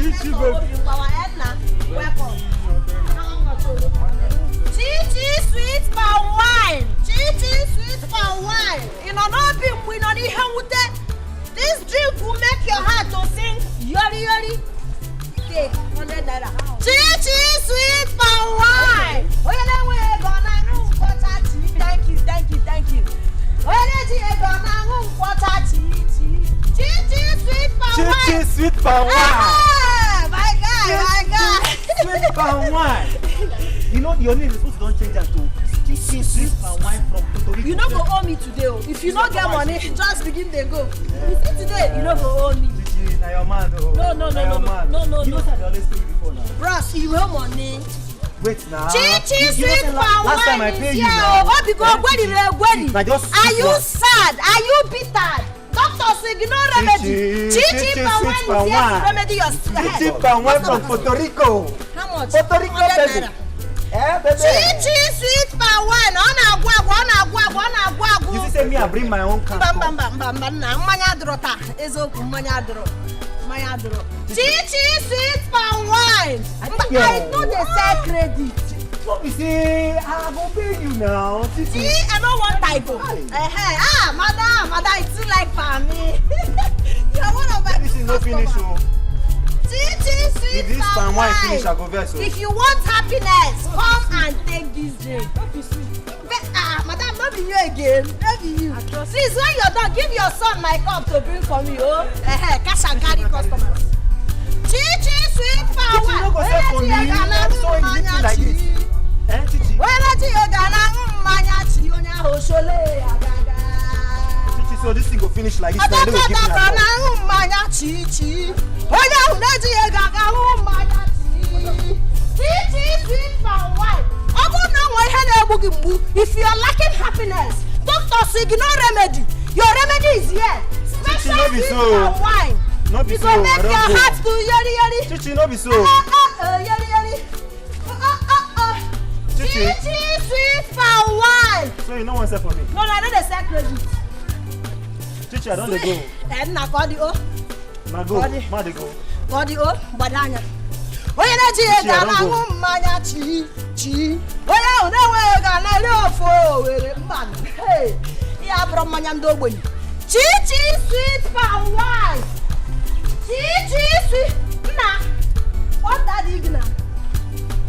Chichi, welcome. Chichi sweet palm wine. Chichi sweet palm wine. You know, not being we not here with that. This drink will make your heart to sing yori yori. Take 100 naira. Chichi sweet palm wine. Oh yeah, then we're gonna room for Chichi. Thank you. Oh yeah, gonna room for Chichi. Chichi sweet palm wine. Chichi sweet palm wine. Ah, my God. Sweet palm wine. You know your name is supposed to don't change that to Chichi sweet palm wine from Puerto Rico. You don't go owe me today. Oh. If you don't get money, just begin to go. You see today, you don't go owe me. Chichi, now your man. No. You know that they always pay before now. Bros, you owe money. Wait now. Chichi sweet palm wine. Last time I paid you now. What because when? Are you sad? Are you bitter? Doctor say you know remedy. Chichi palm wine is here to remedy your head. Chichi palm wine from Puerto Rico. How much? Puerto Rico, baby. Baby. Chichi sweet palm wine. On agwa. You say me I bring my own can. Mmanya drota. Ezoku mmanya dro. Chichi sweet palm wine. I know they sell credit. What we say? I go pay you now. See, I don't want typo. Madam, it's too like for me. You are one of my This is no finish, oh. Chichi sweet If this palm wine finish, I go vex. If you want happiness, come and take this drink. Madam, not be you again. Not be you. Please, when you're done, give your son my cup to bring for me, oh. Cash and carry customers. Chichi sweet palm wine. Chichi, no go sell for me. I'm so eating like this. Chichi. Chichi, so this thing go finish like this. Now they will give me Chichi sweet palm wine. If you are lacking happiness, doctor say no remedy. Your remedy is here. Special sweet palm wine. No be you so. Go make your heart to yori. Chichi, no be so. Yori. Chichi sweet palm wine. So you no want sell for me? No, I don't sell credit. Chichi, I don't dey go. Na call the o. Na go. Ma dey go. Call the o. Badanya. Oye na ji ga na hu mmanya chi. Oye o na we ga na ri ofo were mman. Hey. Ya bro mmanya ndo ogbenyi. Chichi sweet palm wine. Chichi sweet. Na. What that igna?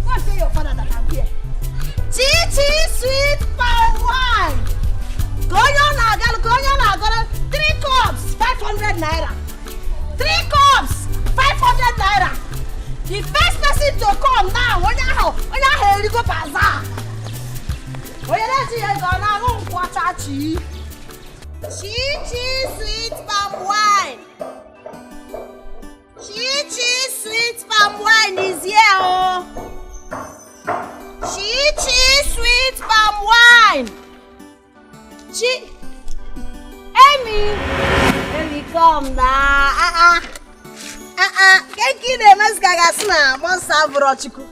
What say your father that I'm here? Chichi sweet palm wine. Go on, 3 cups, 500 naira. 3 cups, 500 naira. The first person to come now, onya go bazaar. Oya let's see gonna run quarter chi. Chichi sweet palm wine. Chichi sweet palm wine is here, oh. Chichi sweet palm wine. Amy, come now. Can't kill them as gagasna. One savro chiku.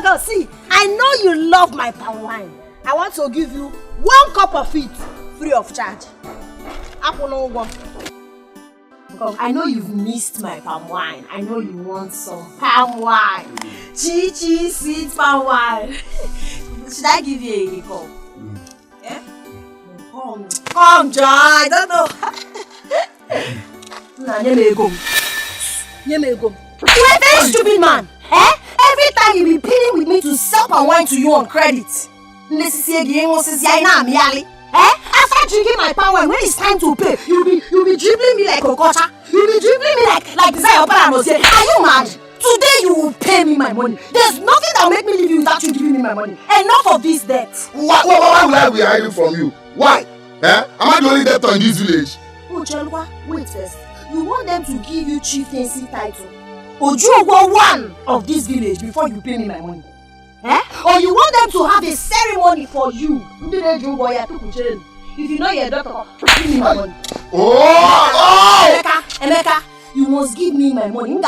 Go. See, I know you love my palm wine. I want to give you 1 cup of it free of charge. I know you've missed my palm wine. I know you want some palm wine. Chichi sweet palm wine. Should I give you a cup? Eh? Come, John. I don't know. You are a very stupid man. Every time you be pleading with me to sell palm wine to you on credit. After drinking my palm wine, when it's time to pay, you'll be dribbling me like Okija. You'll be dribbling me like Desire Opera. Are you mad? Today you will pay me my money. There's nothing that will make me leave you without you giving me my money. Enough of this debt. Why will I be hiding from you? Why? Am I the only debtor in this village? Oh, Chelwa, wait first. You want them to give you chieftaincy title? Ojuogwo one of this village before you pay me my money? Or you want them to have a ceremony for you? If you know your daughter, give me my money. Oh! Emeka, you must give me my money.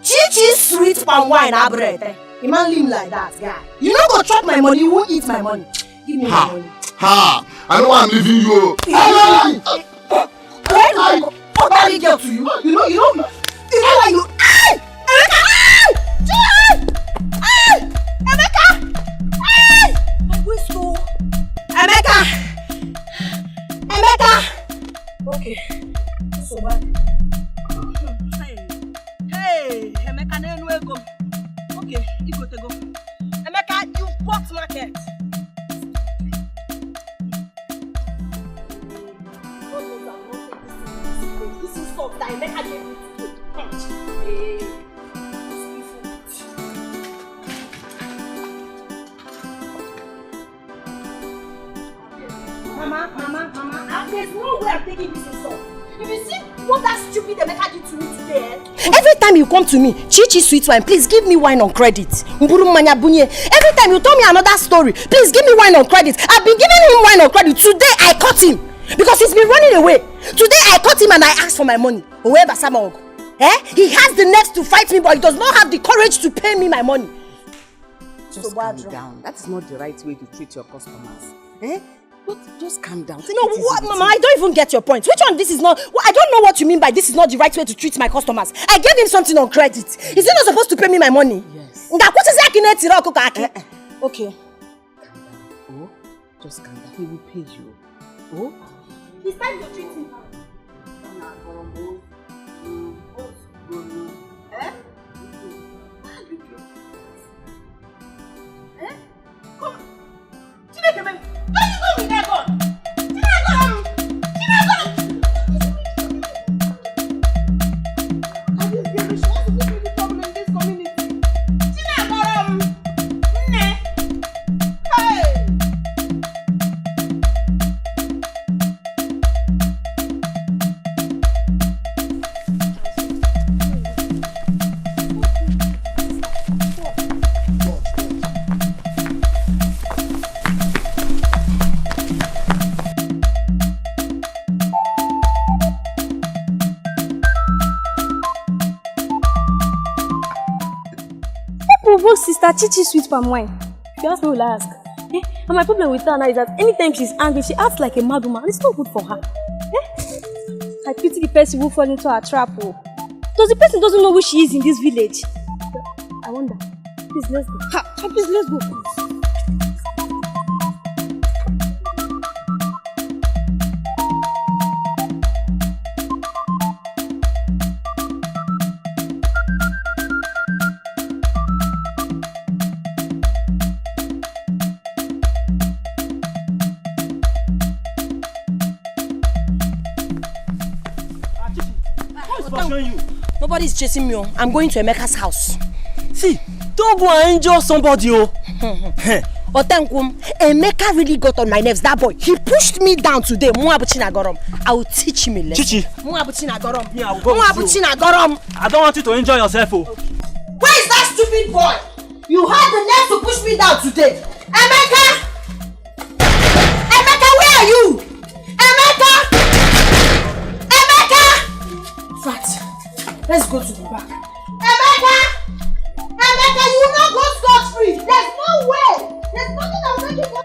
Chichi sweet palm wine, bread. You man live like that, guy. You don't go chop my money, you won't eat my money. Give me my money. I know I'm leaving you. What girl to you? You know why you Mama, there's no way I'm taking this insult. If you see what that stupid Emeka did to me today, every time you come to me, Chichi sweet wine, please give me wine on credit. Every time you tell me another story, please give me wine on credit. I've been giving him wine on credit. Today I caught him because he's been running away. Today I caught him and I asked for my money. He has the nerves to fight me, but he does not have the courage to pay me my money. Just calm down. That is not the right way to treat your customers. Just calm down. No, what, Mama? I don't even get your point. Which one? This is not. I don't know what you mean by this is not the right way to treat my customers. I gave him something on credit. Is he not supposed to pay me my money? Yes. Okay. Calm down. Just calm down. He will pay you. It's time to treat him. Sister Chichi sweet palm wine. If you ask me, will I ask? And my problem with her now is that anytime she's angry, she acts like a mad woman. It's not good for her. I pity the person who fall into her trap. Does the person doesn't know who she is in this village? I wonder. Please, let's go. Please, let's go. Nobody's chasing me. I'm going to Emeka's house. See, don't go and injure somebody. Otenkwum, Emeka really got on my nerves. That boy, he pushed me down today. I will teach him a lesson. Chichi. Yeah, I will go with you. I don't want you to enjoy yourself. Okay. Where is that stupid boy? You had the nerve to push me down today. Emeka! Emeka, where are you? Emeka! Let's go to the back. Emeka, you will not go scot-free. There's no way. There's nothing that will make you go.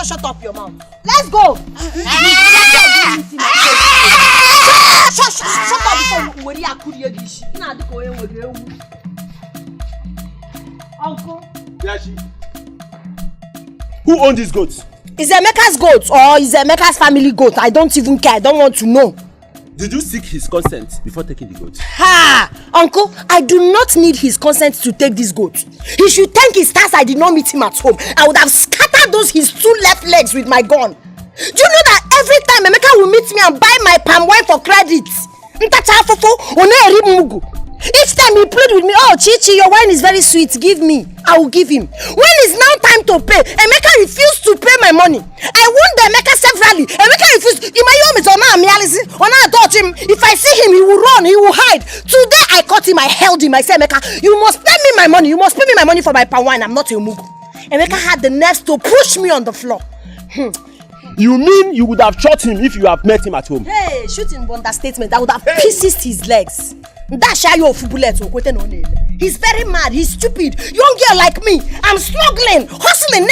Shut up your mouth. Let's go. Shut up before we Uncle. Who owns these goats? Is Emeka's goat or is Emeka's family goat? I don't even care. I don't want to know. Did you seek his consent before taking the goat? Ha! Uncle, I do not need his consent to take this goat. He should thank his stars I did not meet him at home. I would have scattered his two left legs with my gun. Do you know that every time Emeka will meet me and buy my palm wine for credit? Each time he played with me, oh Chichi, your wine is very sweet, give me. I will give him. When it's now time to pay, Emeka refused to pay my money. I warned Emeka severally. Emeka refused. In my home, I touch him. If I see him, he will run, he will hide. Today I caught him, I held him. I said, Emeka, you must pay me my money. You must pay me my money for my palm wine. I'm not a mugu. Emeka had the nerves to push me on the floor. You mean you would have shot him if you have met him at home? Hey, shooting understatement. I would have pieces his legs. He's very mad, he's stupid. Young girl like me, I'm struggling, hustling.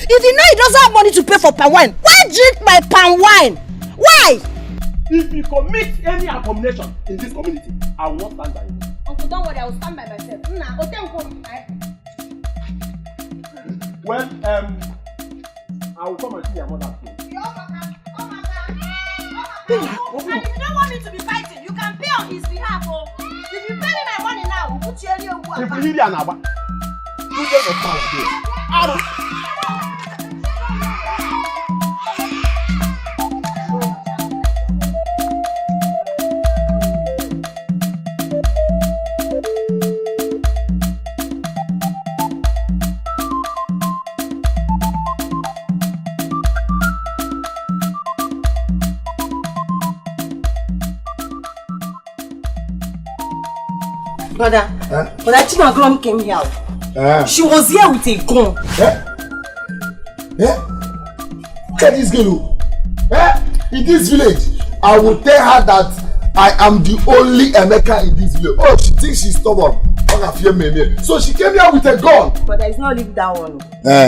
If you know he doesn't have money to pay for palm wine, why drink my palm wine? Why? If you commit any abomination in this community, I will not stand by you. Uncle, don't worry, I will stand by myself. Well, I will come and see your mother too. You don't want me to be fighting. You can pay on his behalf. Oh. If you pay me my money now, we'll put you in your work. If you need an hour, you get the power. Brother, when Chinagrom came here, she was here with a gun. Look at this girl. In this village, I will tell her that I am the only Amaka in this village. Oh, she thinks she's stubborn. So she came here with a gun. But there is no leave that one.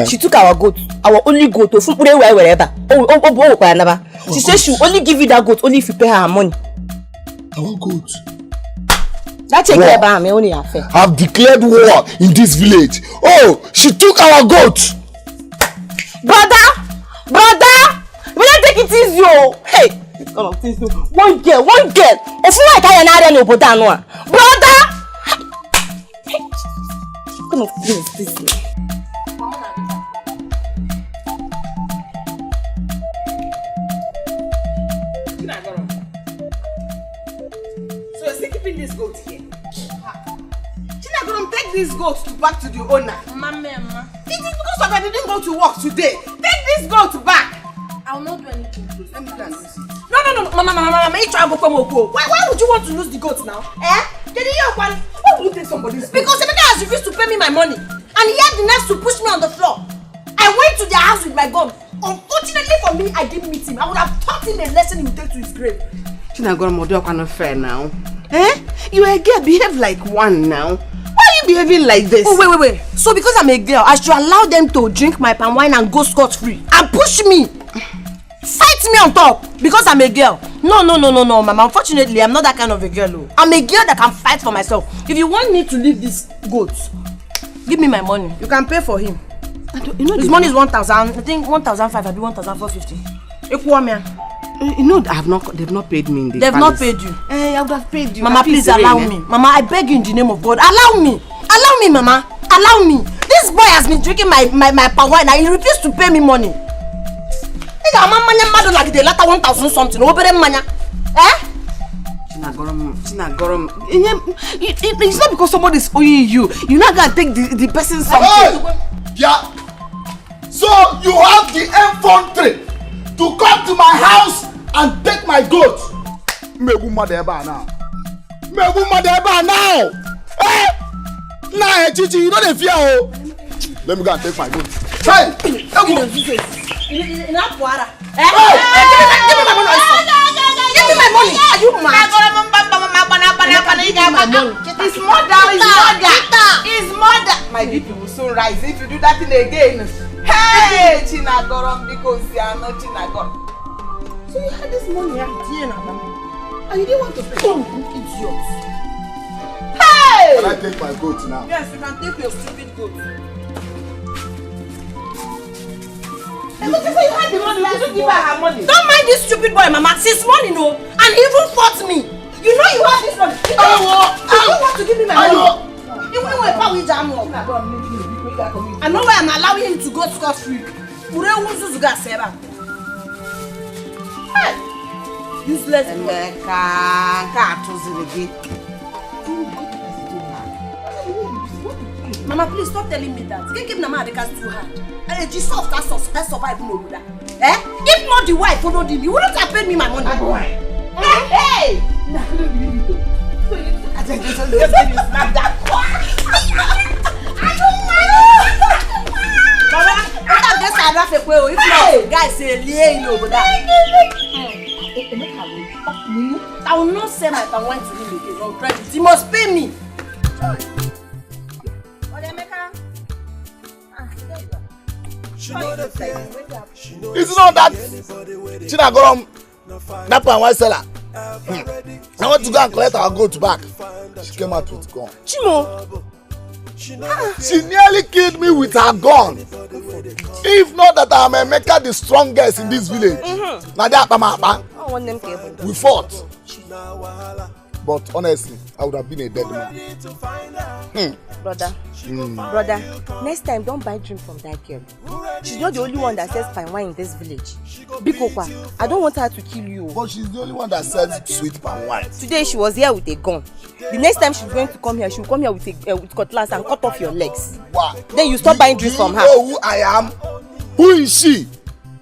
She took our goat, our only goat, to wherever. She said she will only give you that goat only if you pay her money. Our goat. That's a me only affair. I've declared war in this village. Oh, she took our goat. Brother, we don't take it easy, yo. Hey, one girl. If you like, I no brother. Come on, please. So you're still keeping this goat here? Chinagrom, take this goat back to the owner. Mama. It is because of I didn't go to work today. Take this goat back. I will not do anything. Let me go and lose it. No, Mama. Why would you want to lose the goat now? Why would you take somebody's goat? Because Amaka has refused to pay me my money. And he had the nerve to push me on the floor. I went to their house with my gun. Unfortunately for me, I didn't meet him. I would have taught him a lesson he would take to his grave. Chinagrom, you're not fair now. You a girl, behave like one now. Why are you behaving like this? Oh, wait. So because I'm a girl, I should allow them to drink my palm wine and go scot-free and push me. Fight me on top because I'm a girl. No, Mama. Unfortunately, I'm not that kind of a girl. I'm a girl that can fight for myself. If you want me to leave this goat, give me my money. You can pay for him. His money is 1,000. I think 1,500. I'll be 1,450. You know, they've not paid me in the They've not paid you. I would have paid you. Mama, please allow me. Mama, I beg you in the name of God. Allow me, Mama. Allow me. This boy has been drinking my palm wine and he refused to pay me money. Like the latter 1,000 something. Chinagrom. It's not because somebody is owing you. You're not gonna take the person something. Yeah. So you have the infantry to come to my house and take my goat. Mebu madeba now. Nah, Chichi, you know the fear. Let me go and take my goat. Hey! Give me my money. Are you mad? His mother. My BP will soon rise if you do that thing again. Hey, Chinagrom, because you are not Chinagrom. So you had this money and you didn't want to pay. Don't idiot. Hey! Can I take my goat now? Yes, you can take your stupid goat. Hey, but you say you had the money, you should give her her money. Don't mind this stupid boy, Mama. Since morning, no, and he even fought me. You know you have this money. You don't want to give me my money. I know why I'm allowing him to go scot-free. Hey! Useless. Mama, please stop telling me that. You can't keep Nama Adeka's too hard. And it's soft, that's survive no that. If not the wife followed him, you wouldn't have paid me my money. Hey! I don't Mama, I'm just a if not, guys say laying over that. I will not sell my palm wine to him again on credit. He must pay me. It's not that Chinagrom that palm wine seller. I want to go and collect our goat back. She came out with gun. Chimo, She nearly killed me with her gun. If not that I am Emeka the strongest in this village. We fought. But honestly, I would have been a dead man. Brother, next time don't buy drink from that girl. She's not the only one that sells palm wine in this village. Bikopa, I don't want her to kill you. But she's the only one that sells sweet palm wine. Today she was here with a gun. The next time she's going to come here, she'll come here with cutlass and cut off your legs. Wow. Then you stop buying drink from her. Do you know who I am? Who is she?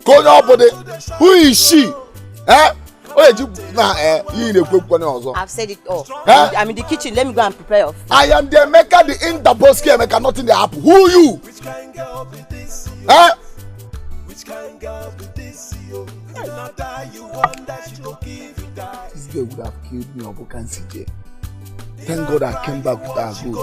Who is she? Eh? I've said it all. Huh? I'm in the kitchen. Let me go and prepare your food. I am the Emeka, the Interboski Emeka, not in the apple. Who are you? Huh? This girl would have killed me on Bokansi J. Thank God I came back with her good.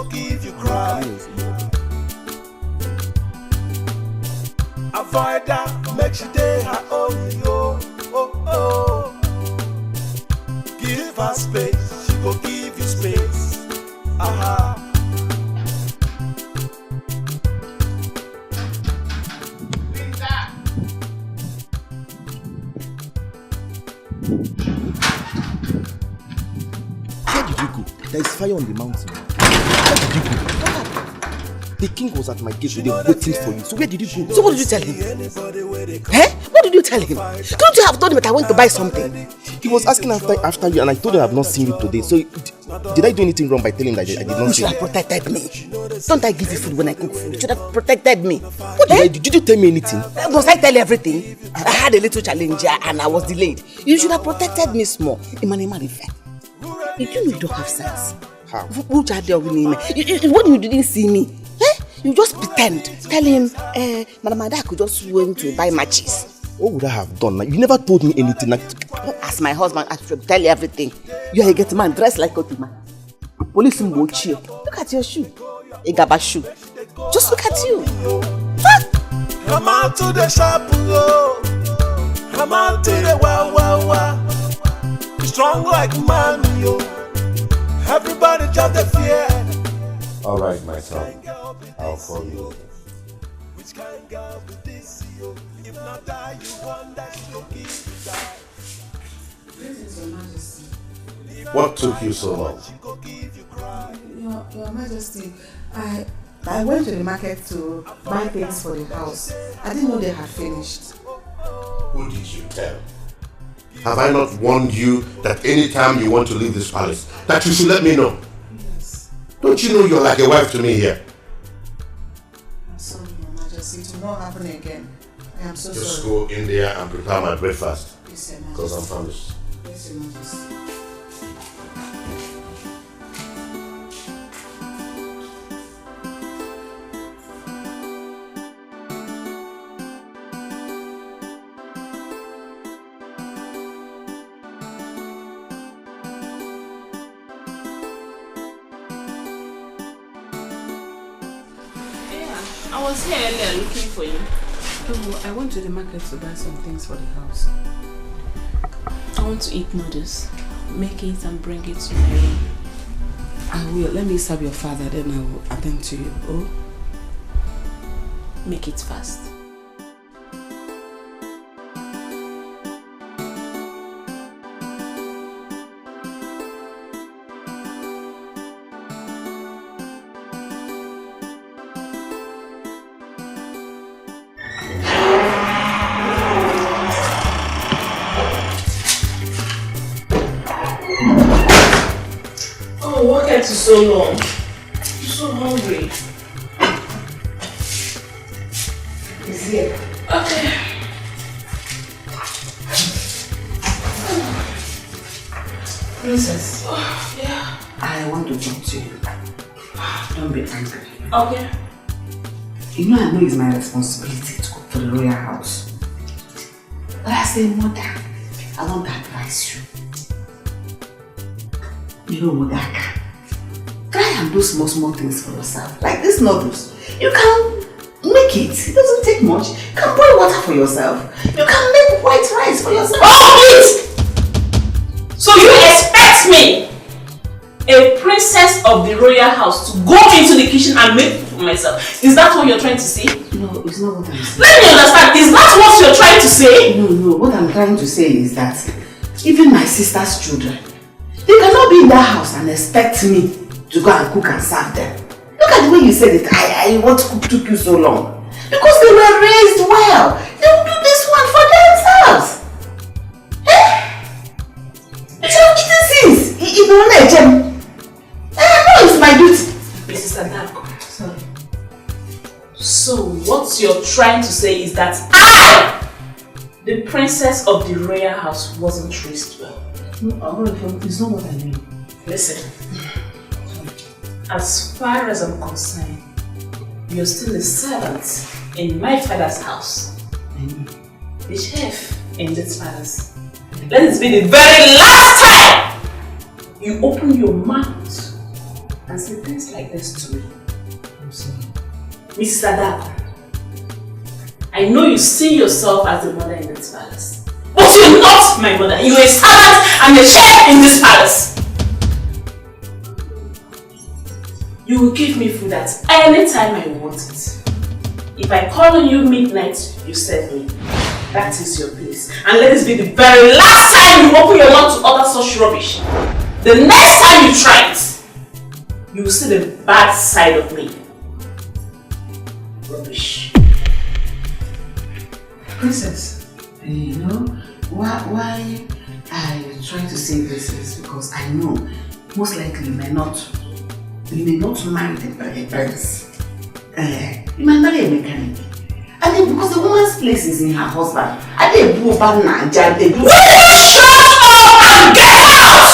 Avoid that, make she day her own, yo. Oh. Give her space, she go give you space. Aha. Where did you go? There is fire on the mountain. Where did you go? The king was at my gate today waiting for you. So where did you go? So what did you tell him? Eh? What did you tell him? Don't you have told him that I went to buy something? He was asking after you, and I told him I have not seen you today. So did I do anything wrong by telling him that I did not You see should have protected me. Don't I give you food when I cook food? You should have protected me. What did I do? Did you tell me anything? Must I tell you everything? I had a little challenge and I was delayed. You should have protected me small. You know you don't have sense. How? When you didn't see me, you just pretend. Tell him, Madam Ada could just went to buy matches. What would I have done? You never told me anything. As my husband, I should tell you everything. You are a get man, dressed like a man. Police will cheer. Look at your shoe. A gaba shoe. Just look at you. Come out to the shop, oh. Come out to the wow. Strong like man, yo. Everybody just the fear. All right, my son. I'll call you. Which kind girl be this, yo? If not die, you want that she go give you die. What took you so long? Your Majesty, I went to the market to buy things for the house. I didn't know they had finished. Who did you tell? Have I not warned you that anytime you want to leave this palace, that you should let me know? Yes. Don't you know you're like a wife to me here? I'm sorry, Your Majesty. It will not happen again. I am so Just sorry. go in there and prepare my breakfast. Yes, Your Because I'm Majesty. famished. Yes, Your Majesty. I was here earlier looking for you. Oh, I went to the market to buy some things for the house. I want to eat noodles. Make it and bring it to my room. I will. Let me serve your father, then I will attend to you. Oh? Make it fast. What kept you so long? You're so hungry. It's here. Okay. Princess. Yeah. I want to talk to you. Don't be angry. Okay. You know I know it's my responsibility to cook for the royal house. But as a mother, I want to advise you. You know what, Aka? Try and do small things for yourself. Like these noodles. You can make it. It doesn't take much. You can boil water for yourself. You can make white rice for yourself. Oh, please! So you expect me a princess of the royal house to go into the kitchen and make food for myself. Is that what you're trying to say? No, it's not what I'm saying. Let me understand. Is that what you're trying to say? No. What I'm trying to say is that even my sister's children, they cannot be in that house and expect me to go and cook and serve them. Look at the way you said it. What took you so long? Because they were raised well. They will do this one for themselves. No, it's my duty. Mrs. Adako. Sorry. So what you're trying to say is that I, the princess of the royal house, wasn't raised well. No, it's not what I mean. Listen. As far as I'm concerned, you're still a servant in my father's house. The chef in this palace. Let this be the very last time you open your mouth and say things like this to me. I'm sorry. Mrs. Adako, I know you see yourself as the mother in this palace. But you're not my mother. You're a servant and a chef in this palace. You will give me food at any time I want it. If I call on you midnight, you serve me. That is your place. And let this be the very last time you open your mouth to utter such rubbish. The next time you try it, you will see the bad side of me. Rubbish. Princess, you know why I try to say this is because I know most likely you may not marry the prince. You might marry a mechanic. And then because the woman's place is in her husband, I didn't go back now. Shut up and get out!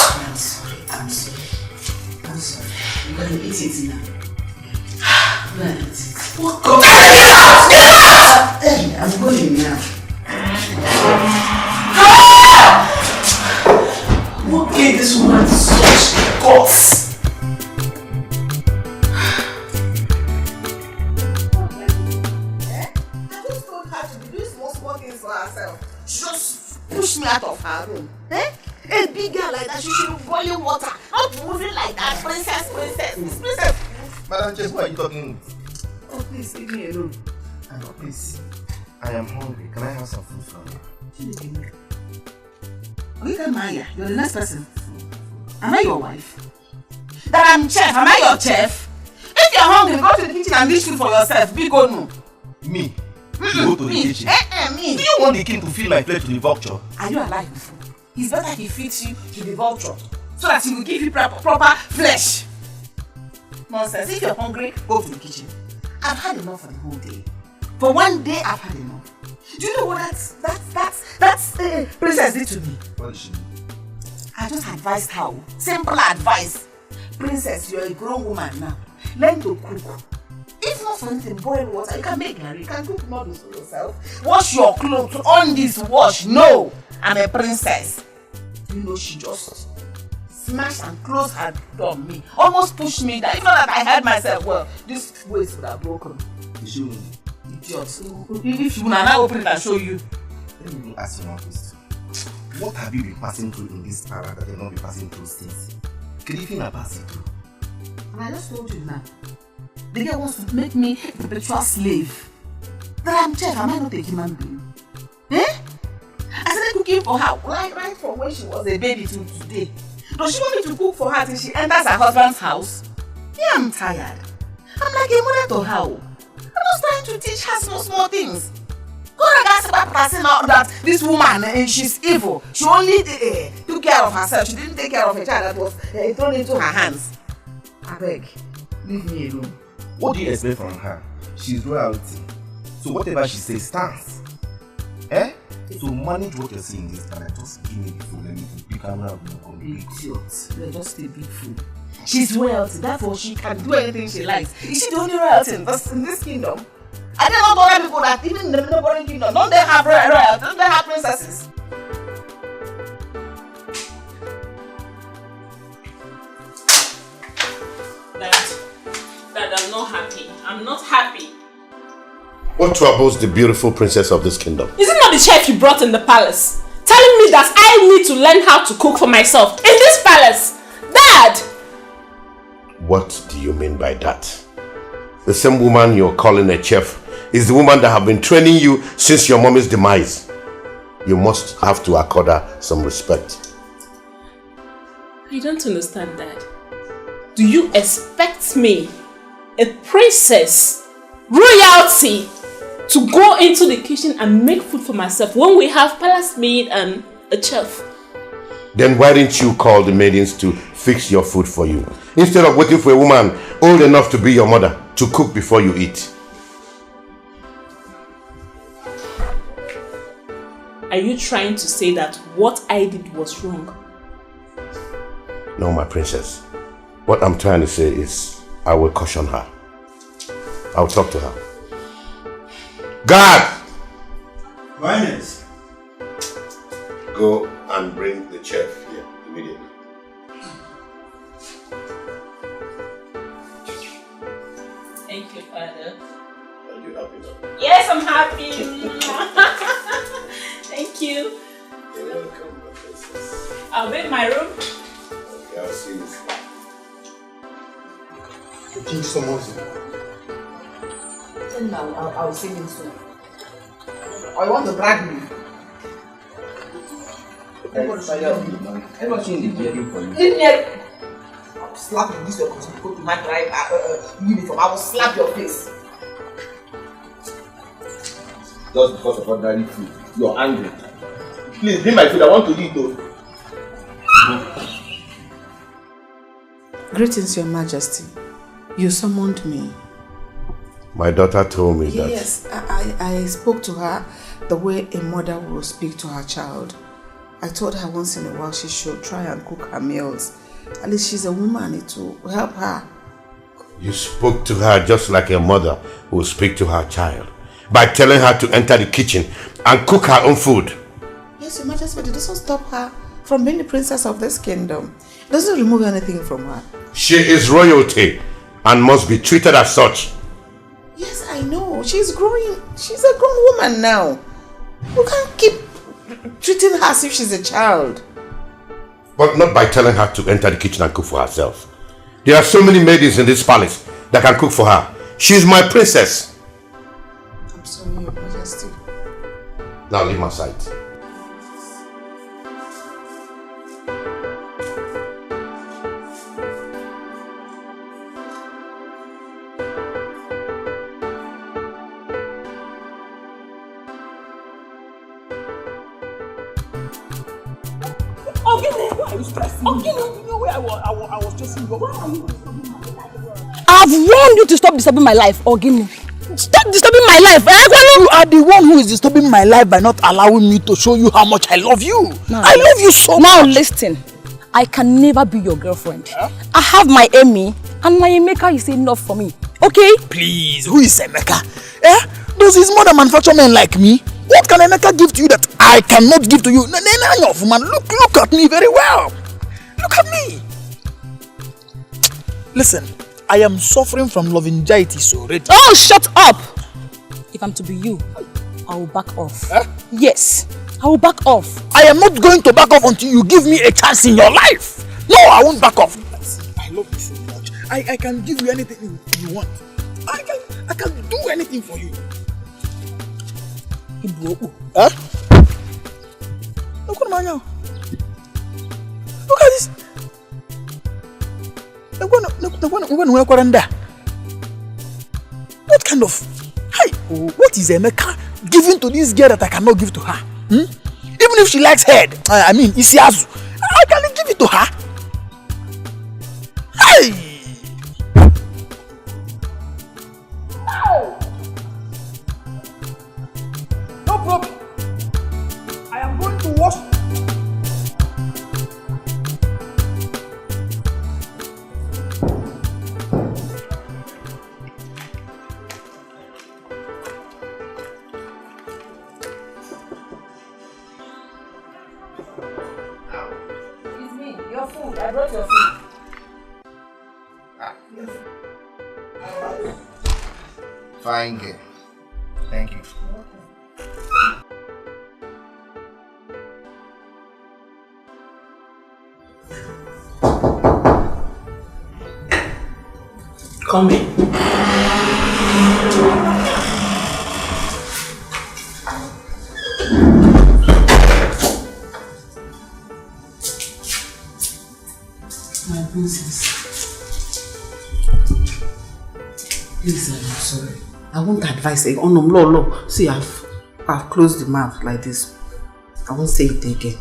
I'm sorry. I'm gonna eat it now. I'm gonna eat it. What? Go get out! Get out! Hey, I'm going now. What gave this woman such guts? Just push me out of her room. A big girl like that, she should be boiling water, not moving like that. Princess. Madam Chef, what are you talking? Oh, please, leave me alone. Please, I am hungry. Can I have some food from you? Okija Maya, you're the next person. Am I your wife? That I'm chef, am I your chef? If you're hungry, go to the kitchen and dish food for yourself. Big or no? Me? Go to the kitchen? Me. Do you want the king to feed my plate to the vulture? Are you alive before? It's better he feeds you to the vulture so that he will give you proper flesh. Nonsense. If you're hungry, go to the kitchen. I've had enough for the whole day. For one day, I've had enough. Do you know what that's Princess did to me? What did she do? I just advised her. Simple advice. Princess, you're a grown woman now. Learn to cook. If not for anything, boil water. You can make curry. You can cook noodles for yourself. Wash your clothes. On this wash. No, I'm a princess. You know, she just smashed and closed her door on me. Almost pushed me down. Even that I held myself well. This waist would have broken. Did she win? Idiot. If you wanna open it and show you. Let me ask you one question. What have you been passing through in this para that you've not been passing through since? Can you even pass it through? And I just told you now. The girl wants to make me a perpetual slave. That I'm chef, am I not a human being? I started cooking for her right from when she was a baby to today. Does she want me to cook for her till she enters her husband's house? Yeah, I'm tired. I'm like a mother to her. I'm just trying to teach her small things. That this woman, she's evil. She only took care of herself. She didn't take care of a child that was thrown into her hands. I beg, leave me alone. What do you expect from her? She's royalty. So whatever she says stands. To manage what you're seeing this time, just give me the food and you can pick around. Idiot. You're just a big fool. She's royalty, therefore she can do anything she likes. Is she the only royalty in this kingdom? I don't know other people that even in the neighboring kingdom, don't they have royalty? Don't they have princesses? Dad, I'm not happy. I'm not happy. What troubles the beautiful princess of this kingdom? Is it not the chef you brought in the palace? Telling me that I need to learn how to cook for myself in this palace? Dad! What do you mean by that? The same woman you're calling a chef is the woman that have been training you since your mommy's demise. You must have to accord her some respect. I don't understand that. Do you expect me, a princess, royalty, to go into the kitchen and make food for myself when we have palace maid and a chef? Then why didn't you call the maidens to fix your food for you, instead of waiting for a woman old enough to be your mother to cook before you eat? Are you trying to say that what I did was wrong? No, my princess. What I'm trying to say is, I will caution her. I'll talk to her. Guard! Highness. Go and bring the chef here immediately. Thank you, Father. Are you happy now? Yes, I'm happy. Thank you. You're welcome, my princess. I'll be in my room. Okay, I'll see you soon. The king summons you. Then now, I'll see him soon. Or you want to drag me? I'll slap you. This your go to my uniform. I will slap your face. Just because of ordinary food, you're angry. Please, bring my food. I want to eat though. Greetings, Your Majesty. You summoned me. My daughter told me that. Yes, I spoke to her the way a mother will speak to her child. I told her once in a while she should try and cook her meals. At least she's a woman, it will help her. You spoke to her just like a mother will speak to her child, by telling her to enter the kitchen and cook her own food. Yes, Your Majesty, but it doesn't stop her from being the princess of this kingdom. It doesn't remove anything from her. She is royalty and must be treated as such. Yes, I know. She's growing. She's a grown woman now. You can't keep treating her as if she's a child. But not by telling her to enter the kitchen and cook for herself. There are so many maidens in this palace that can cook for her. She's my princess. I'm sorry, Your Majesty. Now leave my sight. I've warned you to stop disturbing my life, Ogini. Stop disturbing my life. You are the one who is disturbing my life by not allowing me to show you how much I love you. No. I love you so much. Now listen, I can never be your girlfriend. Huh? I have my Emmy and my Emeka is enough for me. Okay? Please, who is Emeka? Does his mother manufacture men like me? What can Emeka give to you that I cannot give to you? Look at me very well. Look at me. Listen, I am suffering from lovingitis already. Oh, shut up! If I'm to be you, I will back off. Huh? Yes, I will back off. I am not going to back off until you give me a chance in your life. No, I won't back off. I love you so much. I can give you anything you want. I can do anything for you. Huh? Look at this. What kind of... what is Emeka giving to this girl that I cannot give to her? Even if she likes head, Isiazu, I can give it to her. No problem. I am going to wash. I brought your food. Fine girl. Thank you. Come in. My princess. Please, I'm sorry. I won't advise you. Oh no, no. See, I've closed the mouth like this. I won't say it again.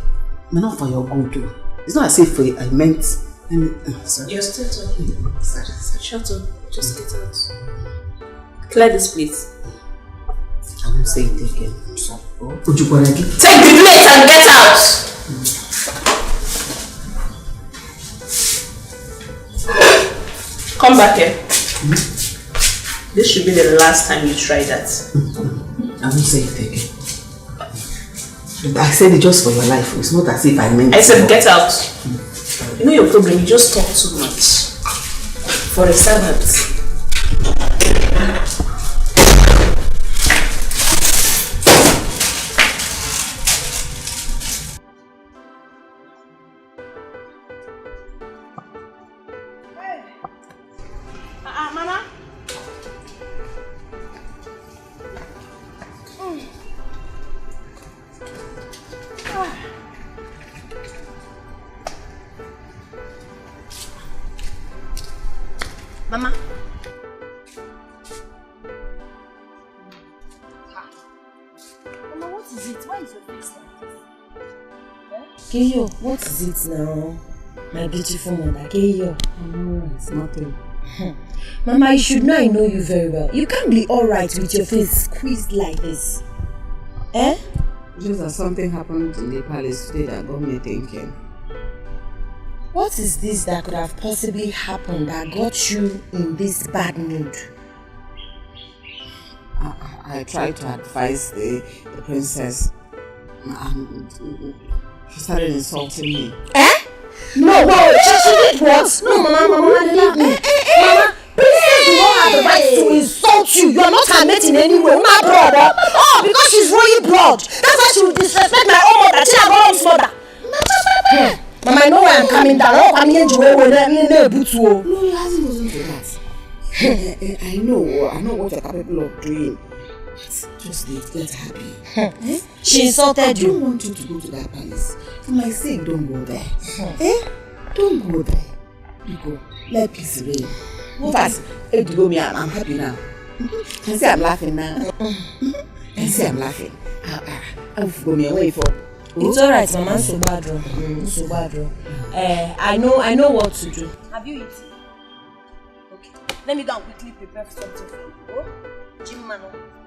But not for your good, too. It's not as if I meant. Sorry. You're still talking. Sorry. Shut up. Just get out. Clear this plate. I won't say it again. I'm sorry. Take the plate and get out! Come back here. This should be the last time you try that. I won't say it again. I said it just for your life. It's not as if I meant. I said get out. You know your problem, you just talk too much. For a servant. Mama. Mama. Mama, what is it? Why is your face like this? Keyo, what is it now? My beautiful mother, Keyo. No, it's nothing. Mama, you should know I know you very well. You can't be alright with your face squeezed like this. Eh? Just that something happened in the palace today that got me thinking. What is this that could have possibly happened that got you in this bad mood? I tried to advise the princess and she started insulting me. Eh? No, she did what? No, Mama, leave me. Mama, princess will not have the right to insult you. You are not her mate in any way. My brother. Oh, because she's royal blood. That's why she will disrespect my own mother. She has mother. Mama, I know why I'm coming down. Oh, I'm here to wear No, it hasn't gotten to that. I know what you're capable of doing. Just let her be. She insulted you. I don't want you to go to that palace. For my sake, don't go there. Don't go there. You go. Let peace reign. In fact, if you go me, I'm happy now. Can see I'm laughing now. Can see I'm laughing. I'll go me away for. It's alright, Mama. So bad. I know what to do. Have you eaten? Okay. Let me go and quickly prepare something for you. Oh, Jim man,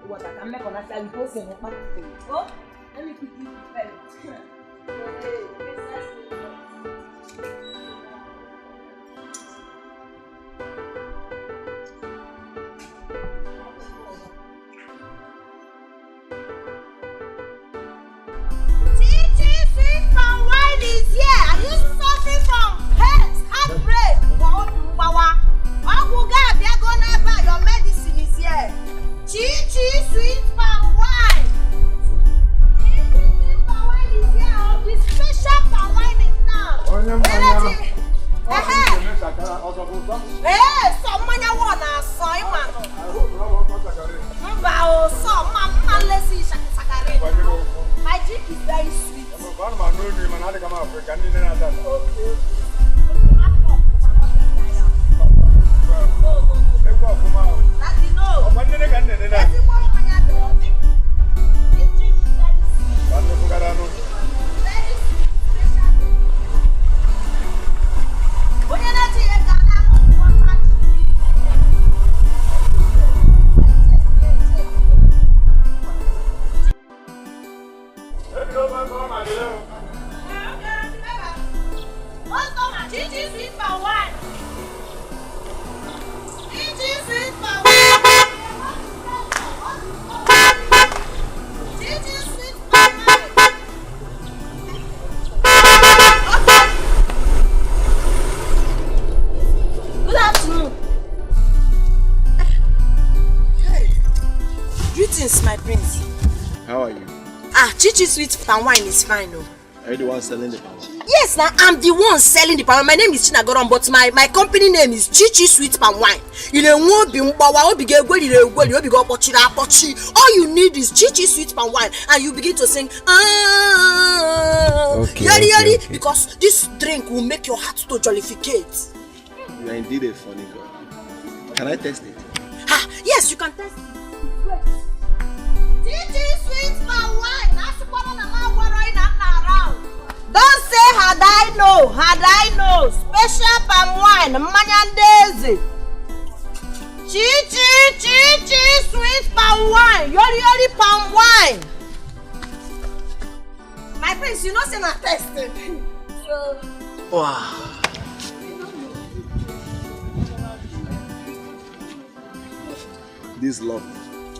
what I can make on that side. Oh, let me quickly prepare it. My drink is very sweet. Greetings, my prince. How are you? Chichi sweet and wine is fine, oh. Are you the one selling the palm wine? Yes, now I'm the one selling the palm wine. My name is Chinagoron, but my company name is Chichi Sweet Palm Wine. All you need is Chichi Sweet Palm Wine, and you begin to sing okay. Because this drink will make your heart to jollificate. You are indeed a funny girl. Can I taste it? Yes, you can taste it. Chichi Sweet Palm Wine. Don't say had I know. Special palm wine, Manyandezi. Chichi sweet palm wine. Yori palm wine. My prince, you know say na testing. Wow. This love.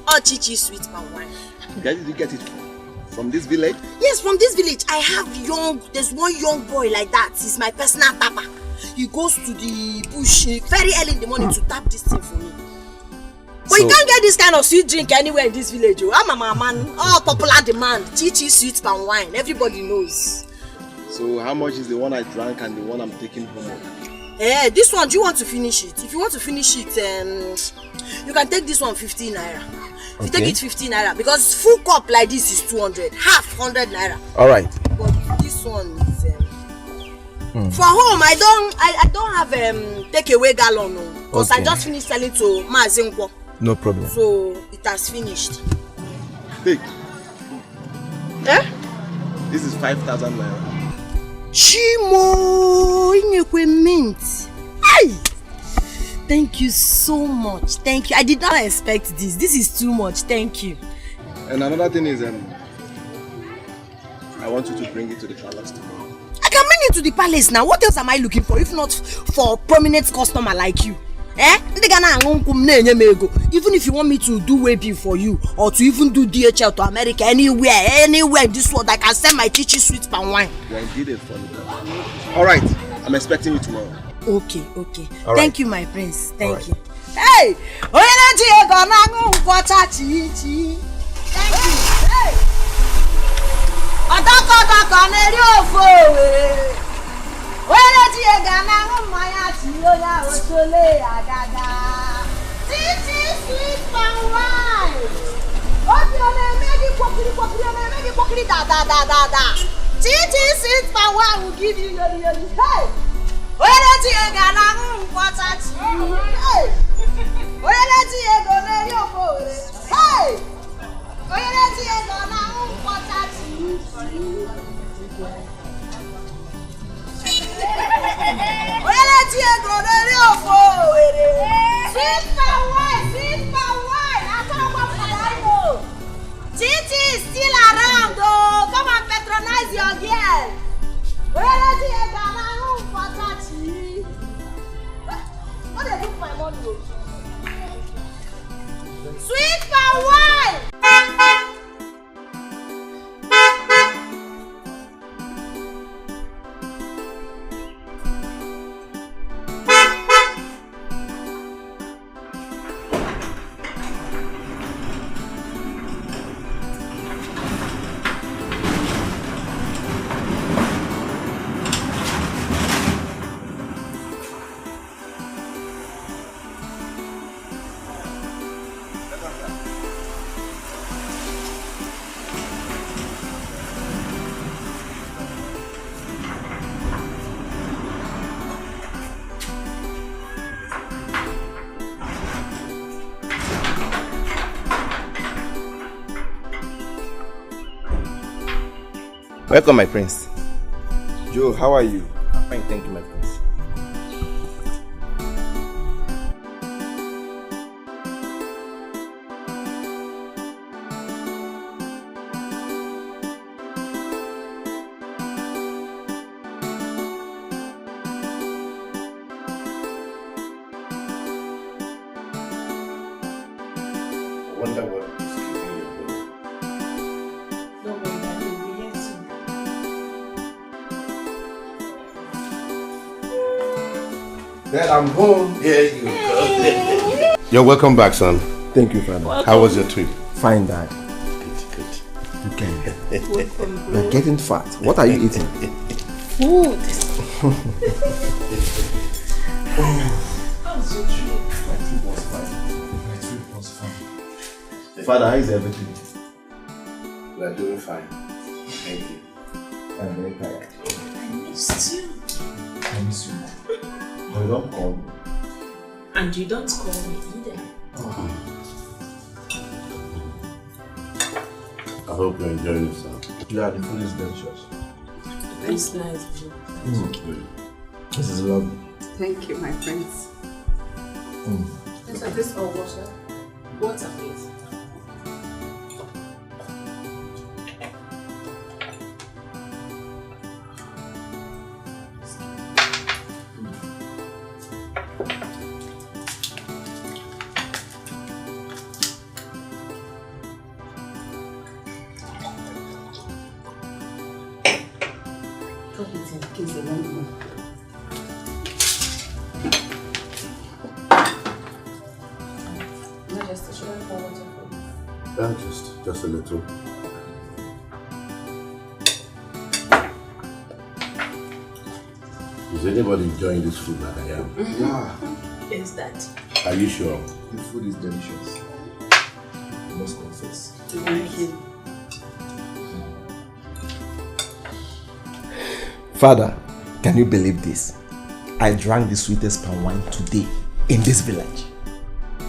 Oh, Chichi sweet palm wine. Where did you get it from this village? Yes, from this village. I have there's one young boy like that. He's my personal tapper. He goes to the bush very early in the morning to tap this thing for me. But you can't get this kind of sweet drink anywhere in this village. I'm a man. Oh, popular demand. Chichi sweet palm wine. Everybody knows. So how much is the one I drank and the one I'm taking home? This one, do you want to finish it? If you want to finish it, you can take this one 15 naira. If you take it 15 naira, because full cup like this is 200, half 100 naira. All right. But this one is for home. I don't have takeaway gallon because I just finished selling to Mazinkwo. No problem. So it has finished. Take. This is 5,000 naira. Chimo, Inyekwe mint. Ay! Thank you so much. Thank you. I did not expect this. This is too much. Thank you. And another thing is, I want you to bring it to the palace tomorrow. I can bring it to the palace now. What else am I looking for if not for a prominent customer like you? Even if you want me to do webby for you or to even do DHL to America, anywhere in this world, I can send my Chichi sweet palm wine. You are indeed a funny girl. All right, I'm expecting you tomorrow. Okay. All Thank right. you, my prince. Thank you. Hey! Thank you. Hey! Chichi sweet palm wine. Chichi sweet palm wine will give you yoli. Hey! Chichi is still around, oh. Come and patronize your girl. What they do for my money? Sweet palm wine. Welcome, my prince. Joe, how are you? I'm fine, thank you, my prince. I wonder what is keeping you going. Don't worry, Daddy, we'll be here soon. Dad, I'm home. Here you go. You're welcome back, son. Thank you, Father. How was your trip? Fine, Dad. Good. You're getting fat. What are you eating? Food. How's your trip? My trip was fine. My trip was fine. Father, how is everything? We are doing fine. Thank you. I'm very tired. I missed you. I miss you. But you don't call me. And you don't call me either. I hope you're enjoying yourself. Yeah, the food is delicious. It's nice. This is lovely. Thank you, my friends. Is this all water? Water, please. Just a little. Is anybody enjoying this food like I am? Yeah. Is that? Are you sure? The food is delicious. I must confess. Thank you. Father, can you believe this? I drank the sweetest palm wine today in this village.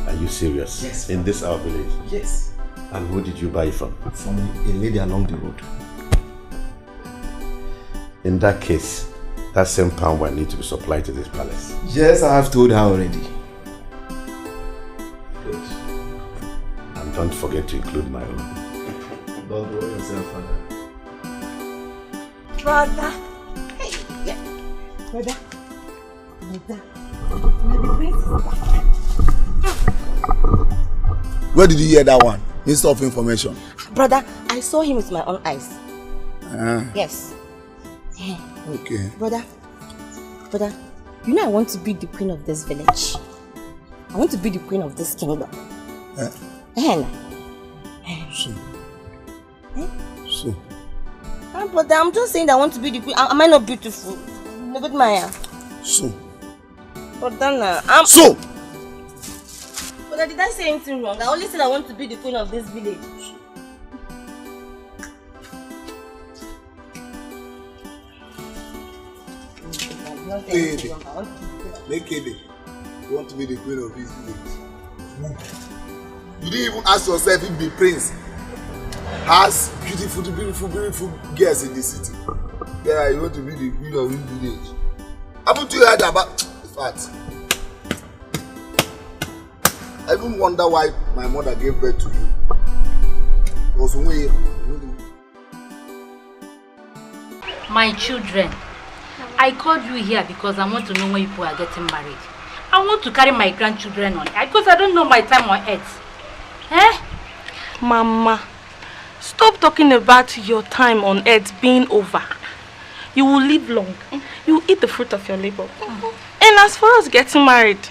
Are you serious? Yes. In this our village? Yes. And who did you buy it from? From a lady along the road. In that case, that same palm wine needs to be supplied to this palace. Yes, I have told her already. Good. And don't forget to include my own. Don't worry yourself, Father. Brother. Hey, yeah. Brother. Where did you hear that one? Instead of information. Brother, I saw him with my own eyes. Yes. Okay. Brother, you know I want to be the queen of this village. I want to be the queen of this kingdom. So. Brother, I'm just saying that I want to be the queen. Am I not beautiful? Look at my So. Brother, So. Brother, did I say anything wrong? I only said I want to be the queen of this village. Lady. Make it. You want to be the queen of this village. You didn't even ask yourself if the prince has beautiful girls in the city. Yeah, you want to be the queen of this village. Haven't you heard about that? I even wonder why my mother gave birth to you. My children, I called you here because I want to know when people are getting married. I want to carry my grandchildren on because I don't know my time on earth. Mama, stop talking about your time on earth being over. You will live long. You will eat the fruit of your labor. And as for us getting married,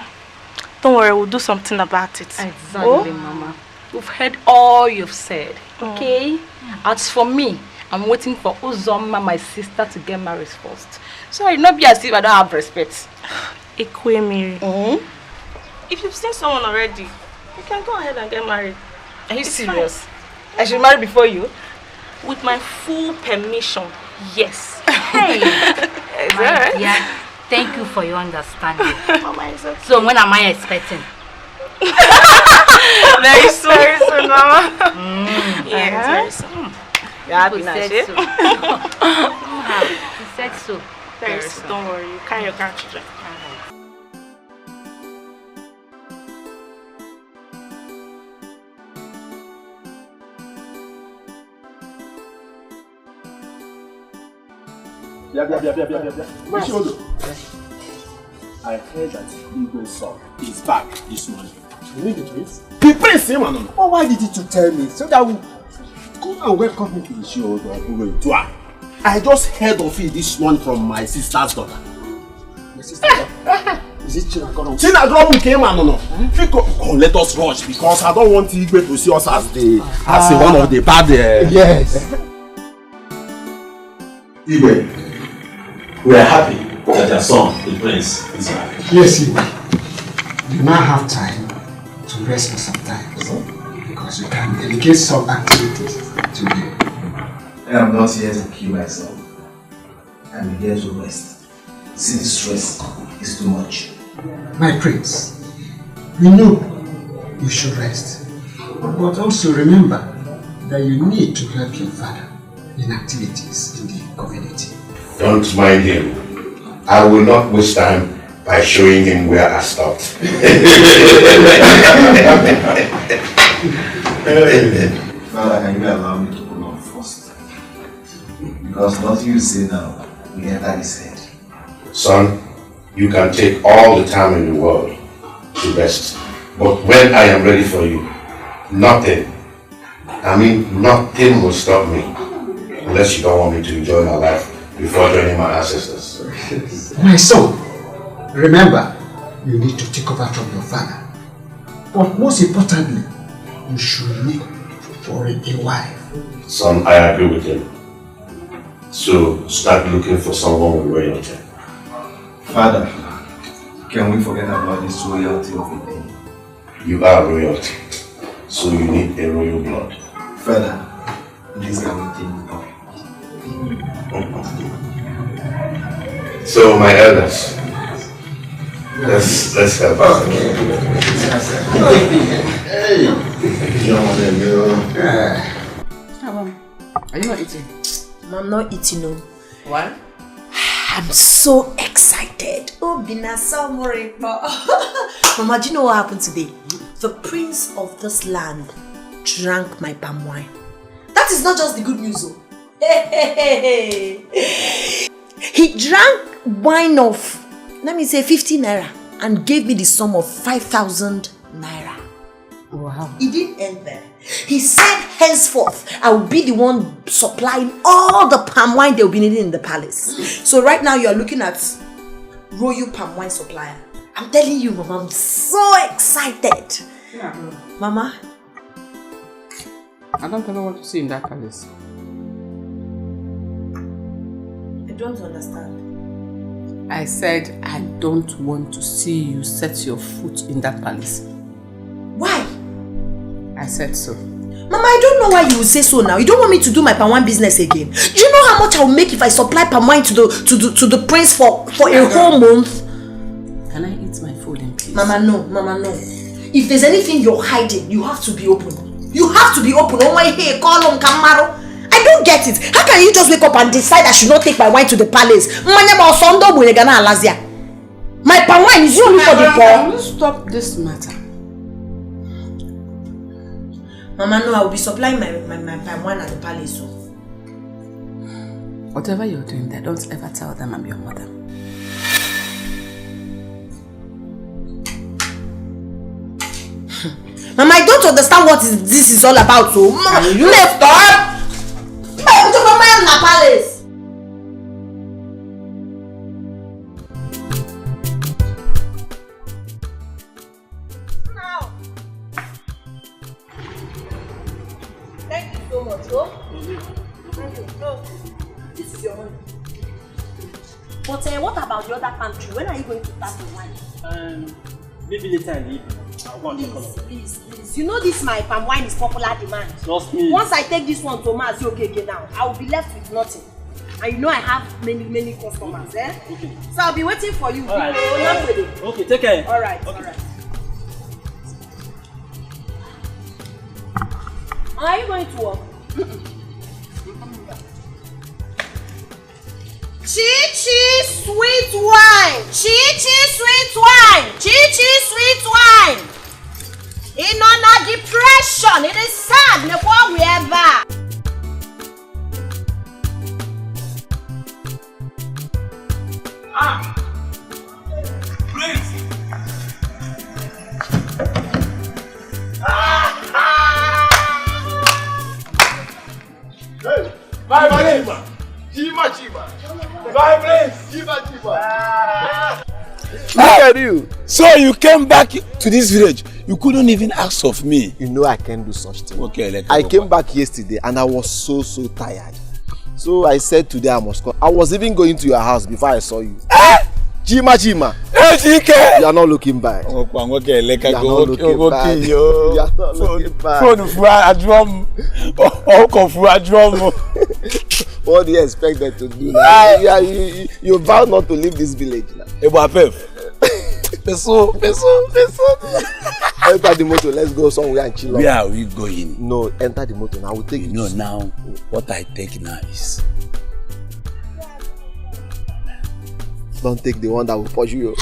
don't worry, we'll do something about it. Exactly, Mama. You've heard all you've said, okay? As for me, I'm waiting for Uzoma, my sister, to get married first. So it not be as if I don't have respect. Mary. If you've seen someone already, you can go ahead and get married. Are you serious? Fine. I should marry before you? With my full permission, yes. Hey! My dear, thank you for your understanding. Mama, it's okay. So when am I expecting? Very soon. Very soon, Mama. Yes, very soon. Yeah, you said so. Very soon. Don't worry, you carry your grandchildren. Yeah. I heard that Igwe's son is back this morning. You mean the twins? The prince, man. Oh, why did you tell me? So that we come and welcome him to the show. I just heard of it this morning from my sister's daughter. Your sister? Is it Chinagoro? Chinagoro came and no. Oh, let us rush because I don't want Igwe to see us as one of the bad. Yes. Igwe, we are happy that your son, the prince, is back. Yes, Igwe. You now have time to rest for some time. Because you can dedicate some activities to you. I am not here to kill myself. I am here to rest. Since stress is too much. My prince, we know you should rest. But also remember that you need to help your father in activities in the community. Don't mind him. I will not waste time by showing him where I stopped. Father, can you allow me to pull on first? Because what you say now will enter his head. Son, you can take all the time in the world to rest. But when I am ready for you, nothing will stop me. Unless you don't want me to enjoy my life before joining my ancestors. My son, remember, you need to take over from your father. But most importantly, you should look for a wife. Son, I agree with him. So start looking for someone with royalty. Father, can we forget about this royalty of a thing? You are royalty, so you need a royal blood. Father, this can we think of? So my elders, let's help us. Hey, are you not eating? I'm not eating, no. Why? I'm so excited. Oh, Binasa Mama, do you know what happened today? The prince of this land drank my palm wine. That is not just the good news, though. He drank wine of, let me say, 50 naira and gave me the sum of 5,000 naira. Wow. He didn't end there. He said, henceforth, I will be the one supplying all the palm wine they'll be needing in the palace. So right now you're looking at royal palm wine supplier. I'm telling you, Mama, I'm so excited. Yeah. Mama? I don't ever want to see you in that palace. I don't understand. I said I don't want to see you set your foot in that palace. Why? I said so. Mama, I don't know why you would say so now. You don't want me to do my palm wine business again. Do you know how much I'll make if I supply palm wine to the prince for a whole month? Can I eat my food in peace? Mama, no. If there's anything you're hiding, you have to be open. You have to be open. Oh my, hey, call on Kamaro. I don't get it. How can you just wake up and decide I should not take my wine to the palace? My palm wine is only for the poor. Can you stop this matter? Mama, no, I will be supplying my palm wine at the palace. So. Whatever you're doing there, don't ever tell them I'm your mother. Mama, I don't understand what this is all about. So, Mama, you left up. I'm to Mama in the palace. Now, thank you so much. Oh, thank you. Oh, this is your money. But what about the other country? When are you going to start the wine? Maybe later in the evening. Please. You know this my palm wine is popular demand. Trust me. Once I take this one to Mazioke now, I will be left with nothing. And you know I have many customers, eh? Okay. So I'll be waiting for you. All right. Okay, take care. All right. Are you going to work? Chi-chi sweet wine. Chi-chi sweet wine. Chi-chi sweet wine. In on a depression. It is sad. Never we ever. Prince. Hey, my name. Chiba. My place, Chiba. for you. So you came back to this village. You couldn't even ask of me. You know I can't do such thing. Okay, I came back yesterday and I was so tired. So I said today I must come. I was even going to your house before I saw you. Chima. You are not looking back. You are not looking back. You are not looking back. What do you expect them to do now? You vow not to leave this village now. Peso. Enter the motor, let's go somewhere and chill out. Where are we going? No, enter the motor now. I will take it. No, now, what I take now is... Don't take the one that will push you.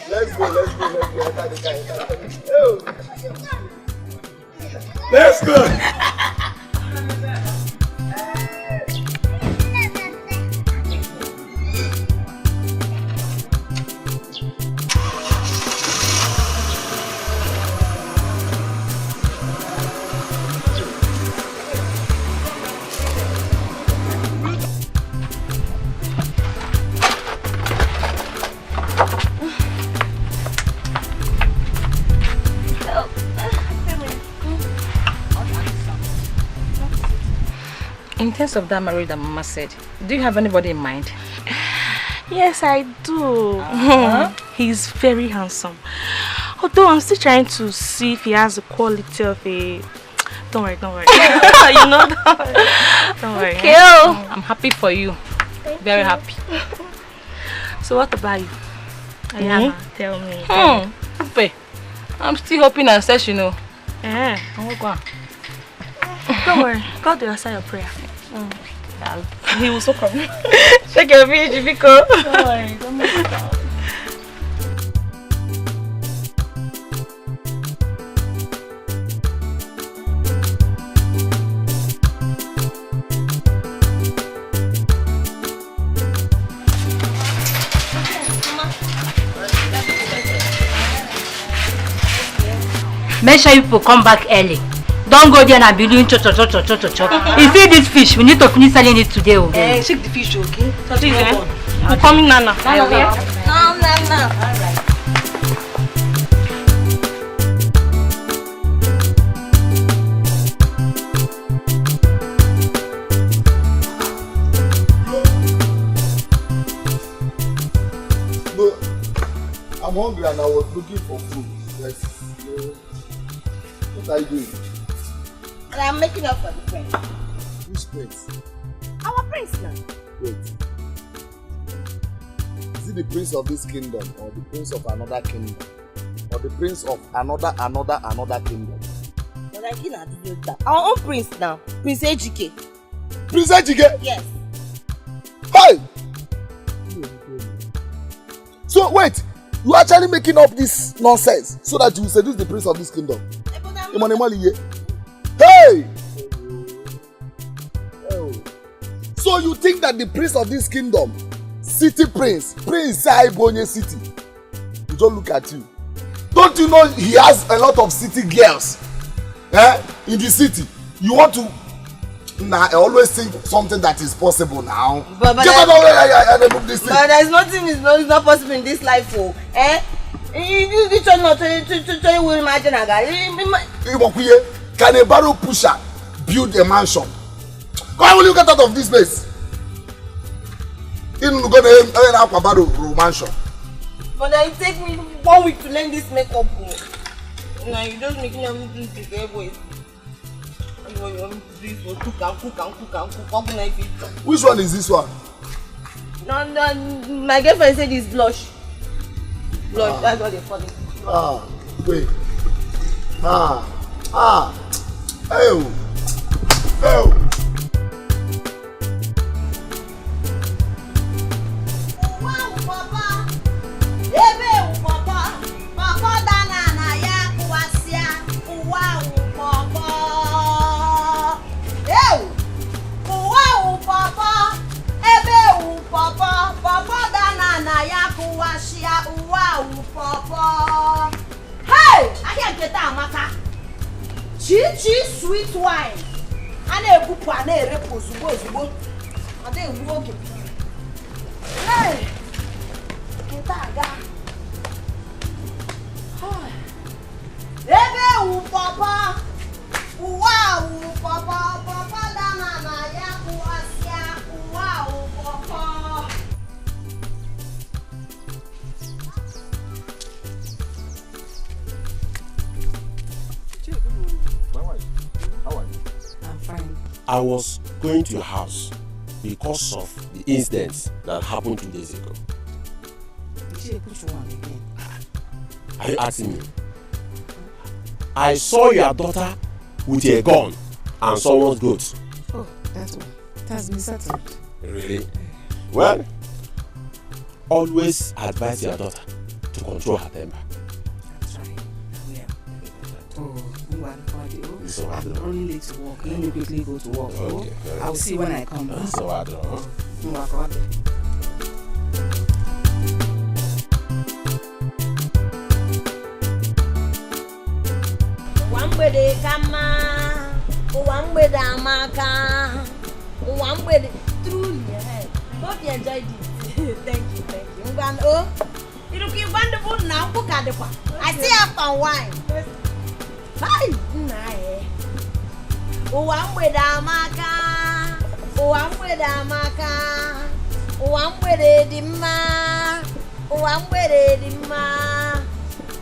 Let's go. Enter the car. Let's go. In terms of that marriage that Mama said, do you have anybody in mind? Yes, I do. He's very handsome. Although I'm still trying to see if he has the quality of a... Don't worry. You know, don't worry. Okay. I'm happy for you. Very happy. So what about you? Ayana, tell me. I'm still hoping and search, you know. Don't worry. God will answer your prayer. He will so come. Check your video, Biko. Don't worry. Don't make it down. Make sure you people come back early. Don't go there and be doing cho. You see this fish, we need to finish selling it today. Okay? Shake the fish, okay? I'm coming, Nana. No. Alright. No, I'm hungry and I was looking for food. Yes. What are you doing? And I'm making up for the prince. Which prince? Our prince now. Wait. Is it the prince of this kingdom or the prince of another kingdom? Or the prince of another kingdom? But I cannot do that. Our own prince now. Prince Ejike. Prince Ejike? Yes. Hey! So wait, you actually making up this nonsense so that you will seduce the prince of this kingdom? Hey! So you think that the prince of this kingdom, city prince Saibonye city, you don't look at you. Don't you know he has a lot of city girls in the city? You want to... Nah, I always think something that is possible now. But there's nothing is not possible in this life, oh. You try not to imagine a guy. Can a barrel pusher build a mansion? Why will you get out of this place? You're going to have a barrel mansion. But it takes me 1 week to learn this makeup. Now you just making everything together, boys. Which one is this one? No, my girlfriend said it's blush. Blush, that's what they call it. Wait. Oh. Hey! I can't get that, Amaka. Chi sweet wine. And a book and a repose. Hey! taga. Ebe u papa. Uwa u papa. Papa dana na ya kuasia. Uwa u papa. How are you? I'm fine. I was going to your house because of the incident that happened 2 days ago. Are you asking me? I saw your daughter with a gun and someone's goat. Oh, that's one. That's been settled. Really? Well, always advise your daughter to control her temper. That's right. Yeah. Oh, So I'm running late to work. Let me quickly go to work. Okay. I'll see when I come back. So I don't know. Wambede kama, wambede Amaka, wambede truly. Hope you enjoyed it. Thank you. Oh, it'll be wonderful now. Look at the one. I still have some wine. Hi, nice. Wambede Amaka, wambede Amaka, wambede Dima, wambede Dima.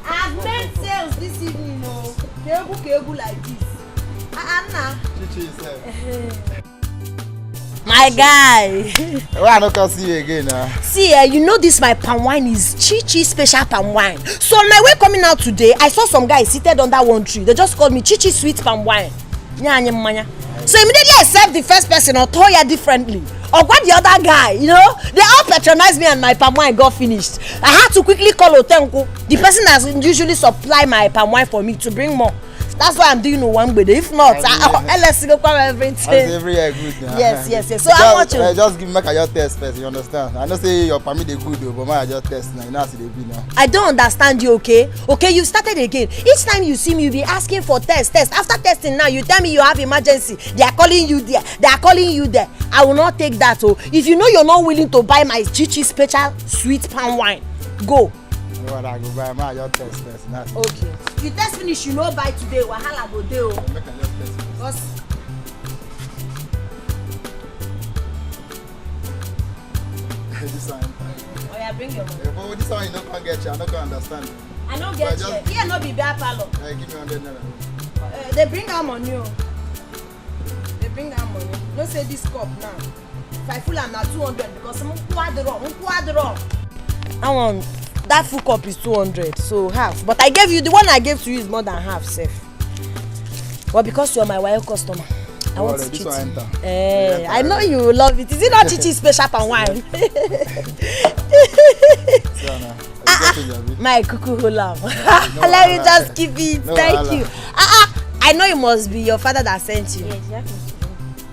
I've made sales this evening, no. Kegu like this. Anna. Chichi yourself. My guy. Well, I don't see you again now. See, you know this my palm wine is Chichi special palm wine. So on my way coming out today, I saw some guys seated under one tree. They just called me Chichi sweet palm wine. So immediately I served the first person or Toya differently. Or what the other guy, you know, they all patronized me and my palm wine got finished. I had to quickly call Okonkwo, the person that usually supply my palm wine for me, to bring more. That's why I'm doing one with it. If not, let's go cover everything. That's every year good now. Yes. So how much? Just give me your test first, you understand? I know say your permit they good though, but my just test now. You know how they be now. I don't understand you, okay? Okay, you started again. Each time you see me, you be asking for test. After testing now, you tell me you have emergency. They are calling you there. I will not take that. Oh, if you know you're not willing to buy my Chichi special sweet palm wine, go. I go buy my your test first. Okay. You test finish, you know buy today. Wahala go dey. Make I just test first. This one. Oh yeah, bring your money. But this one you don't can get you. I don't can understand. I don't get you. Here no be bear parlor. Give me 100 naira. They bring that money. They bring that money. Don't say this cup now. If I full am na 200 because some quadro. That full cup is 200, so half. But I gave you the one I gave to you is more than half, safe. But because you're my wild customer, I want to treat you. I know you will love it. Is it not Chichi special palm wine? My cuckoo lamb. Let me just keep it. Thank you. I know it must be your father that sent you. Yes,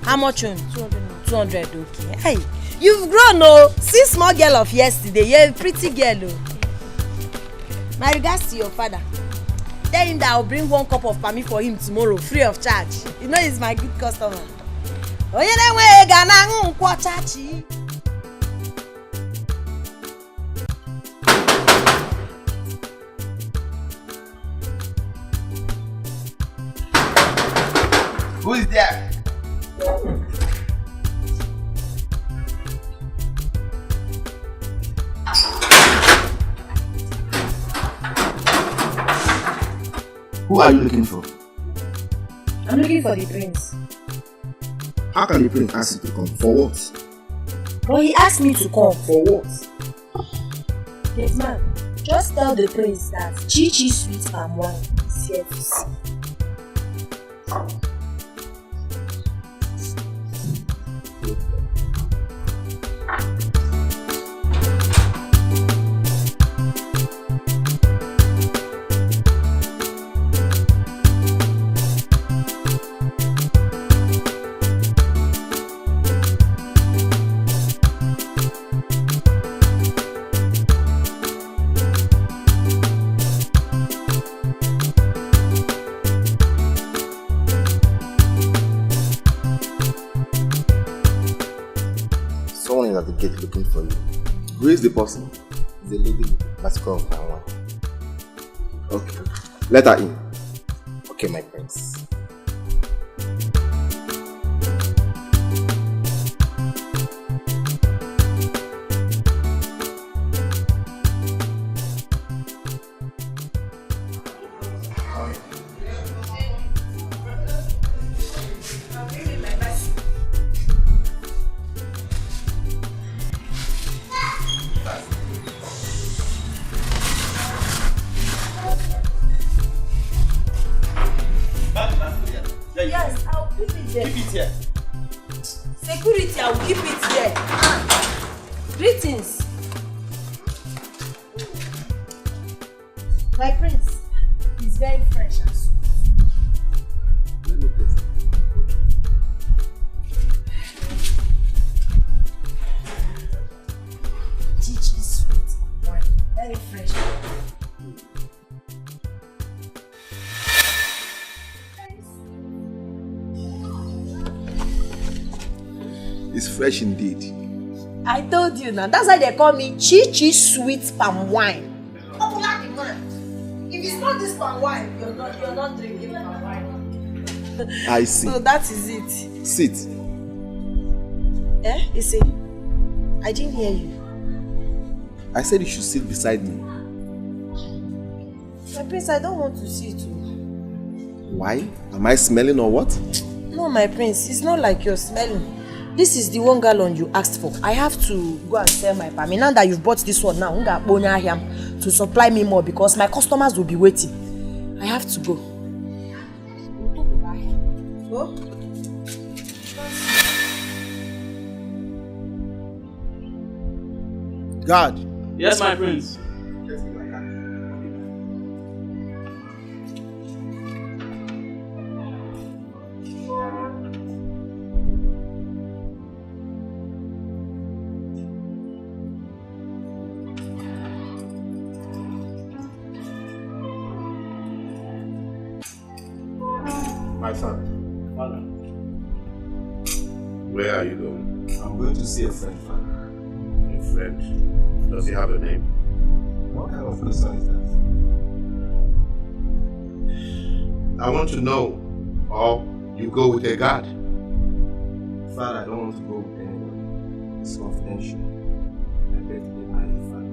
how much? 200. Okay. Hey, you've grown, oh. See small girl of yesterday. You're a pretty girl, oh. My regards to your father. Tell him that I'll bring 1 cup of palmy for him tomorrow, free of charge. You know he's my good customer. Who is there? Who are you looking for? I'm looking for the prince. How can the prince ask you to come? For what? Well, he asked me to come. For what? Yes, ma'am. Just tell the prince that Chichi sweet palm wine is here to see. At the gate looking for you. Who is the person? The lady must come for one. Okay. Let her in. Okay, my prince. Yes, I'll keep it there. Keep it here. Security, I'll keep it there. Greetings. My prince is very fresh and sweet. Let me taste it. Chichi sweet wine. Very fresh. It's fresh indeed. I told you now. That's why they call me Chichi sweet palm wine. Popular demand. If it's not this palm wine, you're not drinking palm wine. I see. So that is it. Sit. You see, I didn't hear you. I said you should sit beside me. My prince, I don't want to see it. Why? Am I smelling or what? No, my prince, it's not like you're smelling. This is the 1 gallon you asked for. I have to go and sell my palm. Now that you've bought this one now, to supply me more because my customers will be waiting. I have to go. Oh? God. Yes, my prince. My son. Father. Where are you going? I'm going to see a friend, Father. A friend? Does he have a name? What kind of person is that? I want to know. Or you go with a guard. Father, I don't want to go with anyone. It's confidential. I beg to be married, Father.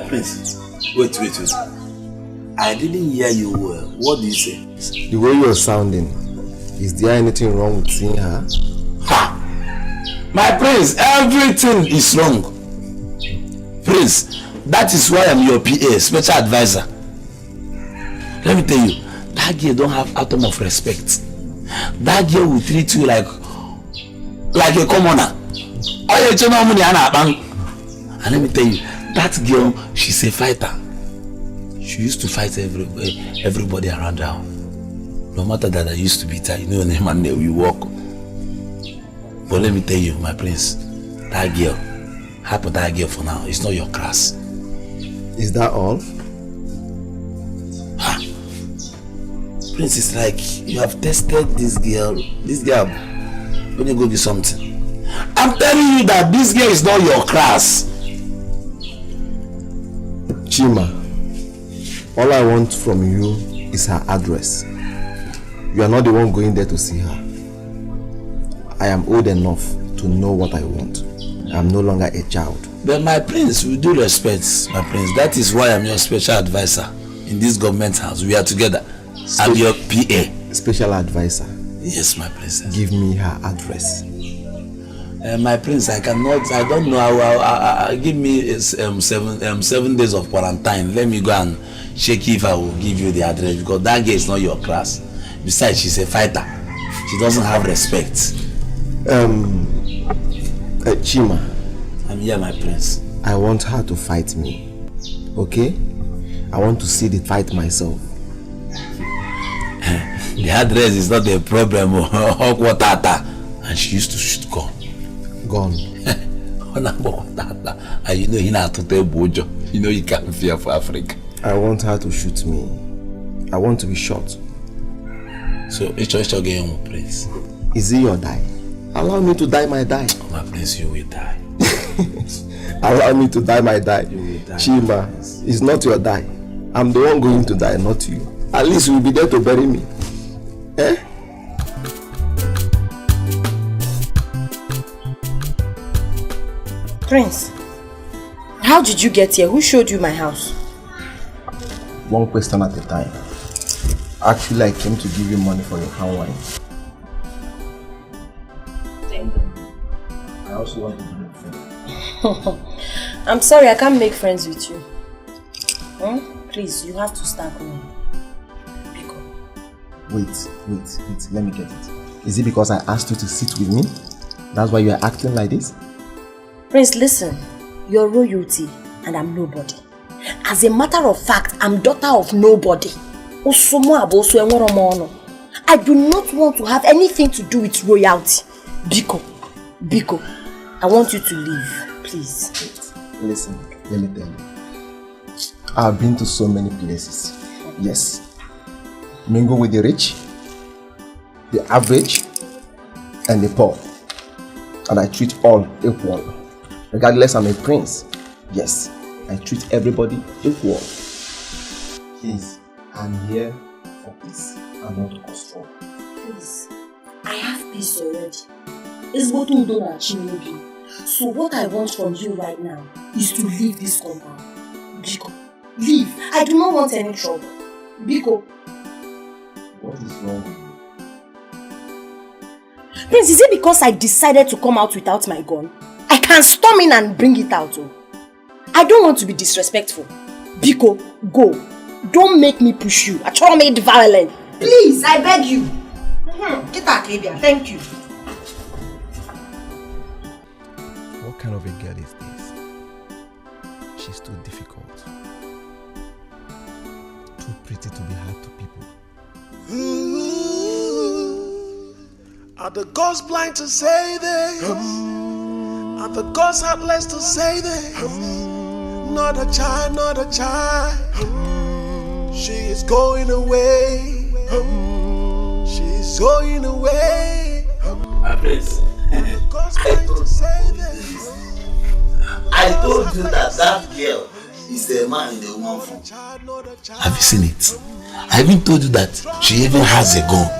Prince, wait. I didn't hear you well. What do you say? The way you're sounding, is there anything wrong with seeing her? Ha! My prince, everything is wrong. Prince, that is why I'm your PA, special advisor. Let me tell you, that girl don't have atom of respect. That girl will treat you like a commoner. And let me tell you, that girl, she's a fighter. She used to fight everybody around her. No matter that I used to beat her, you know, name and name we walk. But let me tell you, my prince, that girl, happen that girl for now, it's not your class. Is that all? Ha! Prince, it's like you have tested this girl. This girl, when you go do something. I'm telling you that this girl is not your class. Chima, all I want from you is her address. You are not the one going there to see her. I am old enough to know what I want. I am no longer a child. But my prince, with due respect, my prince, that is why I'm your special advisor in this government house. We are together. I'm your PA. Special advisor? Yes, my princess. Give me her address. My prince, I cannot, I don't know, give me 7 days of quarantine. Let me go and check if I will give you the address, because that girl is not your class. Besides, she's a fighter. She doesn't have respect. Chima. I'm here, my prince. I want her to fight me. Okay? I want to see the fight myself. The address is not a problem. And she used to shoot gun. Gun? And you know he not to tell Bojo. You know you can't fear for Africa. I want her to shoot me. I want to be shot. So it's your game, Prince. Is it your die? Allow me to die my die. Oh, my Prince, you will die. Allow me to die my die. You will die. Chima, it's not your die. I'm the one going to die, not you. At least you'll be there to bury me. Eh? Prince, how did you get here? Who showed you my house? One question at a time. Actually, I came to give you money for your hand wine. Thank you. I also want to be your friend. I'm sorry, I can't make friends with you. Please, you have to start going. Wait, let me get it. Is it because I asked you to sit with me? That's why you are acting like this? Prince, listen. You're royalty and I'm nobody. As a matter of fact, I'm daughter of nobody. I do not want to have anything to do with royalty. Biko, I want you to leave, please. Listen, let me tell you. I've been to so many places. Yes. Mingle with the rich, the average, and the poor. And I treat all equal. Regardless, I'm a prince. Yes, I treat everybody equal. Please, I'm here for peace and not to cause trouble. Please, I have peace already. It's what we don't achieve. So what I want from you right now is to leave this compound. Biko, leave. I do not want any trouble. Biko. What is wrong with you? Prince, is it because I decided to come out without my gun? I can storm in and bring it out. Oh. I don't want to be disrespectful. Biko, go. Don't make me push you. I try to make it violent. Please, I beg you. Get that, Libya. Thank you. What kind of a girl is this? She's too difficult. Too pretty to be hard to people. Are the gods blind to say this? Are the gods heartless to say this? Not a child, not a child. She is going away. She's going away. My Prince, I told you that girl is the man in the woman form. Have you seen it? I even told you that she even has a gun.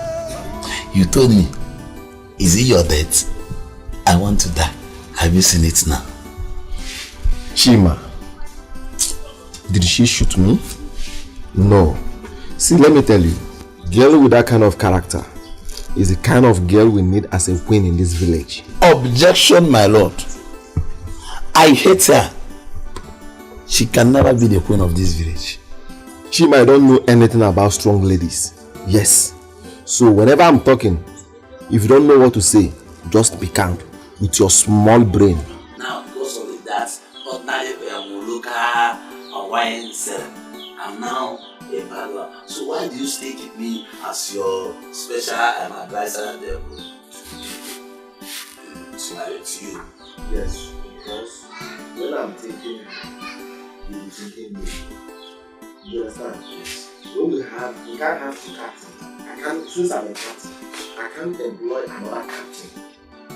You told me, is it your death? I want to die. Have you seen it now? Chima, did she shoot me? No. See, let me tell you, girl with that kind of character is the kind of girl we need as a queen in this village. Objection, my lord. I hate her. She can never be the queen of this village. Chima, I don't know anything about strong ladies. Yes. So whenever I'm talking, if you don't know what to say, just be calm with your small brain. Now, because of that, ordinary Muluka or wine seller, I'm now a bad. So why do you stick with me as your special advisor there? To you. Yes, because when I'm thinking, you'll be thinking me. You understand? Yes. We can't have two captains. Since I'm a captain, I can't employ another captain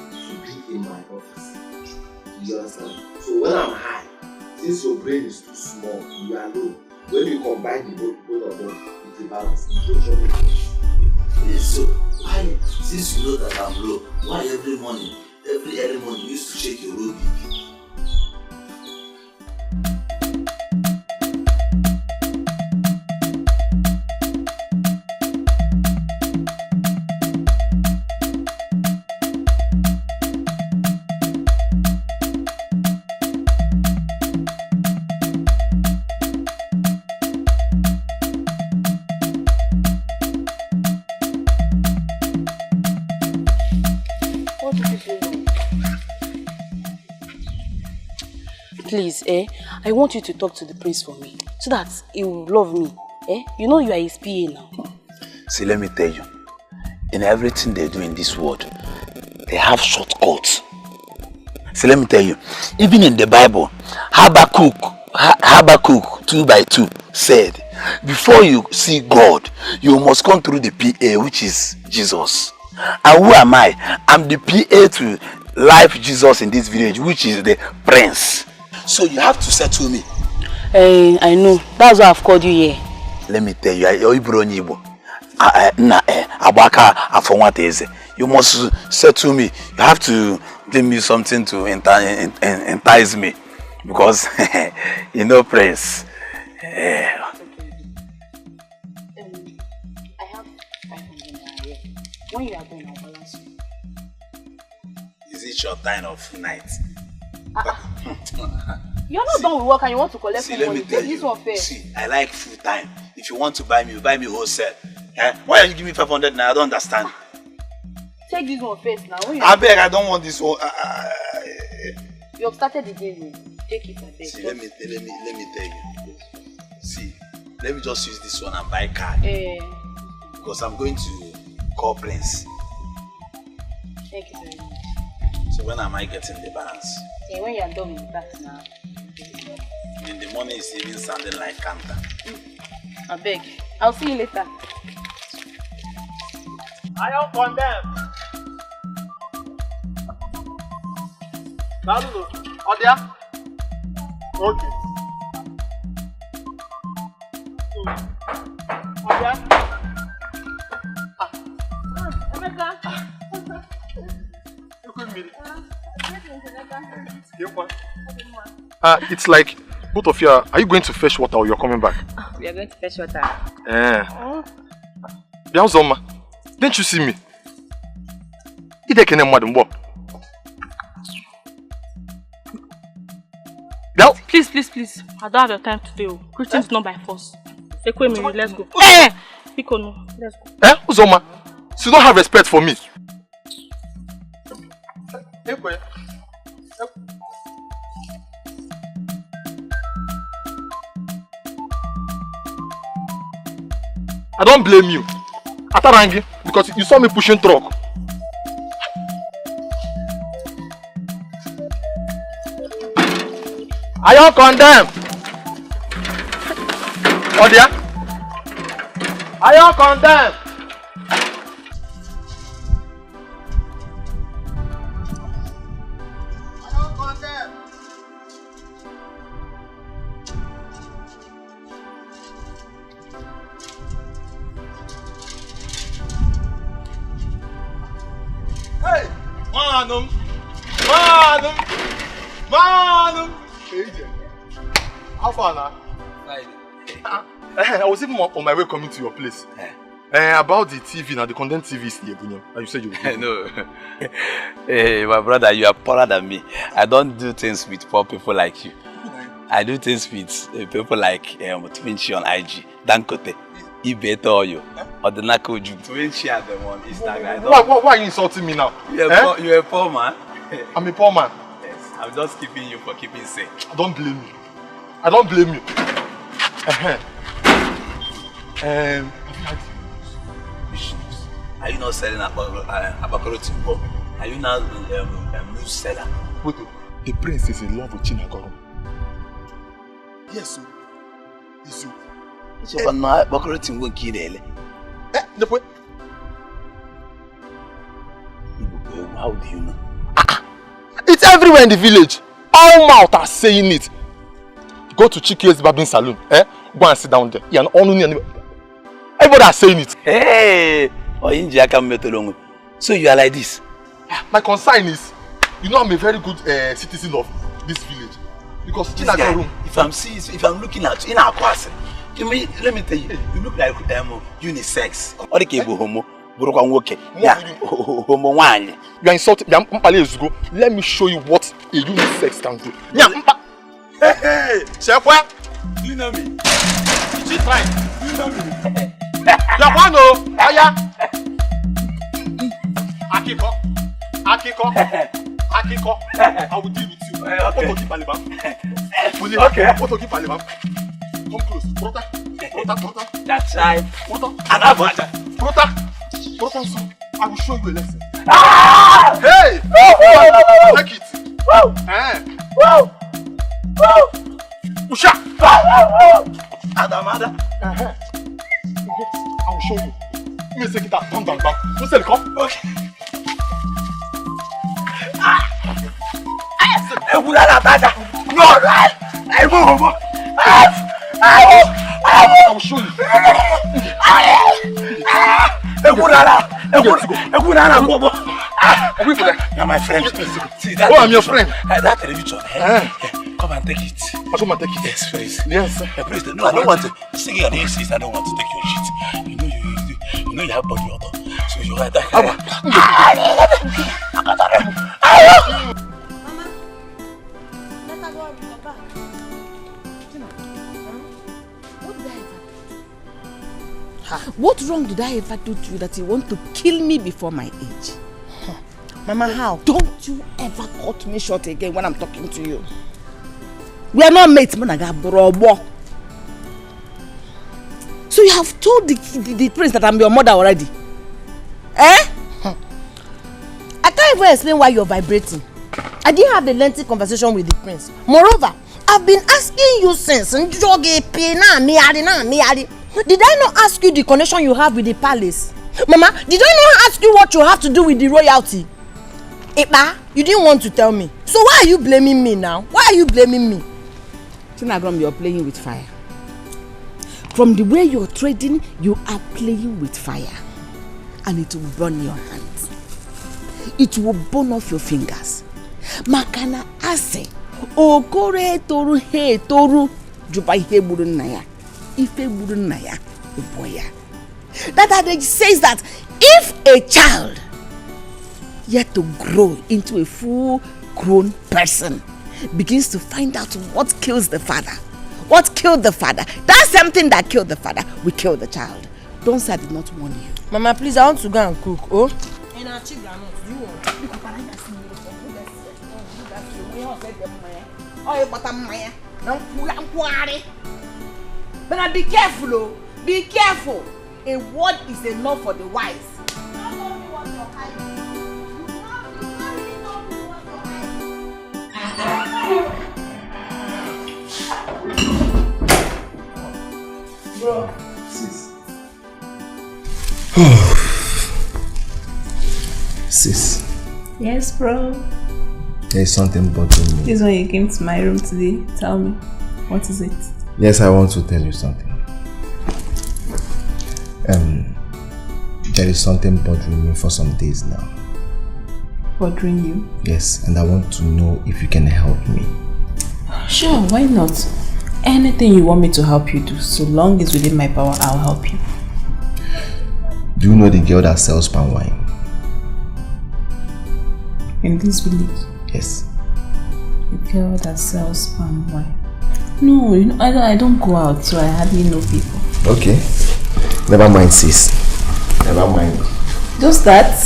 to be in my office. You understand? So when I'm high, since your brain is too small, you are low. When you combine the both of them, it's a balance. Yes, so why, since you know that I'm low, why every early morning you used to shake your low BP? Please, I want you to talk to the prince for me, so that he will love me. You know you are his PA now. See, let me tell you, in everything they do in this world, they have shortcuts. See, let me tell you, even in the Bible, Habakkuk 2:2 said, before you see God, you must come through the PA, which is Jesus. And who am I? I'm the PA to life Jesus in this village, which is the prince. So you have to settle me. I know. That's why I've called you here. Let me tell you, you must settle me. You have to give me something to entice me, because you know, prince. I have 500 naira here. When you are going, I'll balance you. Is it your time of night? You're not done with work and you want to collect See, money. let me tell you. This one fair. See, I like full time. If you want to buy me, you buy me wholesale. Why are you giving me 500 now? I don't understand. Take this one first now. When I beg, I don't want this one. You have started the game. Take it, I beg. See, let me tell you. See, let me just use this one and buy car. Because I'm going to call Prince. Thank you very much. So when am I getting the balance? When you are done with that now. In the morning it's even sounding like Kanta. I beg. I'll see you later. I don't condemn. Naluno, Odia? Okay. Odia? Amaka. It's like both of you are you going to fetch water or you're coming back? We are going to fetch water. Biauzoma, didn't you see me? Please. I don't have your time today. Christian's not by force. Let's go. Let's go. Uzoma, so you don't have respect for me. I don't blame you, Atarangi, because you saw me pushing truck. I don't condemn. Odia, I don't condemn. Hey, Manum. How far now? I was even on my way coming to your place. About the TV now, the content TV is here, and you said you would. No. Hey, my brother, you are poorer than me. I don't do things with poor people like you. I do things with people like Twinchi on IG, Dankote, Ibeto you, or the Nakoju. Twinchi are the one Instagram. Why are you insulting me now? You're a poor man. I'm a poor man. Yes, I'm just keeping you for keeping sake. I don't blame you. I don't blame you. Are you not selling Abakoro Timbo? Are you now a news seller? Wait, the prince is in love with Chinagoro. Yes, sir. Yes, sir. So, Abakoro Timbo Kirele. How do you know? It's everywhere in the village. All mouths are saying it. Go to Chike's Barbing Saloon. Go and sit down there. Everybody are saying it. Hey! So you are like this? My concern is, you know, I'm a very good citizen of this village. Because Chinagoro. If I'm looking at you in our class, let me tell you, you look like unisex. Or the cable homo. Yeah, homo one. You are insulting. Let me show you what a unisex can do. Hey, Chef, do you know me? She's fine. Do you know me? Japano, Aya. Akiko. I will deal with you. Okay. Come close. Brother. That's right. Brother, I will show you a lesson. Ah! Hey! Take it. Woo! Woo! Woo! Usha! Adamada! I will show you. Let me take it out. Come down. You say come. Okay. I will show you. You're my friend. See that? Oh, I'm your friend. That television. Come and take it. I come and take it. Yes, please. Yes, sir. Please. No, I don't want to. Sing your name, sis. I don't want to take your shit. You know you have body odor. So you like that. Mama, let her go and come back. What wrong did I ever do to you that you want to kill me before my age? Mama, how? Don't you ever cut me short again when I'm talking to you. We are not mates, Managa. So you have told the prince that I'm your mother already? Eh? I can't even explain why you're vibrating. I didn't have a lengthy conversation with the prince. Moreover, I've been asking you since. Did I not ask you the connection you have with the palace? Mama, did I not ask you what you have to do with the royalty? Eba, you didn't want to tell me. So why are you blaming me now? Why are you blaming me? Tinagrom, you're playing with fire. From the way you're trading, you are playing with fire. And it will burn your hands. It will burn off your fingers. Makana ase. Okore toru he toru. Juba he burun naya. Ife burun naya. Boya. That adage says that if a child yet to grow into a full-grown person begins to find out what kills the father, what killed the father, that same thing that killed the father will kill the child. Don't say I did not warn you. Mama, please, I want to go and cook. Oh? But be careful, oh. Be careful. A word is enough for the wise. Bro, sis. Sis. Yes, bro. There is something bothering me. This is when you came to my room today. Tell me, what is it? Yes, I want to tell you something. There is something bothering me for some days now. Bothering you? Yes, and I want to know if you can help me. Sure, why not? Anything you want me to help you do, so long as within my power, I'll help you. Do you know the girl that sells palm wine? In this village? Yes. The girl that sells palm wine? No, you know, I don't go out, so I hardly know people. Okay. Never mind, sis. Never mind. Just that?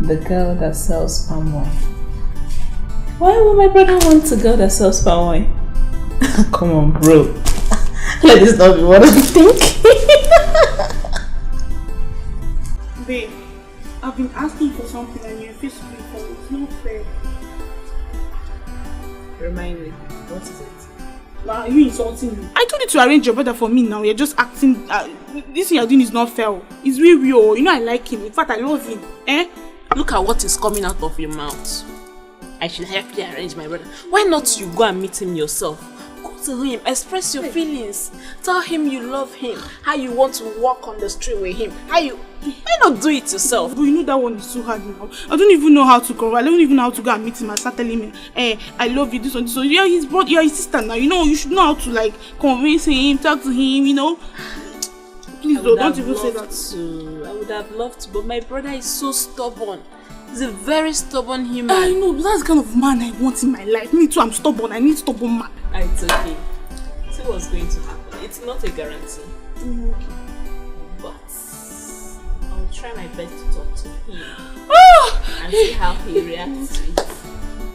The girl that sells palm wine. Why would my brother want a girl that sells palm wine? Come on, bro. Let this not be what I'm thinking. Babe, I've been asking for something and you refuse to do it for me. It's not fair. Remind me, what is it? Are you insulting me? I told you to arrange your brother for me now. You're just acting. This thing you're doing is not fair. It's really real. You know I like him. In fact, I love him. Eh? Look at what is coming out of your mouth. I should help you arrange my brother. Why not you go and meet him yourself? Go to him, express your feelings. Tell him you love him. How you want to walk on the street with him. Why not do it yourself? But you know that one is too hard now. I don't even know how to go. I don't even know how to go and meet him and start telling him, I love you, this one, this one. You're his brother, you're his sister now. You know, you should know how to like convince him, talk to him, you know. Please don't even say that. I would have loved to, but my brother is so stubborn. He's a very stubborn human. I know, but that's the kind of man I want in my life. Me too, I'm stubborn. I need stubborn man. It's okay. See what's going to happen. It's not a guarantee. Okay. But I'll try my best to talk to him and see how he reacts to it.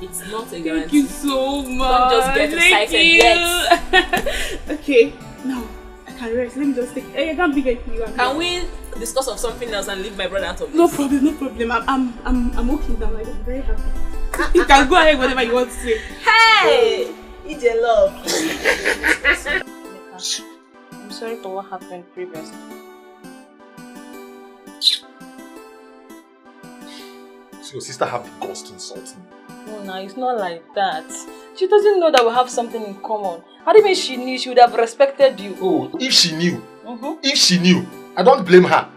It's not a guarantee. Thank you so much. Don't just get excited yet. Okay, now I can rest. Let me just take. I can't big it. Can we discuss of something else and leave my brother out of this? No problem, no problem. I'm okay now. Like, I'm very happy. You can go ahead whatever you want to say. Hey, it's a love. I'm sorry for what happened previously. So your sister have the guts to insult me? No, it's not like that. She doesn't know that we have something in common. How do you mean she knew? She would have respected you. Oh, if she knew. If she knew, I don't blame her.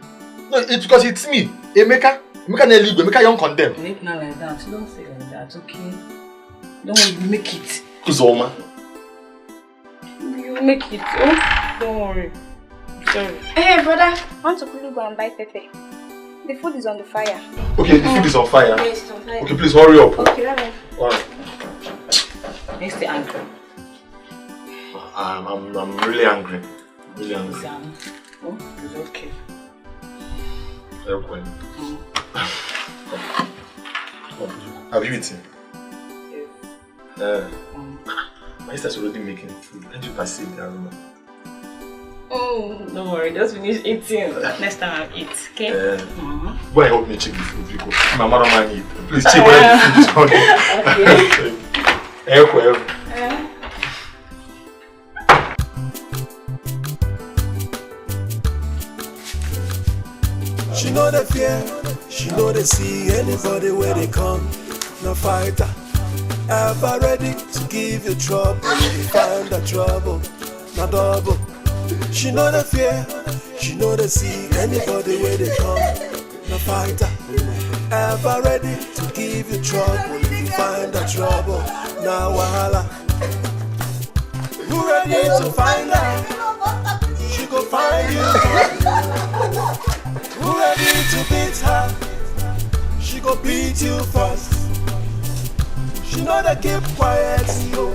No, it's because it's me. Amaka young condemn. Make not like that. Don't say like that, okay? Don't make it. Kuzoma. You make it. Oh, don't worry. I'm sorry. Hey, brother. I want to quickly go and buy Pepe. The food is on the fire. Okay, the food is on fire. Yes, it's on fire. Okay, please hurry up. Okay, bye-bye. Alright. Next the angry. I'm really angry. Really angry. Oh, it's okay. Okay. Have you eaten? Yes. My sister's already making food. Can't you perceive the aroma? Oh, don't worry. Just finish eating. Next time I'll eat, okay? Go and help me check the food because my mother might eat. Please check whether the food is okay. She know the fear, she know they see anybody where they come. No fighter, ever ready to give you trouble. If you find the trouble, no double. She know the fear, she know they see anybody where they come. No fighter, ever ready to give you trouble. If you find the trouble, now wahala. You ready to find her? She go find you. Who ready to beat her? She go beat you first. She know that keep quiet, yo.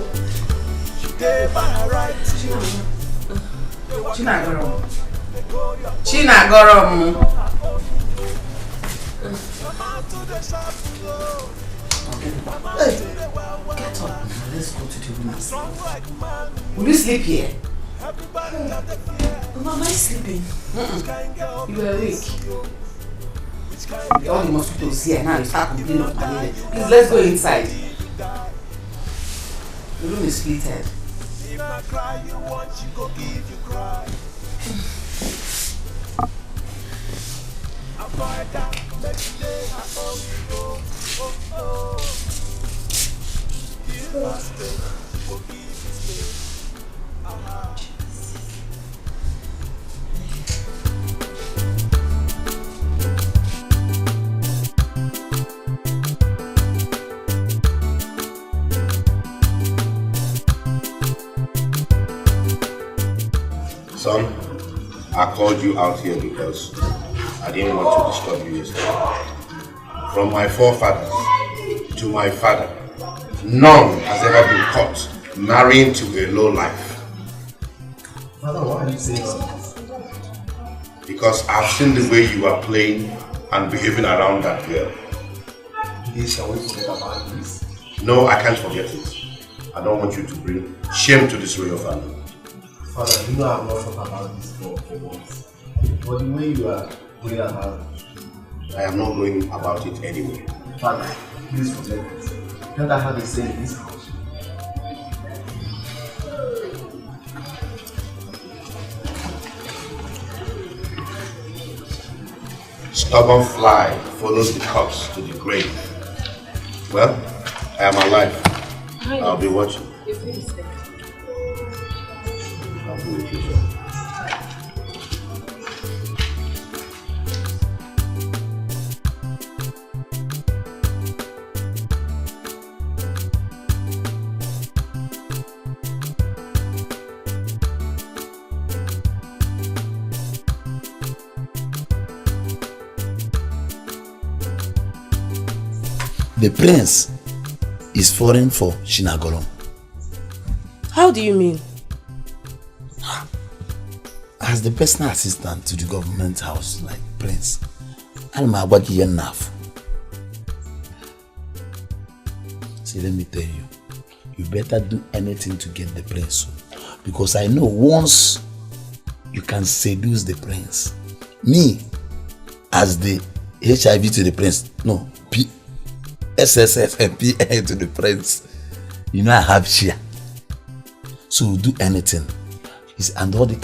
She gave by her right to you. Chinagorom. Hey, get up. Let's go to the room. Will you sleep here? Mama, am I sleeping? You were awake. All the mosquitoes here now, you start complaining of malaria. Please, let's go inside. The room is splitted. If I cry you want, she go give you cry. I fight down, make you lay her on you. Oh. Give her space, go give you space. Son, I called you out here because I didn't want to disturb you yesterday. From my forefathers to my father, none has ever been caught marrying to a low life. Father, why are you saying all this? Because I've seen the way you are playing and behaving around that girl. Please, can we forget about this? No, I can't forget it. I don't want you to bring shame to this royal family. Father, you know I've not thought about this for once. But the way you are going about it, I am not going about it anyway. Father, please forget it. Can't I have a say in this house? Stubborn fly follows the corpse to the grave. Well, I am alive. I'll be watching. I'll be with you, sir. The prince is foreign for Shinagoro. How do you mean? As the personal assistant to the government house, like prince, I'm enough. See, let me tell you, you better do anything to get the prince. Because I know once you can seduce the prince. Me, as the HIV to the prince, no, SSF and PA to the prince. You know I have share. So we'll do anything. And all the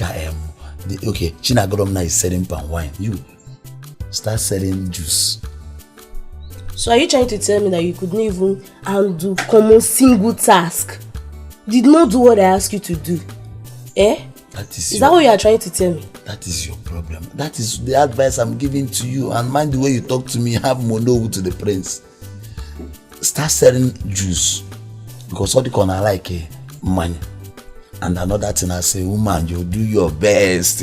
okay, Chinagodom is selling palm wine. You start selling juice. So are you trying to tell me that you couldn't even handle common single task? Did not do what I asked you to do? Eh? Is that what you are trying to tell me? That is your problem. That is the advice I'm giving to you. And mind the way you talk to me, have mono to the prince. Start selling juice. Because all the corner like money. And another thing I say, woman, you do your best.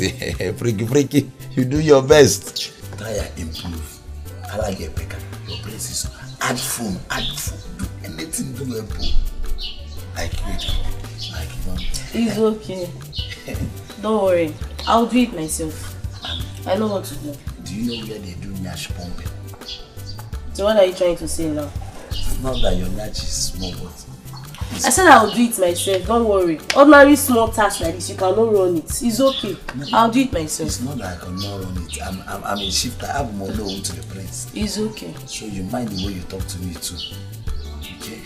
freaky, you do your best. Try and improve. I like your baker. Your place is add phone, do anything, do it. Like it's okay. Don't worry. I'll do it myself. I know what to do. Do you know where they do nyash pumping? So what are you trying to say now? Not that your nyash is small, but I said I'll do it myself, don't worry. Ordinary small tasks like this, you cannot run it. It's okay. I'll do it myself. It's not that I cannot run it. I'm a shifter. I have more low to the prince. It's okay. So you mind the way you talk to me too. Okay?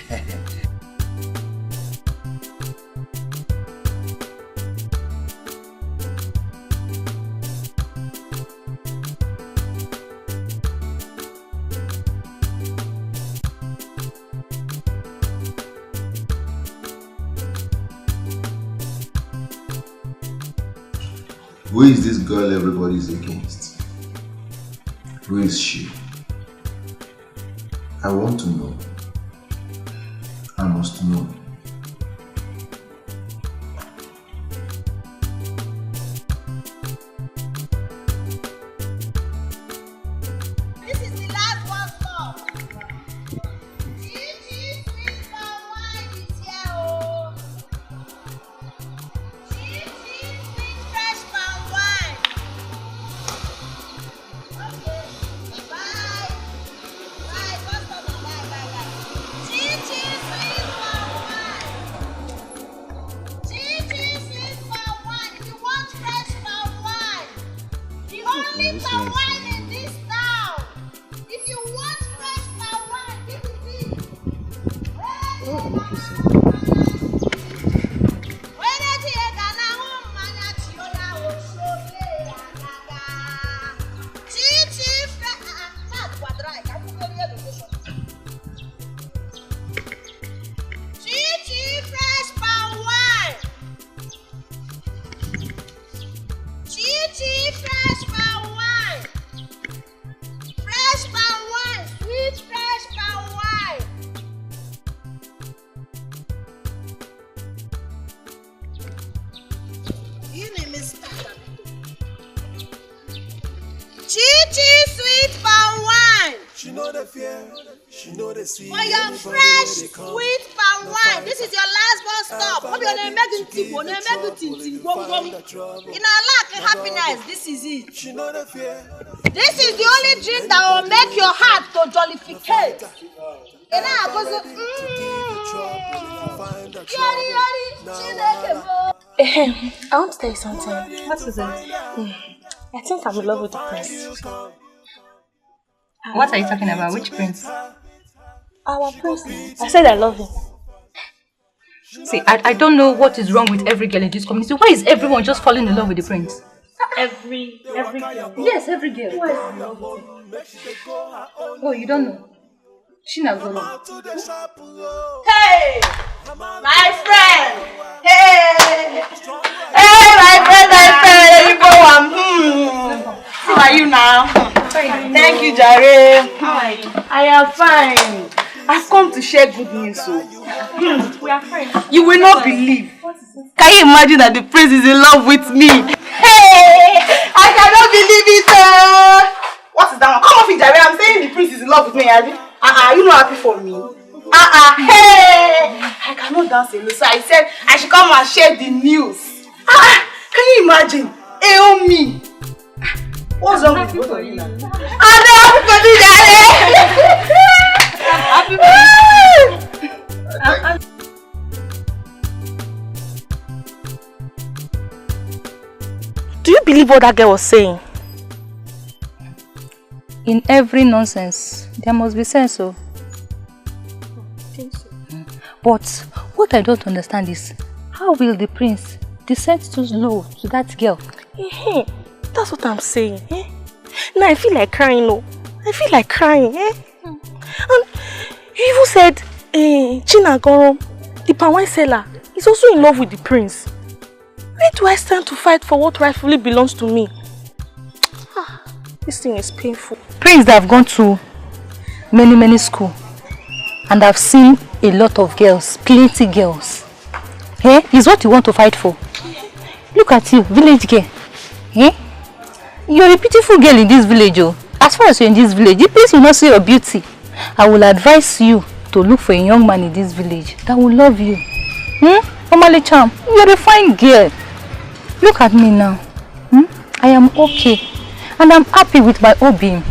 Who is this girl everybody's against? Who is she? I want to know. I must know. This is the last one stop. For your fresh, sweet palm wine. This is your last bus stop. Hope you're not making in our lack of happiness, this is it. This is the only drink that will make your heart to jollificate. And I want to tell you something. What is it? I think I'm in love with the prince. What are you talking about? Which prince? Our prince. I said I love him. See, I don't know what is wrong with every girl in this community. Why is everyone just falling in love with the prince? Every girl. Yes, every girl. Who is in love with him? Oh, you don't know? Shinagolo. Hey! My friend! Hey! Hey, my friend! How are you now? Thank you, Jare. How are you? I am fine. I've come to share good news. We are friends. You will not believe. Can you imagine that the prince is in love with me? Hey! I cannot believe it. What is that one? Come off it, Jare. I'm saying the prince is in love with me. You not happy for me? Hey! I cannot dance alone. So I said I should come and share the news. Can you imagine? Me. What's wrong with both of you now? I'm happy for you, Jare. Happy for you. Do you believe what that girl was saying. In every nonsense, there must be sense, so. But what I don't understand is, how will the prince descend too low to that girl? That's what I'm saying. Now I feel like crying, no. I feel like crying. And you even said, Chinagoro, the palm wine seller, is also in love with the prince. Where do I stand to fight for what rightfully belongs to me? This thing is painful. Prince, they have gone to many schools. And I've seen a lot of girls, plenty girls. Hey, is what you want to fight for. Look at you, village girl. Hey? You're a beautiful girl in this village, oh. As far as you're in this village, the place will not see your beauty. I will advise you to look for a young man in this village that will love you. Omale Cham, you're a fine girl. Look at me now. I am okay. And I'm happy with my own.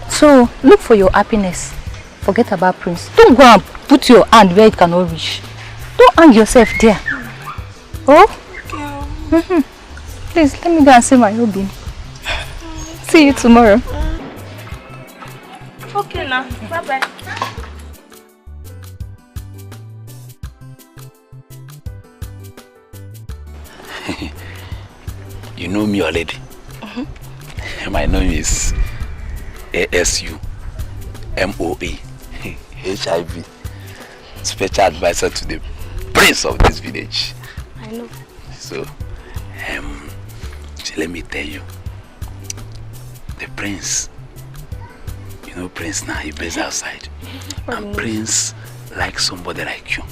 So, look for your happiness. Forget about Prince. Don't go and put your hand where it cannot reach. Don't hang yourself there. Oh? Please, let me go and see my hobby. See you tomorrow. Okay now. Bye-bye. You know me already. My name is ASUMOE. HIV. Special advisor to the prince of this village. I know. So, let me tell you. The prince, you know Prince now, he plays outside. And Prince likes somebody like you.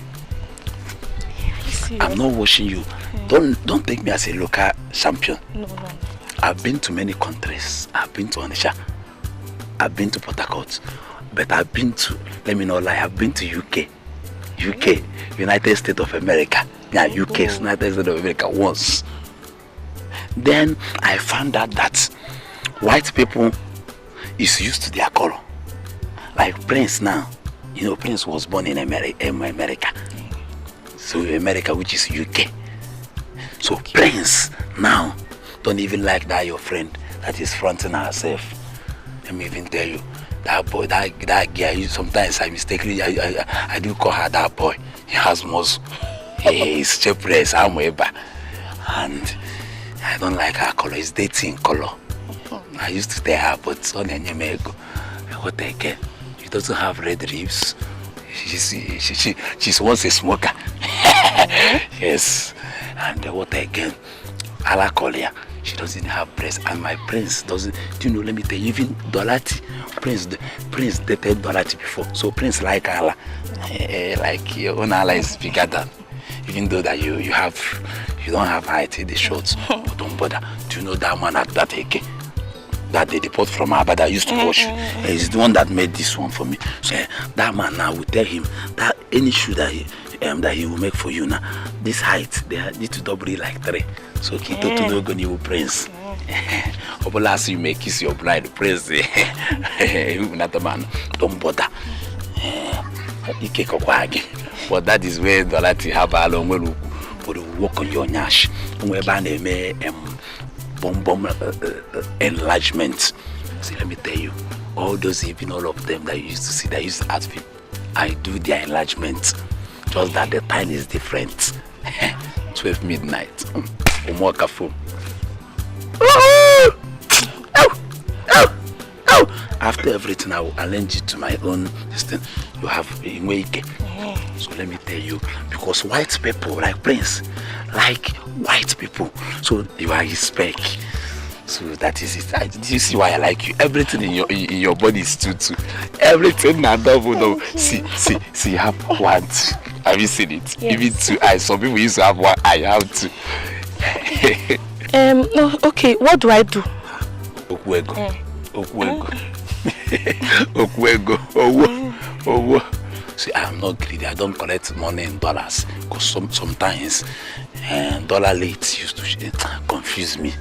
I'm not watching you. Don't take me as a local champion. No. I've been to many countries. I've been to Onitsha. I've been to Port Harcourt. But I've been to, let me not lie, I've been to UK, United States of America. Yeah, UK, United States of America once. Then I found out that white people is used to their color. Like Prince now, you know, Prince was born in America. So America, which is UK. So Prince now don't even like that your friend that is fronting herself. Let me even tell you, that boy, that guy, sometimes I mistakenly, I do call her that boy. He has muscle. He's chepress, amweba. And I don't like her color, it's dating color. I used to tell her, but on what again? She doesn't have red lips. She's once a smoker. Yes. And what again? Alakolia. She doesn't have breasts, and my prince doesn't. Do you know? Let me tell you, even Dolati, Prince dated Dolati before, so Prince like Allah, like your own Allah is bigger than. Even though that you don't have height in the shorts, but don't bother. Do you know that man at that AK? That they deport from Abba that used to wash. He's the one that made this one for me. So that man now will tell him that any shoe that he will make for you now, this height they need to double it like 3. So Kito to know go new prince. Obolas you may kiss your bride prince. Not the man. Don't bother. But that is where the Lati have a long way for the work on your nash. Whereby they may bomb enlargement. See, let me tell you, all those even all of them that you used to see that used to ask people, I do their enlargement. Just that the time is different. 12 midnight. After everything, I will arrange it to my own system. You have a wake. So let me tell you, because white people like Prince, like white people, so you are his spec. So that is it. Do you see why I like you? Everything in your body is two. Everything na double. See, you have one. Have you seen it? Yes. Even 2 eyes. Some people used to have 1 eye. You have 2. No, okay. What do I do? Okwego. See, I'm not greedy. I don't collect money in dollars because sometimes dollar late used to confuse me.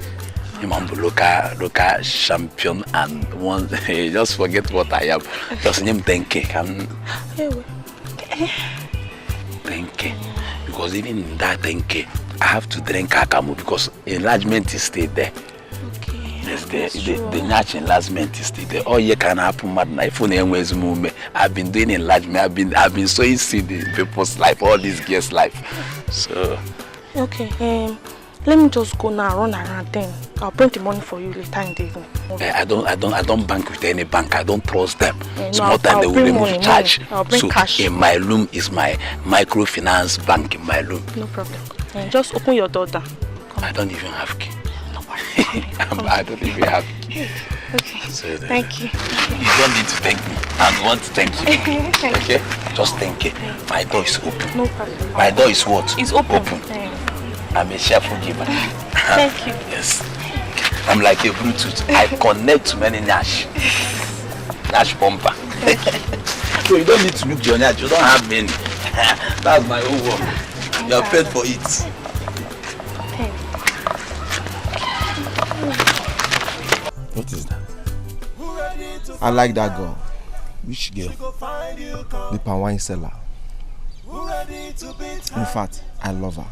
Local champion and one just forget what I am. Just name 10K. 10K. Because even in that 10K, I have to drink akamu because enlargement is still there. Yes, the natural enlargement is still there. Oh, you can happen, man. I've been doing enlargement. I've been sowing seed in people's life, all these girls' life. So. Okay. Let me just go now, run around then. I'll print the money for you later in the evening. I don't bank with any bank. I don't trust them. No, Small time they will remove charge. I'll bring cash. In my room is my microfinance bank in my room. No problem. Just open your door down. I don't even have key. I don't even have key. Okay. So thank you. You don't need to thank me. I want to thank you. Okay? Just thank you. My door is open. No problem. My door is what? It's open. I'm a cheerful giver. Thank you. Yes. I'm like a Bluetooth. I connect to many Nash bumper. So you don't need to look to your Nash. You don't have many. That's my own work. You are paid for it. What is that? I like that girl. Which girl? The palm wine seller. In fact, I love her.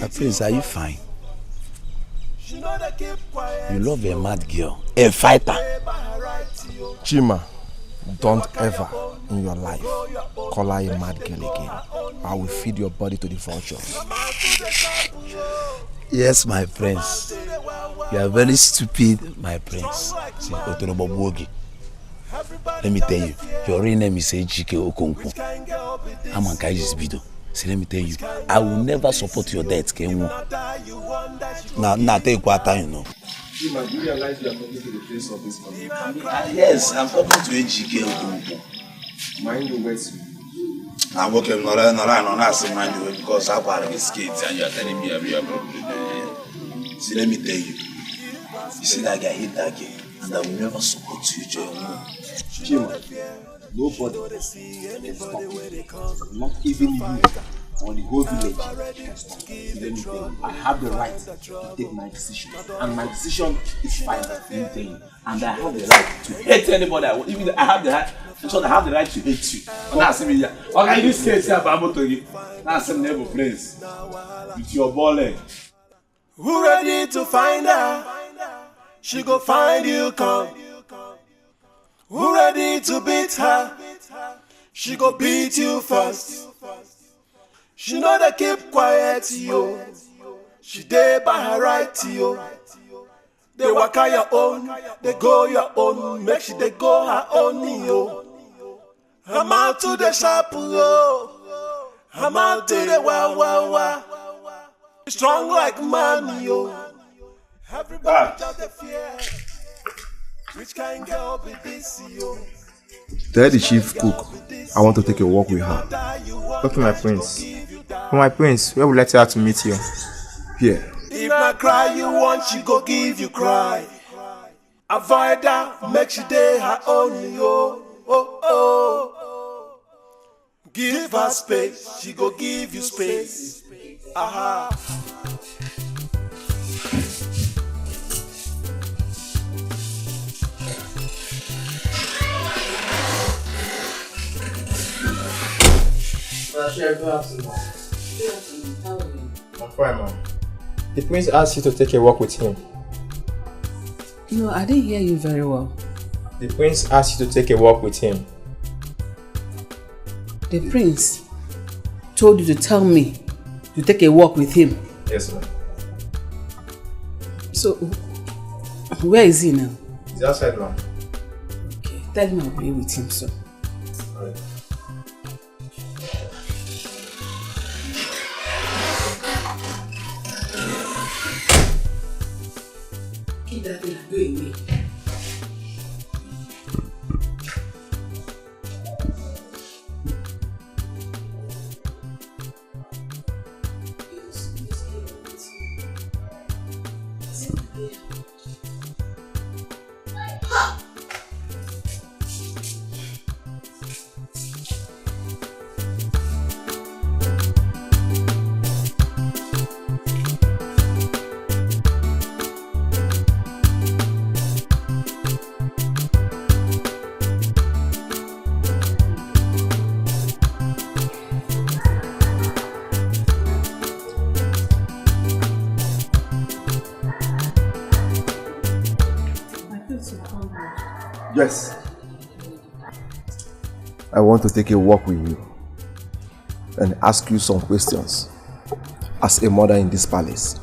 My prince, are you fine? You love a mad girl, a fighter. Chima, don't ever in your life call her a mad girl again. I will feed your body to the vultures. Yes, my prince. You are very stupid, my prince. Let me tell you, your real name is Racheal Okonkwo. Amaka is Bido. See, let me tell you, I will never support your death, Kenwo. Now take what time, you know. Chima, do you realize you are talking to the face of this community? Yes, I'm talking to Racheal Okonkwo. Mind the words. I'm working not mind the way because I'm part of his kids and you are telling me every problem. See, let me tell you. You see that guy hit that girl, and I will never support you, Joe. Chima, nobody can stop you. Not even you or the whole village can stop you. Let me tell you, I have the right to take my decision, and my decision is final. Let me tell you, and I have the right to hate anybody I want. Even I have the right. So I have the right to hate you. Now see me here. Okay, in this case, I'm about to you. Now some neighbor place with your ball leg. Who ready to find her? She go find you, come. Who ready to beat her? She go beat you first. She know they keep quiet, yo. She dey by her right, yo. They walk out your own, they go your own. Make sure they go her own, yo. I'm out to the shop, yo. I'm out to the wow. Strong like man, yo. Everybody just the fear. Which kind girl be this, yo? Tell the chief cook I want to take a walk with her. Okay, my prince. My prince, where would you like her to meet you? Here. If not cry you want, she go give you cry. Avoid her, make she day her own, yo. Oh. Give her space, she go give you space. Aha. I'm fine, man. The prince asked you to take a walk with him. No, I didn't hear you very well. The prince asked you to take a walk with him. The prince told you to tell me to take a walk with him? Yes, ma'am. So, where is he now? He's outside, ma'am. Okay, tell him I'll be with him, so. Alright. Keep that thing and go away. Yes. I want to take a walk with you and ask you some questions as a mother in this palace.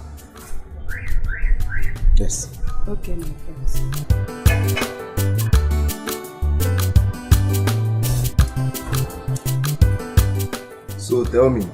Yes. Okay, my friends. So tell me,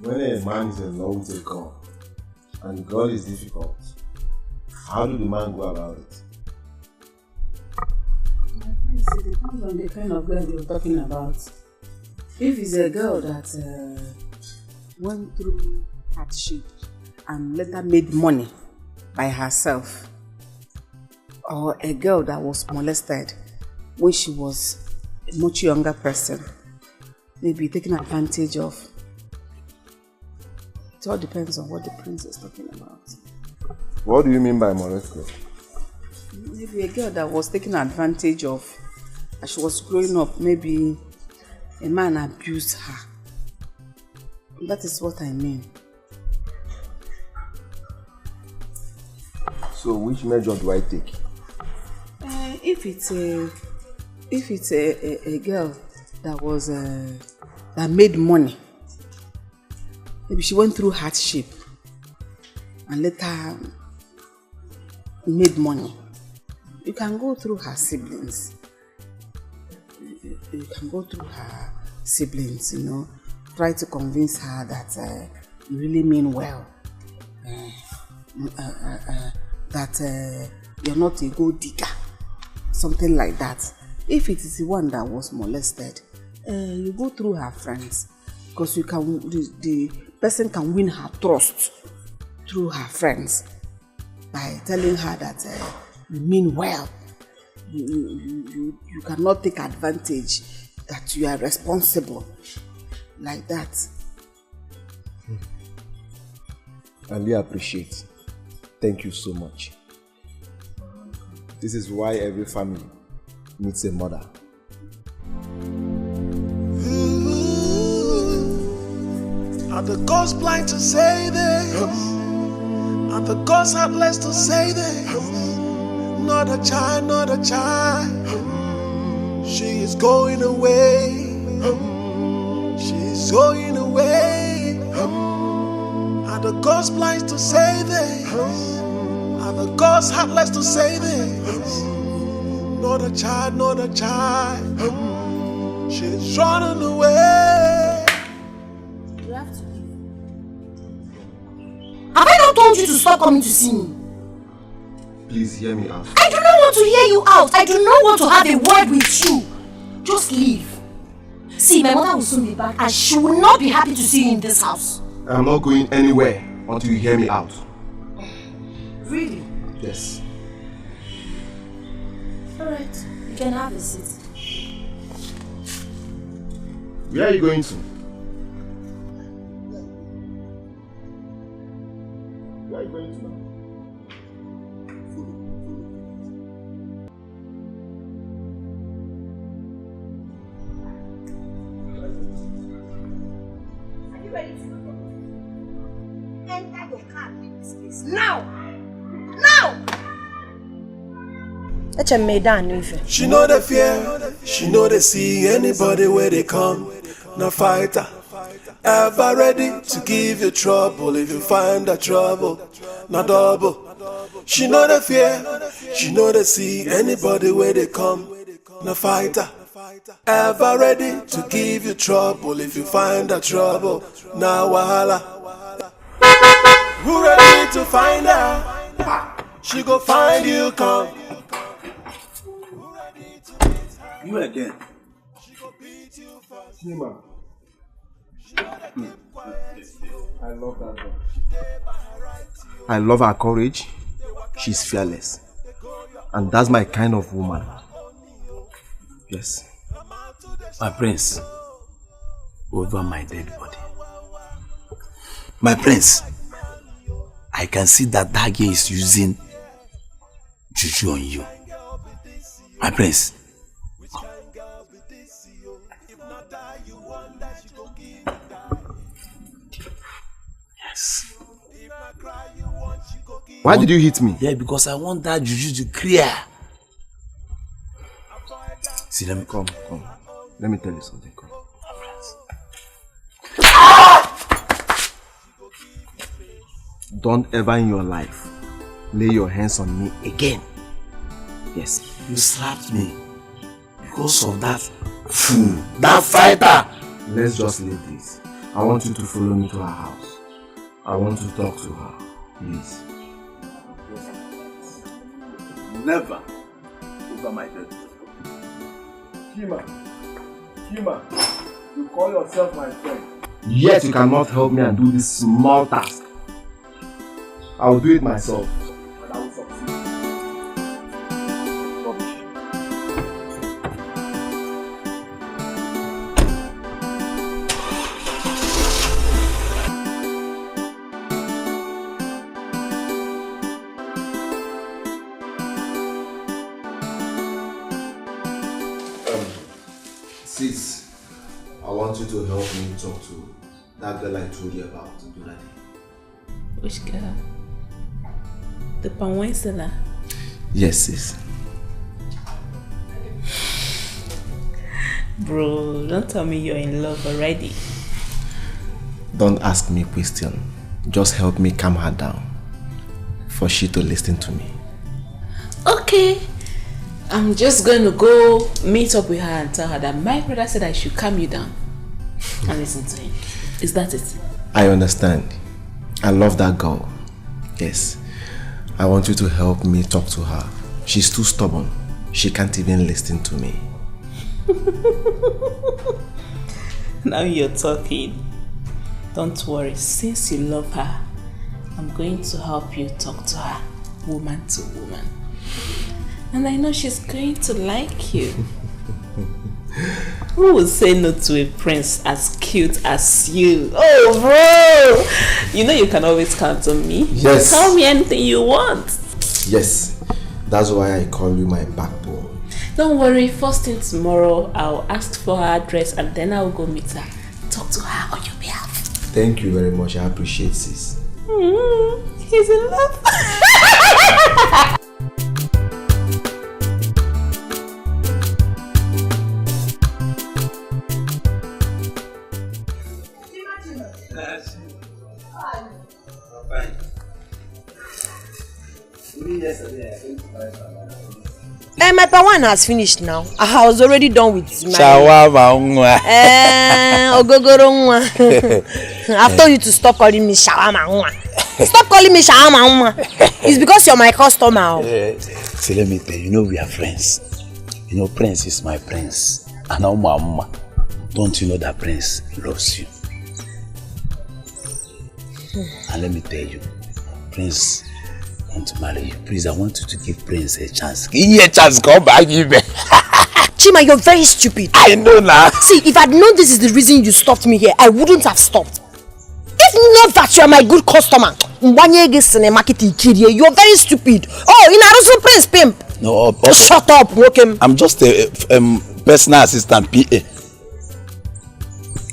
when a man is in love with a girl and the girl is difficult, how do the man go about it? It depends on the kind of girl you're talking about. If it's a girl that went through hardship and later made money by herself, or a girl that was molested when she was a much younger person, maybe taken advantage of. It all depends on what the prince is talking about. What do you mean by molested? Maybe a girl that was taken advantage of as she was growing up, maybe a man abused her. That is what I mean. So which measure do I take? If it's a girl that was that made money, maybe she went through hardship and later made money, you can go through her siblings. You can go through her siblings, you know, try to convince her that you really mean well, that you're not a gold digger, something like that. If it is the one that was molested, you go through her friends, because you can, the person can win her trust through her friends by telling her that you mean well. You cannot take advantage, that you are responsible, like that. I really appreciate. Thank you so much. This is why every family needs a mother. Are the gods blind to say this? Are the gods heartless to say this? Not a child, not a child. She is going away. She is going away. Are the gods blind to say this? Are the gods heartless to say this? Not a child, not a child. She is running away. You have to leave. Have I not told you to stop coming to see me? Please hear me out. I do not want to hear you out. I do not want to have a word with you. Just leave. See, my mother will soon be back and she will not be happy to see you in this house. I'm not going anywhere until you hear me out. Really? Yes. Alright, you can have a seat. Where are you going to? Where are you going to now? Are you ready to go? Enter your car and leave this place. Now! Now! She know the fear, she know they see anybody where they come. No fighter, ever ready to give you trouble if you find the trouble. No double. She know the fear, she know they see anybody where they come. No fighter, ever ready to give you trouble if you find the trouble. Now wahala. Who ready to find her? She go find you, come. You again. Nima, I love that girl. I love her courage. She's fearless. And that's my kind of woman. Yes. My prince, over my dead body. My prince, I can see that that girl is using juju on you. My prince. Yes. Why did you hit me? Yeah, because I want that juju to clear. See, let me come. Let me tell you something. Come. Don't ever in your life lay your hands on me again. Yes. You slapped me because of that fool, that fighter. Let's just leave this. I want you to follow me to her house. I want to talk to her. Please. Never over my dead. Kima, you call yourself my friend. Yet you cannot help me and do this small task. I will do it myself. And I will succeed. Sis, I want you to help me talk to that girl I told you about, Dolade. Which girl? The palm wine seller? Yes, sis. Bro, don't tell me you're in love already. Don't ask me a question. Just help me calm her down. For she to listen to me. Okay. I'm just going to go meet up with her and tell her that my brother said I should calm you down and listen to him. Is that it? I understand. I love that girl. Yes. I want you to help me talk to her. She's too stubborn. She can't even listen to me. Now you're talking. Don't worry. Since you love her, I'm going to help you talk to her, woman to woman. And I know she's going to like you. Who would say no to a prince as cute as you? Oh, bro! You know you can always count on me. Yes. Tell me anything you want. Yes. That's why I call you my backbone. Don't worry. First thing tomorrow, I'll ask for her address and then I'll go meet her. Talk to her on your behalf. Thank you very much. I appreciate this. He's in love. My one has finished now. I was already done with my Shawarma. Ogogoro. I've told you to stop calling me shawarma. Stop calling me shawarma. It's because you're my customer. See, let me tell you, you know we are friends. You know, Prince is my prince. And now Mama, don't you know that Prince loves you? And let me tell you, Prince want to marry you. Please, I want you to give Prince a chance. Give me a chance, come back, give me. Chima, you're very stupid. I know now. See, if I'd known this is the reason you stopped me here, I wouldn't have stopped. If not that you're my good customer, you're very stupid. Oh, in Arusu Prince Pimp. No, shut up, Wokem. I'm just a personal assistant, PA.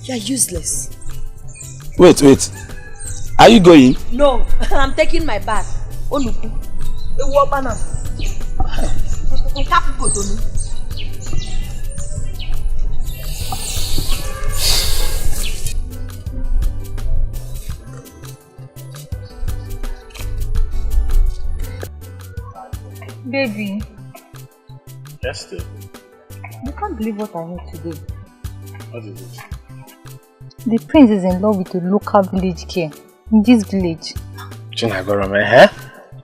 You're useless. Wait. Are you going? No, I'm taking my bag. Oh, look. Baby. Yes, dear. You can't believe what I heard today. What is it? The prince is in love with a local village girl in this village. Chinagorome, eh?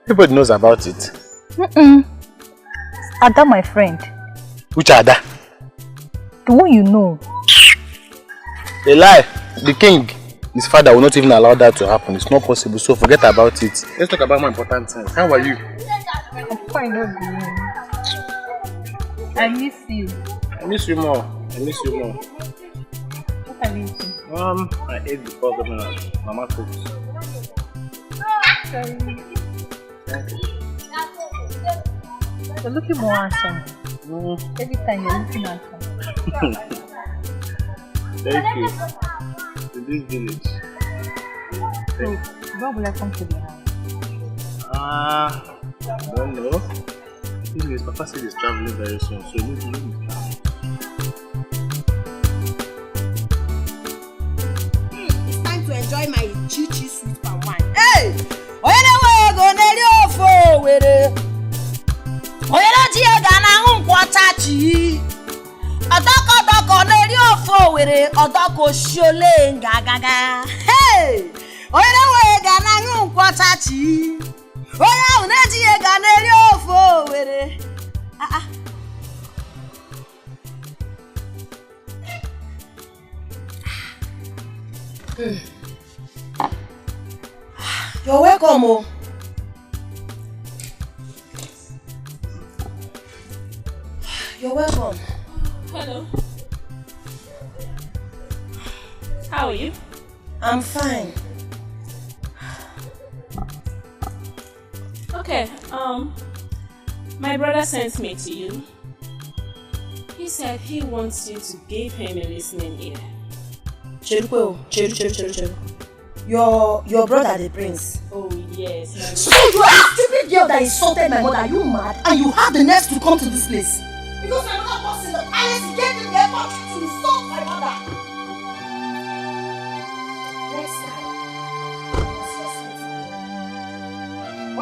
Everybody knows about it. Ada, my friend. Which Ada? The one you know. A lie. The king, his father will not even allow that to happen. It's not possible. So forget about it. Let's talk about more important things. How are you? I'm fine, I miss you. I miss you more. I miss you more. What are you eating? I ate before Mama cooked. Sorry. Thank you. You're looking more handsome. Every time you're looking handsome. Thank you. In this village. So, when will I come to the house? I don't know. The thing is, Papa said he's traveling very soon, so maybe. It's time to enjoy my chichi sweet palm wine. Hey! Oyenewe go neri ofo were. Oyeneji ga na nkwata chi. Odoko neri ofo were, odoko shole ngagaga. Hey! Oyenewe ga na nkwata chi. Oya uneji ga neri ofo were. You're welcome. Oh. You're welcome. Hello. How are you? I'm fine. Okay, my brother sent me to you. He said he wants you to give him a listening ear. Cheru. Your brother the prince. Oh yes. So you are a stupid girl that insulted my mother. Are you mad? And you have the nerve to come to this place? Because my mother was in the palace, he gave me the effort to insult my mother. Next time.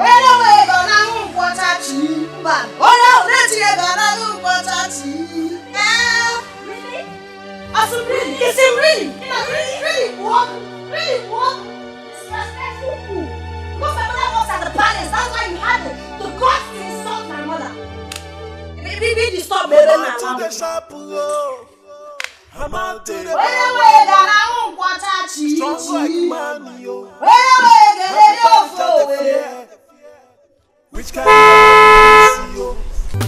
Oyenewe ga na nkwata chi. Mba. Oyenewe ga na nkwata chi. Really? Really? Yes, really? Really? What? Disrespectful. Because my mother works at the palace, that's why you had the guts to insult my mother. Maybe stop me now. I'm out to the which kind of you?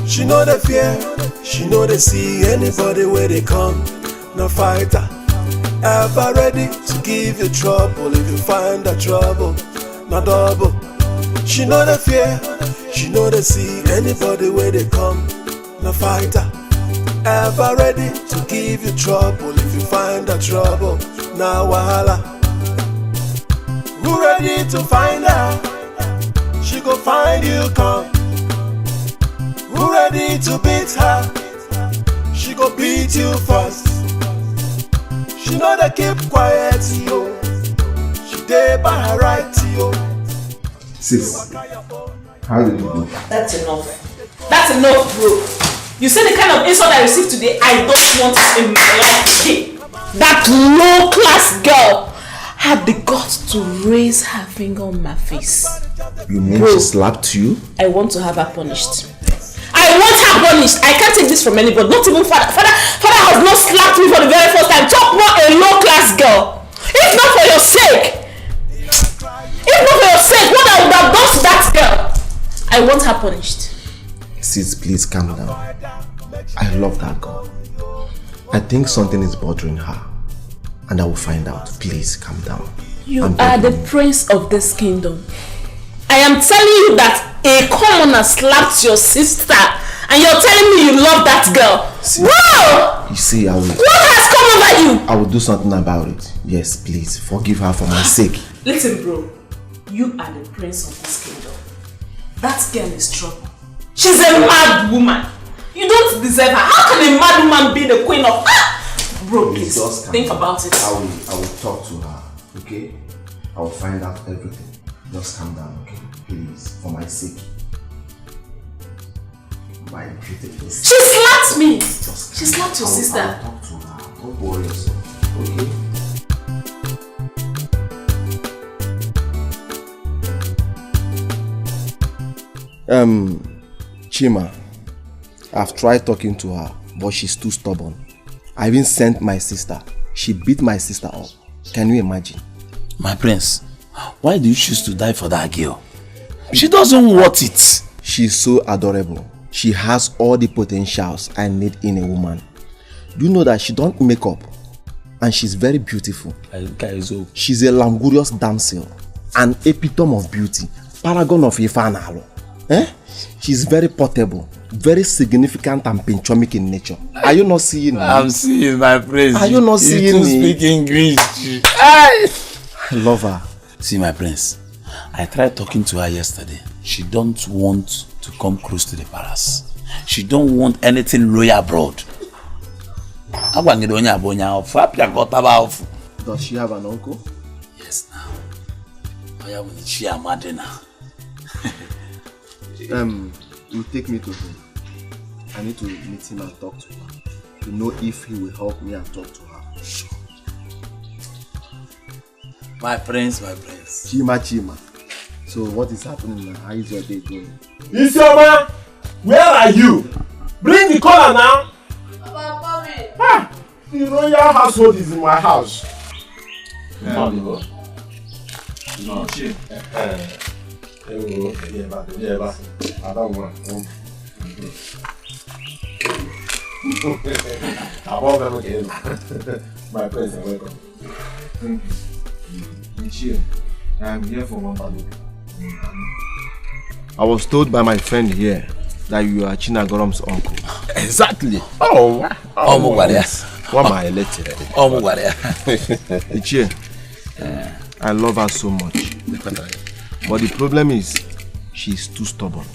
She know the fear, she know they see anybody where they come. No fighter, ever ready to give you trouble if you find the trouble. No double. She know the fear, she know they see anybody where they come. No fighter, ever ready to give you trouble if you find the trouble. Now wahala, who ready to find her? She go find you come. Who ready to beat her? She go beat you first. She know they keep quiet, yo. She dey by her right, yo. Sis, how did you do? That's enough. That's enough, bro. You say the kind of insult I received today, I don't want it in my life again. That low-class girl had the guts to raise her finger on my face. You mean bro, she slapped you? I want to have her punished. I want her punished. I can't take this from anybody, not even father. Father has not slapped me for the very first time. Talk more a low-class girl. If not for your sake, what I would have done to that girl, I want her punished. Sis, please calm down. I love that girl. I think something is bothering her. And I will find out. Please calm down. You are the prince of this kingdom. I am telling you that a commoner slapped your sister and you're telling me you love that girl. See, wow! You see, I will. What has come over you? I will do something about it. Yes, please. Forgive her for my sake. Listen, bro. You are the prince of this kingdom. That girl is trouble. She's a mad woman. You don't deserve her. How can a mad woman be the queen of... Bro, please, think about it. I will talk to her, okay? I will find out everything. Just calm down, okay? Please, for my sake. My beautiful sister. She slapped me! She slapped your sister. I'll talk to her. Don't worry yourself, okay? Chima, I've tried talking to her, but she's too stubborn. I even sent my sister. She beat my sister up. Can you imagine? My prince, why do you choose to die for that girl? She doesn't want it. She's so adorable. She has all the potentials I need in a woman. Do you know that she don't make up? And she's very beautiful. She's a languorous damsel. An epitome of beauty. Paragon of Ifanalo. She's very portable. Very significant and pinchomic in nature. Are you not seeing me? I'm seeing my prince. Are you not seeing me? You speak English. I love her. See my prince, I tried talking to her yesterday. She don't want to come close to the palace. She don't want anything royal abroad. Does she have an uncle? Yes, now. She a mother now. You take me to him. I need to meet him and talk to her to know if he will help me and talk to her. Sure. My prince. Chima. So what is happening now? How is your day going? Isioma, where are you? Bring the collar now. The royal household is in my house. No. My friends are welcome. Thank you. I'm here for one value. I was told by my friend here that you are Chinagorom's uncle. Exactly. Yes. What am I elected? Ichie, I love her so much. But the problem is, she's too stubborn.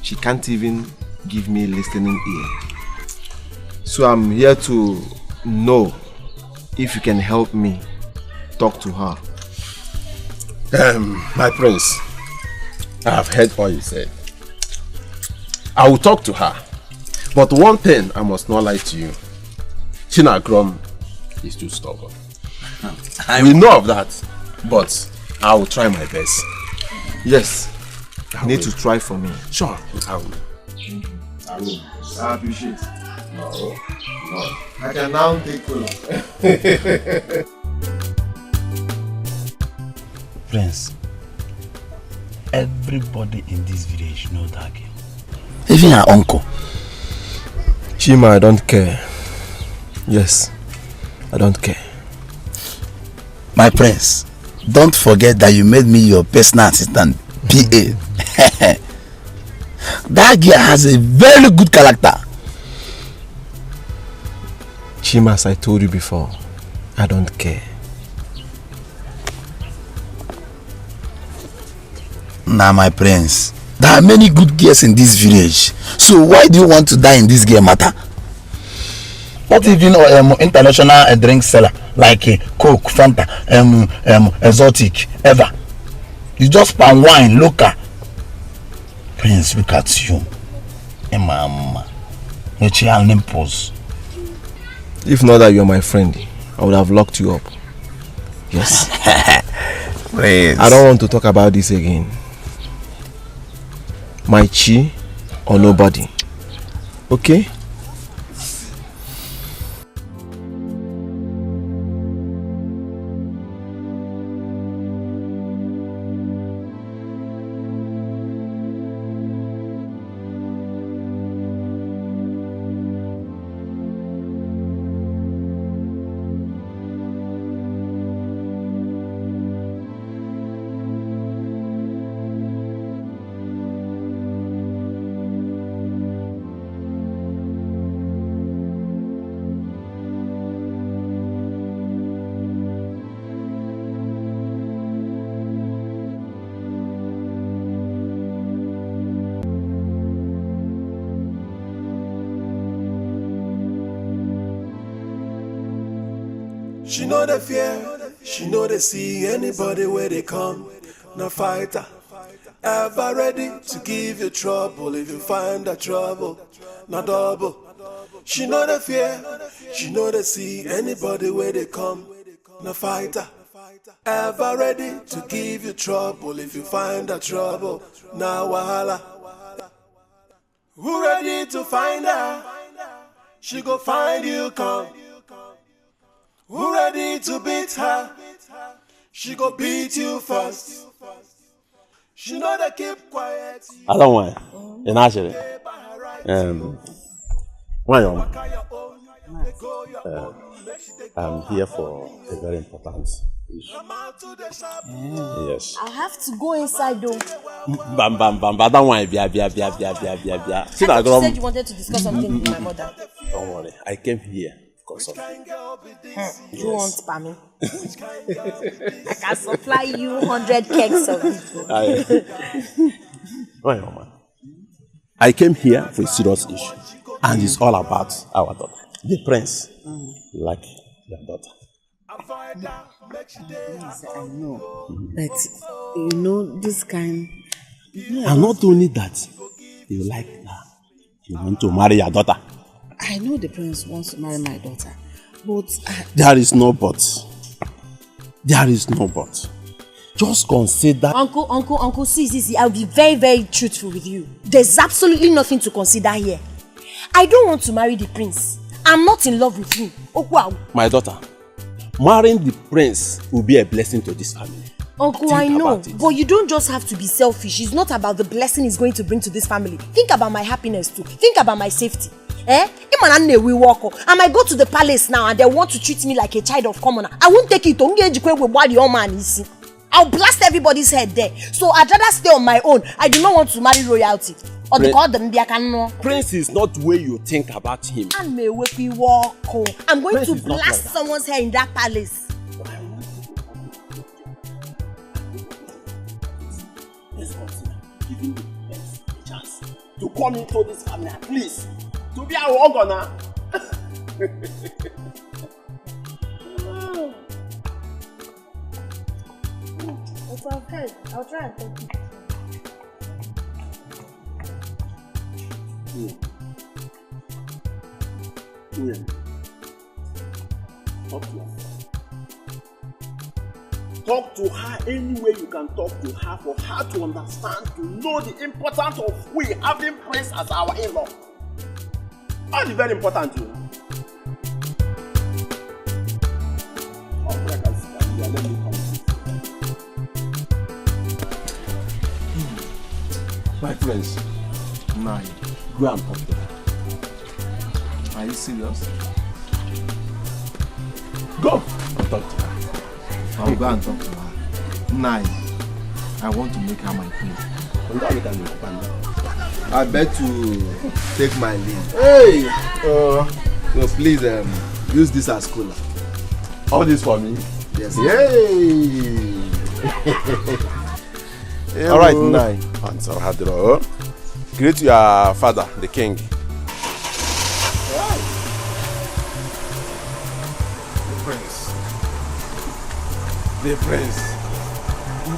She can't even give me a listening ear. So I'm here to know if you can help me talk to her. My prince, I have heard all you said. I will talk to her. But one thing I must not lie to you. Chinagrom is too stubborn. We know of that, but I will try my best. Yes, you need to try for me. Sure, I will. I appreciate it. No. I can now take full. Prince, everybody in this village knows that girl. Even her uncle. Chima, I don't care. Yes, I don't care. My prince, don't forget that you made me your personal assistant, PA. That girl has a very good character. Chima, as I told you before, I don't care. Now, my prince, there are many good girls in this village. So why do you want to die in this girl matter? Not even international drink seller like Coke, Fanta, exotic, ever. You just palm wine, local. Prince, look at you. Mama. Racheal Okonkwo. If not that you're my friend, I would have locked you up. Yes. Prince. I don't want to talk about this again. My chi or nobody. Okay? She know the fear, she know they see anybody where they come. No fighter, ever ready to give you trouble if you find that trouble. No double. She know the fear, she know they see anybody where they come. No fighter, ever ready to give you trouble if you find that trouble. Now wahala. Who ready to find her? She go find you come. Who ready to beat her? She go beat you first. She know they keep quiet. I don't want in actually. Well, I'm here for a very important issue. Yes. I have to go inside though. Bam. I don't want bia. I thought you said you wanted to discuss something with my mother. Don't worry. I came here because of You want Pami? I can supply you 100 kegs of it. Well, man. I came here for a serious issue, and it's all about our daughter, the prince. Like your daughter. Yes, I know. But you know this kind. And not only that, you like her. You want to marry your daughter. I know the prince wants to marry my daughter, but there is no but. There is no but. Just consider. Uncle, see, I'll be very, very truthful with you. There's absolutely nothing to consider here. I don't want to marry the prince. I'm not in love with him. Oh wow. My daughter, marrying the prince will be a blessing to this family. Uncle, I know, but you don't just have to be selfish. It's not about the blessing it's going to bring to this family. Think about my happiness too. Think about my safety. I might go to the palace now and they want to treat me like a child of commoner. I won't take it. I'll blast everybody's head there. So I'd rather stay on my own. I do not want to marry royalty. Or the god Prince is not the way you think about him. I'm going to blast someone's hair in that palace. Let's consider giving the prince a chance to come into this family at least. To be our organ. I'll try and take it. Talk to her any way you can talk to her for her to understand, to know the importance of we having Prince as our in-law. That's very important, you know. My friends, Nine. Go and talk to her. Are you serious? Go and talk to her. I'll go and talk to her. Nine. I want to make her my queen. I bet to take my leave. Hey! So please use this as cooler. All this for me? Yes. Yay! All right, Nine. Answer Hadro. Greet your father, the king. The prince.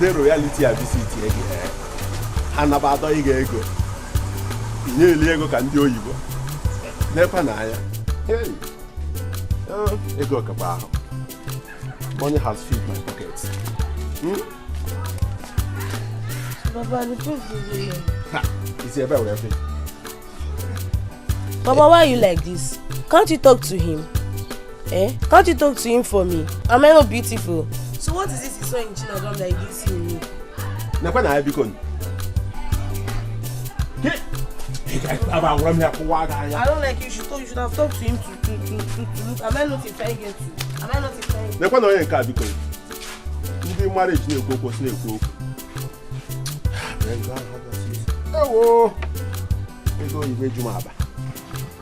The royalty I visit here. Hanabado ego. Nearly ego can do you. Never naya. Hey. Ego kabaho. Money has filled my pockets. Baba, the proof is here. It's a better way. Baba, why are you like this? Can't you talk to him? Can't you talk to him for me? Am I not beautiful? So what is this you saw in Chinagam that you didn't see in me? I don't like you. You should have talked to him to look. Am I not a fine girl too? Am I not a fine girl?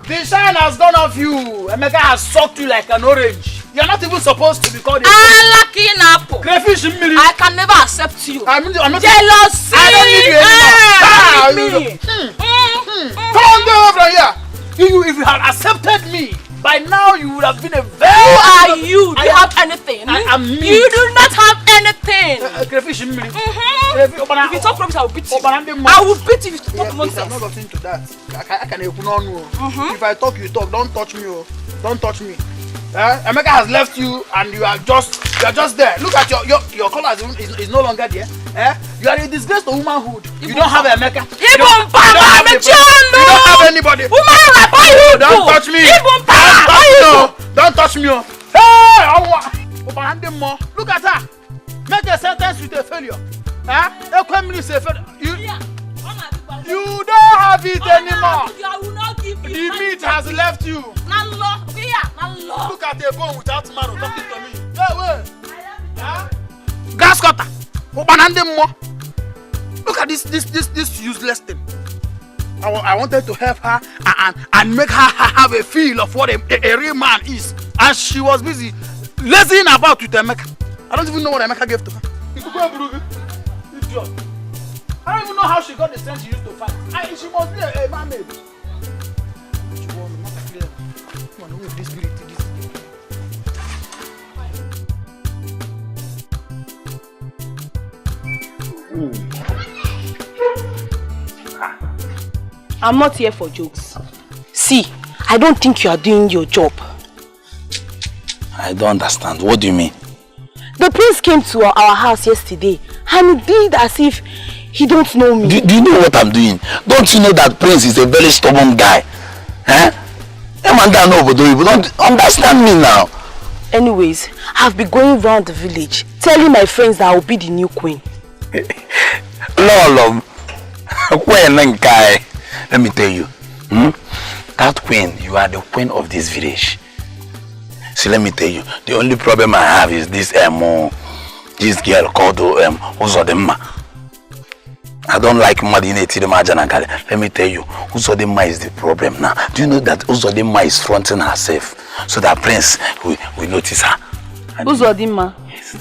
The shine has gone off you. Amaka has sucked you like an orange. You're not even supposed to be called a lucky apple. Crayfish in me. I can never accept you. I'm not jealousy. I don't need you anymore. Come on from here. If you had accepted me, by now you would have been a very. Who are you? Do you have anything? I am me. You do not have anything. Crayfish in me. If you talk rubbish, I will beat you. I will beat you if you talk nonsense. I'm not getting to that. I can help you. If I talk, you talk. Don't touch me. Don't touch me. Amaka has left you and you are just there. Look at your color is no longer there. You are a disgrace to womanhood. You don't have Amaka. You don't have anybody. Don't touch me. Don't touch me. Look at her. Make a sentence with a failure. You don't have it anymore. The meat has left you. Look at the bone without marrow talking to me. Grass cutter. Look at this useless thing. I wanted to help her and make her have a feel of what a real man is. And she was busy lazying about with Amaka. I don't even know what Amaka gave to her. Idiot. I don't even know how she got the strength she used to fight. She must be a mermaid. I'm not here for jokes. See, I don't think you are doing your job. I don't understand. What do you mean? The prince came to our house yesterday and he did as if he don't know me. Do you know what I'm doing? Don't you know that Prince is a very stubborn guy? You don't understand me now. Anyways, I've been going around the village telling my friends that I will be the new queen. Lolo, let me tell you, that queen, you are the queen of this village. See, let me tell you, the only problem I have is this girl called Uzodimma. I don't like Madinati the Majanakale. Let me tell you, Uzodimma is the problem now. Do you know that Uzodimma is fronting herself so that Prince will notice her? Uzodimma? Yes.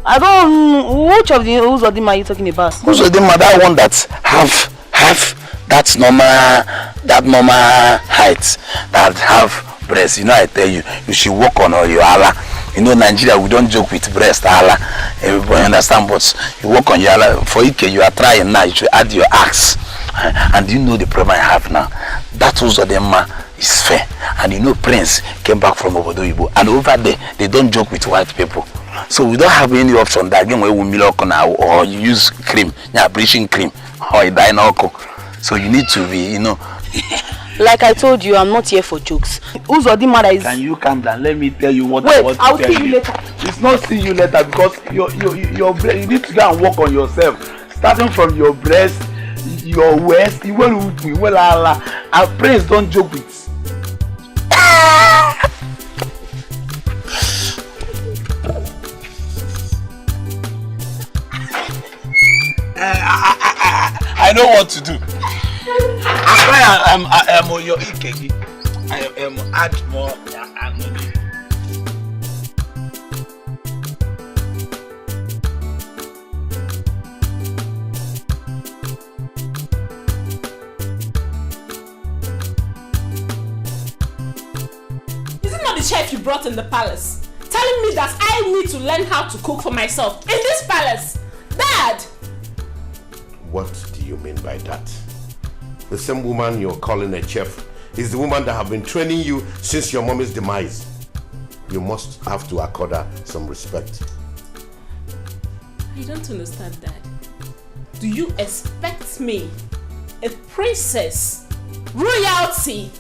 I don't. Which of the Uzodimma are you talking about? Uzodimma, that one that have that normal height, that have breast. You know, I tell you, you should work on your Allah. You know, Nigeria, we don't joke with breast, Allah. Everybody understand, but you work on your Allah. For Ike, you are trying now, you should add your axe. And you know the problem I have now. That Uzodimma is fair. And you know, Prince came back from Obodo. And over there, they don't joke with white people. So we don't have any option that again we milk now, or you use cream, bleaching cream, or dinoco. So you need to be, you know. Like I told you, I'm not here for jokes. Uzodimma is... Can you calm down? Let me tell you what I want to I'll tell see you later. It's not see you later because your brain, you need to go and work on yourself. Starting from your breast, your waist, you will Allah. Our Prince don't joke with. I know what to do. I am on your Ikegi. I am add more money. Is it not the chef you brought in the palace? Telling me that I need to learn how to cook for myself in this palace? Dad! What do you mean by that? The same woman you're calling a chef is the woman that have been training you since your mommy's demise. You must have to accord her some respect. I don't understand, Dad. Do you expect me, a princess, royalty,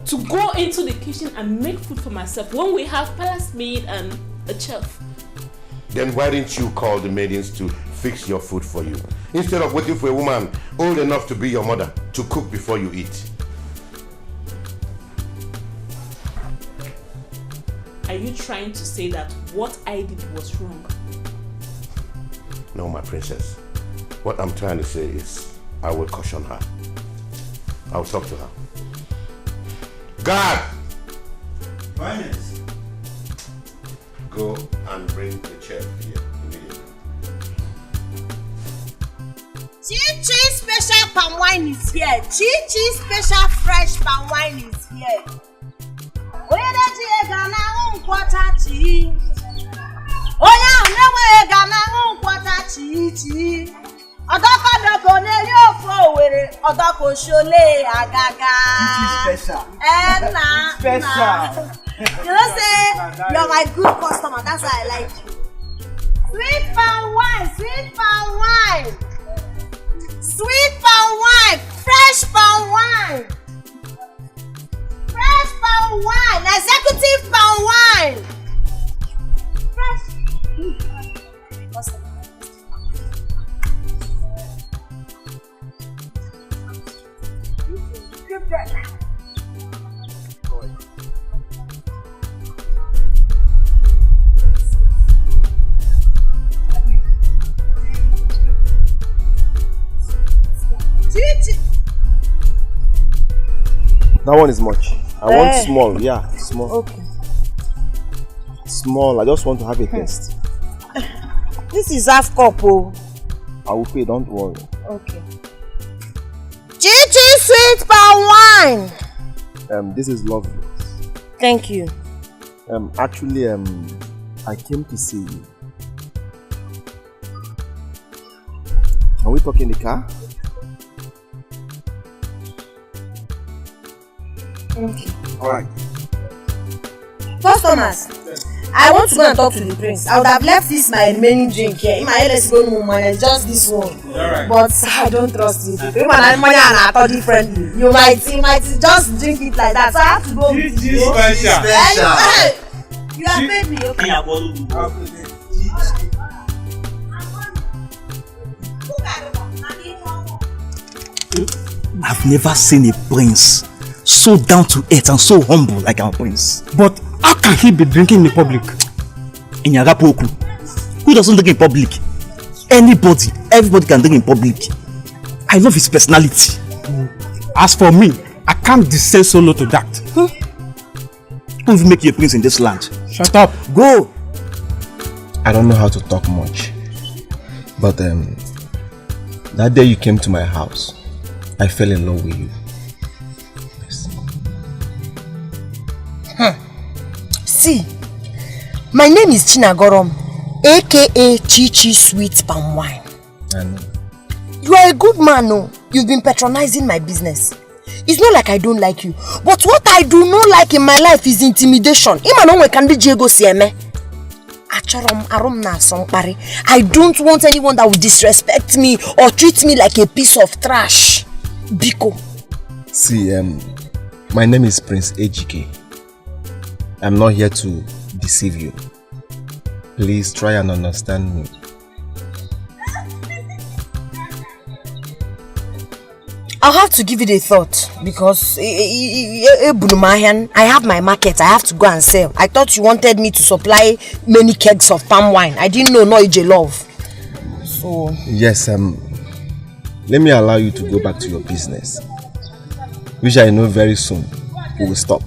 to go into the kitchen and make food for myself when we have palace maid and a chef? Then why didn't you call the maidens to fix your food for you, instead of waiting for a woman old enough to be your mother to cook before you eat? Are you trying to say that what I did was wrong? No, my princess. What I'm trying to say is, I will caution her. I'll talk to her. Guard! Finance. Go and bring the chef here immediately. Chi special palm wine is here. Chi special fresh palm wine is here. Oya gana quarter chi. Oya newe gana quarter chi. Odoko doko ne yo fo were. Odoko shole agaga. Special. Special. You know say you're my good customer. That's why I like you. Sweet palm wine, sweet palm wine. Sweet palm wine, fresh palm wine. Fresh palm wine, executive palm wine. That one is much. I want small, yeah, small. Okay. Small, I just want to have a taste. This is half cup, oh. I will pay, don't worry. Okay. Chichi sweet palm wine. This is lovely. Thank you. Actually, I came to see you. Can we talk in the car? Okay. Alright. Customers, I want to go and talk to the prince. I would have left this my remaining drink here. In my head, let's go home and just this one. Alright. But I don't trust you. People and money and I thought differently. You might just drink it like that. So I have to go with you. Special. You have paid me, okay? I've never seen a prince so down to earth and so humble like our prince. But how can he be drinking in public? In Yagapoku, who doesn't drink in public? Anybody, everybody can drink in public. I love his personality. As for me, I can't descend so low to that. Who will make you a prince in this land? Shut up. Go. I don't know how to talk much. But that day you came to my house, I fell in love with you. See, my name is Chinagorom, aka Chichi Sweet Palm Wine. I know. You are a good man, no? You've been patronizing my business. It's not like I don't like you, but what I do not like in my life is intimidation. I don't want anyone that will disrespect me or treat me like a piece of trash. Biko. See, my name is Prince Ejike. I'm not here to deceive you. Please try and understand me. I'll have to give it a thought because I have my market. I have to go and sell. I thought you wanted me to supply many kegs of palm wine. I didn't know Ije love. So yes, let me allow you to go back to your business, which I know very soon we will stop.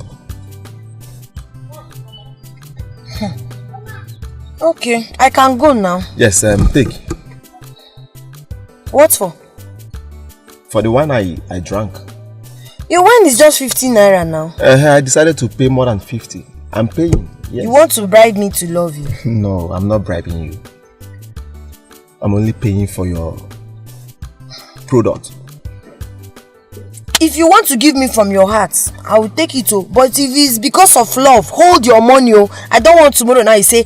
Okay, I can go now. Yes, take. What for? For the wine I drank. Your wine is just 15 naira now. I decided to pay more than 50. I'm paying. Yes. You want to bribe me to love you? No, I'm not bribing you. I'm only paying for your product. If you want to give me from your heart, I will take it. But if it's because of love, hold your money. I don't want tomorrow now you say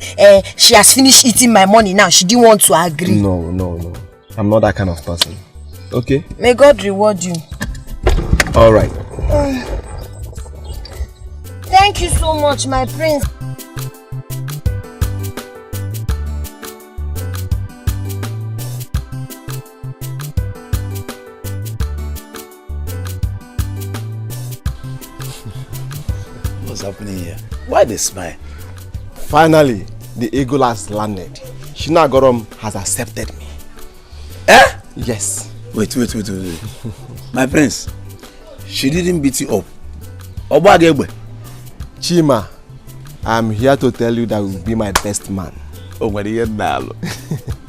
she has finished eating my money now. She didn't want to agree. No. I'm not that kind of person. Okay? May God reward you. Alright. Thank you so much, my prince. What's happening here? Why they smile? Finally, the eagle has landed. Chinagorom has accepted me. Eh? Yes. Wait. My prince, she didn't beat you up. Obagegbe. Chima, I'm here to tell you that you will be my best man. Oh, when you now.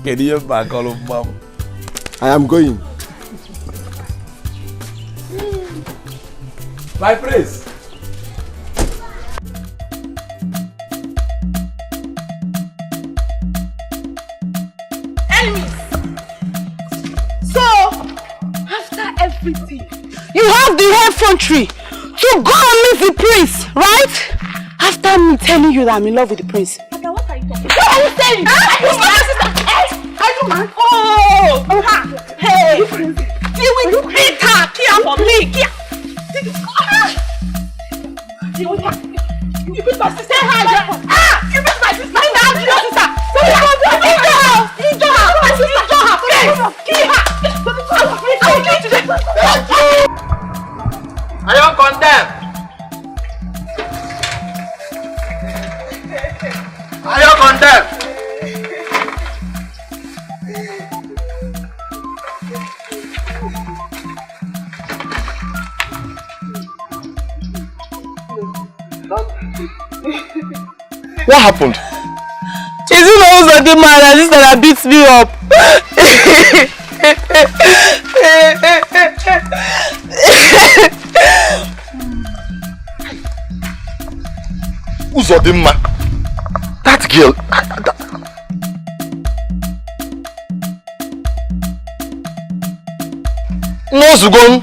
Can you back all of mom? I am going. My prince. Everything. You have the effrontery to go and meet the prince, right? After me telling you that I'm in love with the prince. Okay, what are you talking about? What are you saying? Are you mad? Oh! Hey! You will beat her! Kia for me! Kia! You beat my sister! You beat my sister! You beat your sister! I don't condemn. I don't condemn. What happened? Is it not the man and this that beats me up? Uzodimma? That girl. No, Zugon.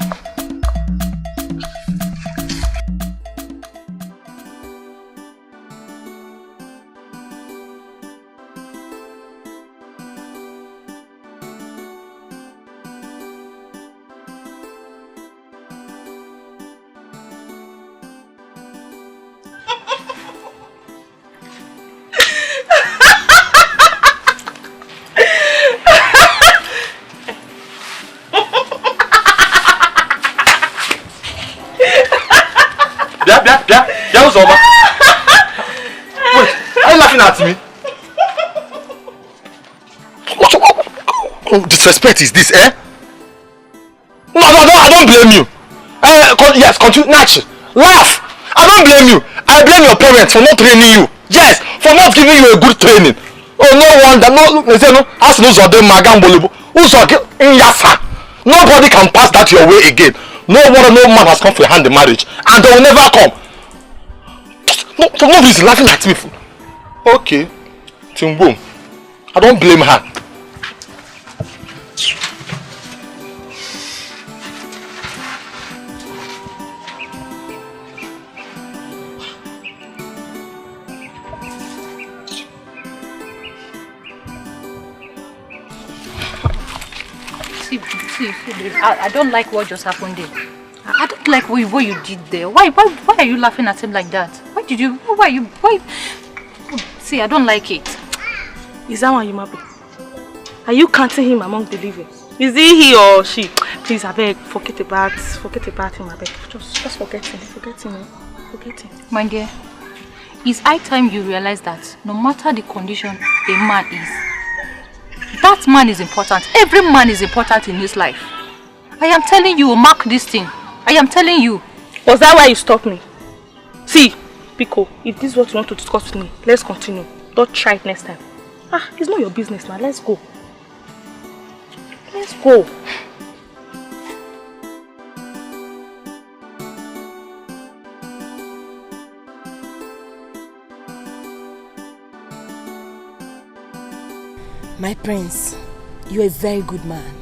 Wait, are you laughing at me? What disrespect is this, eh? No, I don't blame you. Yes, continue, Nachi. Laugh. I don't blame you. I blame your parents for not training you. Yes, for not giving you a good training. Oh, no wonder. No, they say no. As no Zodem Magambolibo. Nobody can pass that your way again. No man has come for a hand in marriage, and they will never come. No, nobody's laughing at me. Okay, Timbo, I don't blame her. See, I don't like what just happened there. I don't like what you did there. Why are you laughing at him like that? Why? See, I don't like it. Is that why you happy? Are you counting him among the living? Is he or she? Please, I beg, forget about him, I beg. Just forget him. My dear, it's high time you realize that no matter the condition a man is, that man is important. Every man is important in his life. I am telling you, mark this thing. I am telling you. Was that why you stopped me? See, Pico, if this is what you want to discuss with me, let's continue. Don't try it next time. It's not your business now. Let's go. Let's go. My prince, you're a very good man.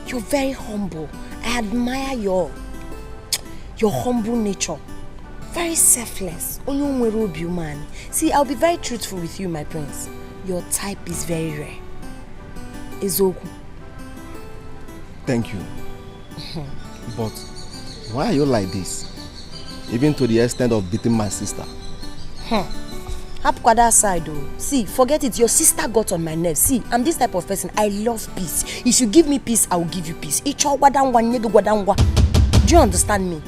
You're very humble. I admire your humble nature. Very selfless. Man. See, I'll be very truthful with you, my prince. Your type is very rare. Ezoku. Thank you. But why are you like this? Even to the extent of beating my sister. Hapkwada side though. See, forget it. Your sister got on my nerves. See, I'm this type of person. I love peace. If you give me peace, I will give you peace. Do you understand me?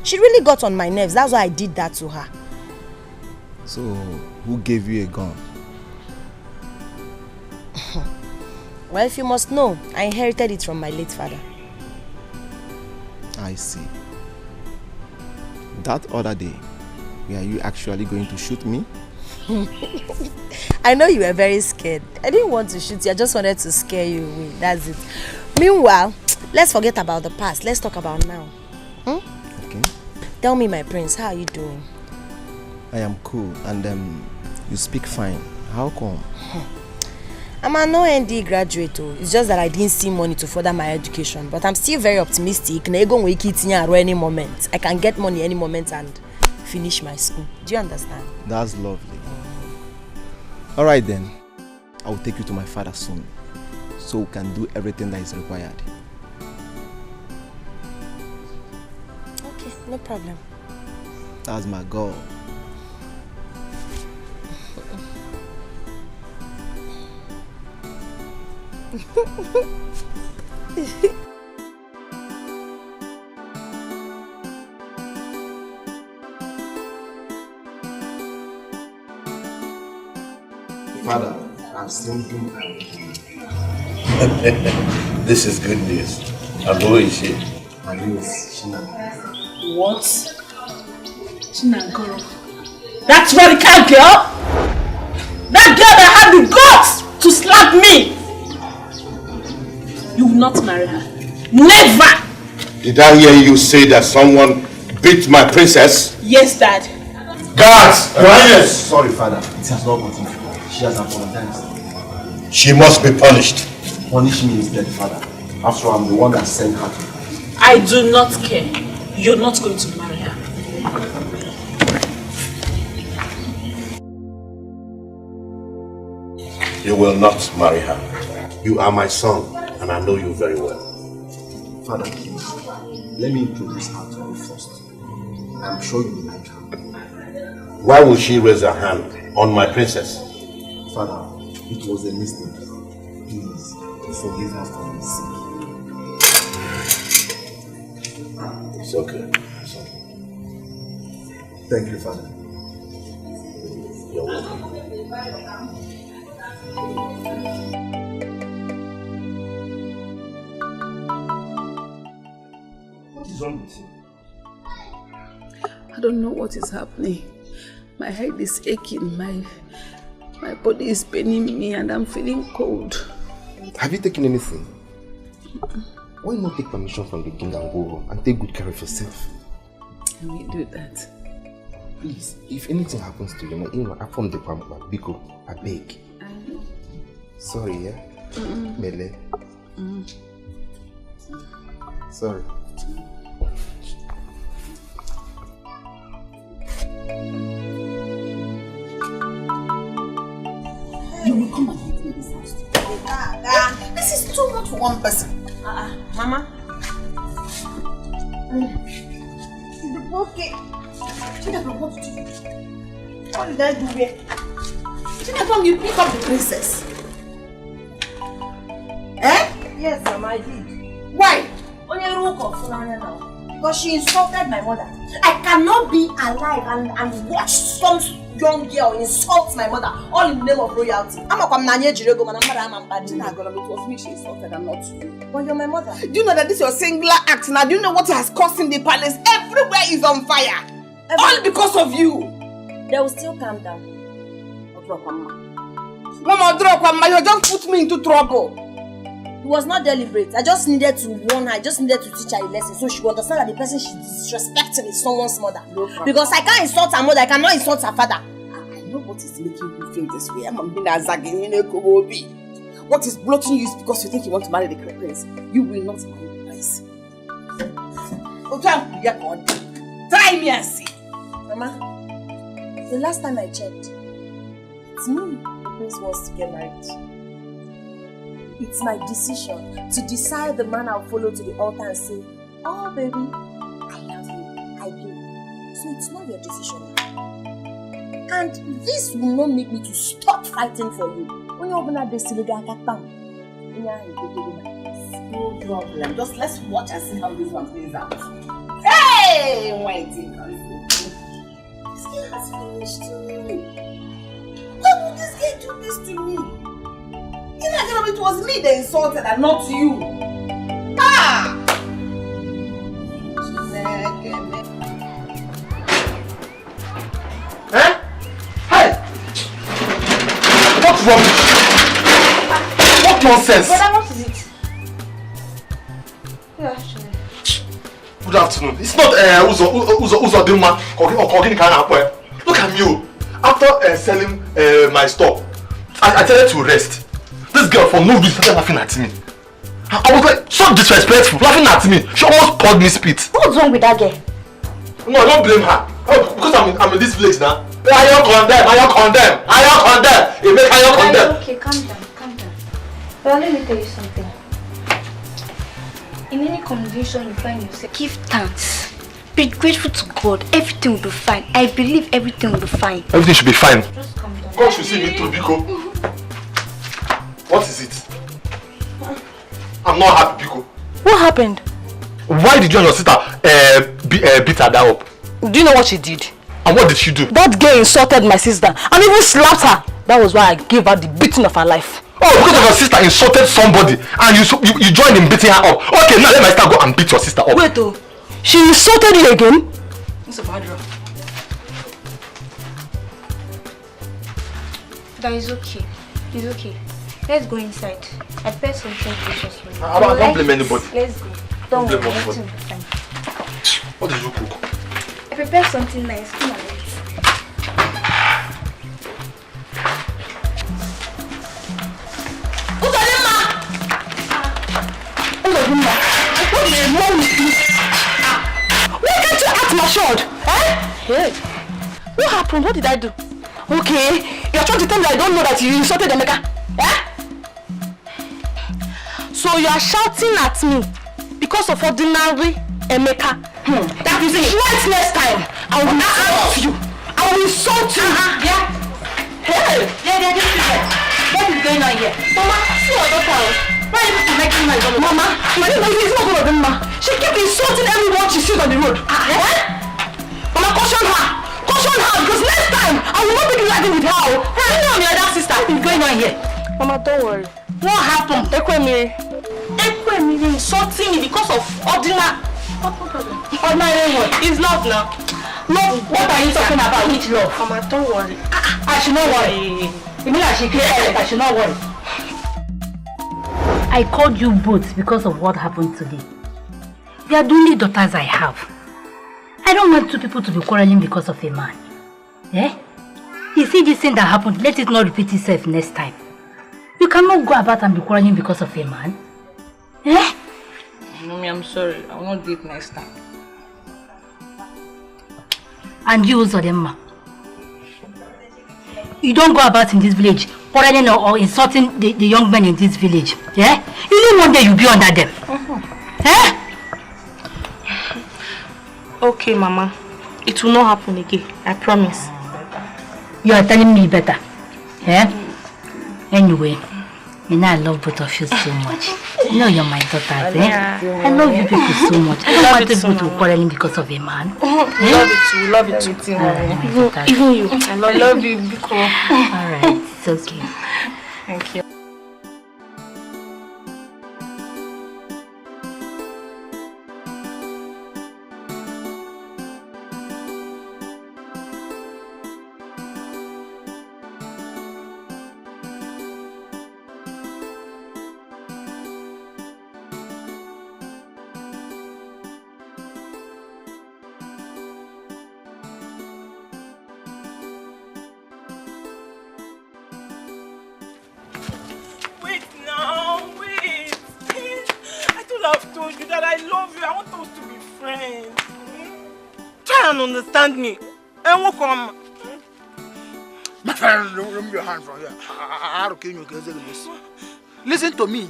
She really got on my nerves. That's why I did that to her. So, who gave you a gun? Well, if you must know, I inherited it from my late father. I see. That other day, were you actually going to shoot me? I know you were very scared. I didn't want to shoot you. I just wanted to scare you away. That's it. Meanwhile, let's forget about the past. Let's talk about now. Okay. Tell me, my prince, how are you doing? I am cool, and you speak fine. How come? I'm an OND graduate. It's just that I didn't see money to further my education. But I'm still very optimistic. Any moment. I can get money any moment and finish my school. Do you understand? That's lovely. Alright then. I will take you to my father soon. So we can do everything that is required. Okay, no problem. That's my goal. Father, I'm thinking. This is good news. And who is she? Her name is Shina. What? Chinagoro. That's radical girl? That girl that had the guts to slap me! You will not marry her. Never! Did I hear you say that someone beat my princess? Yes, Dad. Guards! Quiet! Sorry, Father. It has not gotten far. She has apologized. She must be punished. Punish me instead, Father. After all, I'm the one that sent her to. I do not care. You're not going to marry her. You will not marry her. You are my son, and I know you very well. Father, please, let me introduce her to you first. I'm sure you will like her. Why will she raise her hand on my princess? Father, it was a mistake. Please, forgive her for my sake. It's okay. It's okay. Thank you, Father. You're welcome. What is wrong with you? I don't know what is happening. My head is aching, my body is paining me, and I'm feeling cold. Have you taken anything? Why not take permission from the king and go home and take good care of yourself? I will do that. Please, if anything happens to you, I from the Pampa, Biko, I beg. Sorry, yeah? Mele. Sorry. You will come and meet me this house. This is too much for one person. Mama. Okay. What did you do? What did I do here? You pick up the princess. Eh? Yes, Mama, I did. Why? Because she insulted my mother. I cannot be alive and watch some young girl insult my mother, all in the name of royalty. I'm a Jirego, and It was me she insulted and not you. But you're my mother. Do you know that this is your singular act now? Do you know what has caused in the palace? Everywhere is on fire. All because of you. They will still calm down. Mama, you just put me into trouble. It was not deliberate. I just needed to warn her. I just needed to teach her a lesson so she would understand that the person she's disrespecting is someone's mother. Because I can't insult her mother, I cannot insult her father. I know what is making you feel this way. I'm being a zagging. What is blocking you is because you think you want to marry the prince. You will not marry the prince. Try me and see. Mama, the last time I checked, it's me the prince wants to get married. It's my decision to decide the man I'll follow to the altar and say, oh baby, I love you, I do. So it's not your decision. And this will not make me to stop fighting for you. When you open up the synagogue, no problem. Just let's watch and see how this one plays out. Hey, Whitey. This girl has finished me. Why would this girl do this to me? It was me that insulted and not you. Ah! Eh? Hey! What rubbish? What nonsense? Brother, what is it? Good afternoon. It's not Uzo Dilma or Kogin Kana. Look at me. After selling my store, I decided to rest. This girl from no reason started laughing at me. I was like so disrespectful, laughing at me. She almost poured me spit. What's wrong with that girl? No, I don't blame her. Oh, because I'm in this village now. I don't condemn. You make I don't condemn. Okay, calm down. Well, let me tell you something. In any condition you find yourself, give thanks. Be grateful to God. Everything will be fine. I believe everything will be fine. Everything should be fine. Just calm down. God should see me through, Biko. What is it? I'm not happy, Biko. What happened? Why did you and your sister beat her up? Do you know what she did? And what did she do? That girl insulted my sister and even slapped her. That was why I gave her the beating of her life. Oh, because of your sister insulted somebody and you joined in beating her up. Okay, now let my sister go and beat your sister up. Wait, oh. She insulted you again? It's a bad room. That is okay. It's okay. Let's go inside. I prepared something delicious for you. I don't blame anybody. Let's go. Don't blame worry. anybody. What did you cook? I prepared something nice. Come on, let's. Why can't you act matured? Eh? Hey. What happened? What did I do? Okay, you're trying to tell me I don't know that you insulted Amaka. Eh? So you are shouting at me because of ordinary Amaka. That is it. Wait, next time I will insult you. I will insult you. Yeah. Hey. Yeah, just do that. What is going on here? Mama, see your daughter. Why are you making my daughter? Mama, it's not good of Mama. She keeps insulting everyone she sees on the road. Mama, caution her. Caution her because next time I will not be riding with her. Hey, you know my other sister. What is going on here? Mama, don't worry. What happened? Ekwemiri insulting me because of ordinary. Ordinary what? It's love now. Love? What are you talking about? Which love? Mama, don't worry. I should not worry. You mean I should clear it? I should not worry. I called you both because of what happened today. They are the only daughters I have. I don't want two people to be quarreling because of a man. Eh? You see this thing that happened, let it not repeat itself next time. You cannot go about and be quarreling because of a man. Eh? Mommy, I'm sorry. I will not do it next time. And you, Zodemma. You don't go about in this village quarreling or insulting the young men in this village. Yeah? You know one day you'll be under them. Eh? Okay, Mama. It will not happen again. I promise. You are telling me better. Yeah? Anyway, you know I love both of you so much. You know you're my daughters, eh? I love you people so much. I don't want people to be quarreling because of a man. Love it too. Even you. I love you, Biko. Alright, it's okay. Thank you. Understand me. And what come? My friend, remove your hand from here. Listen to me.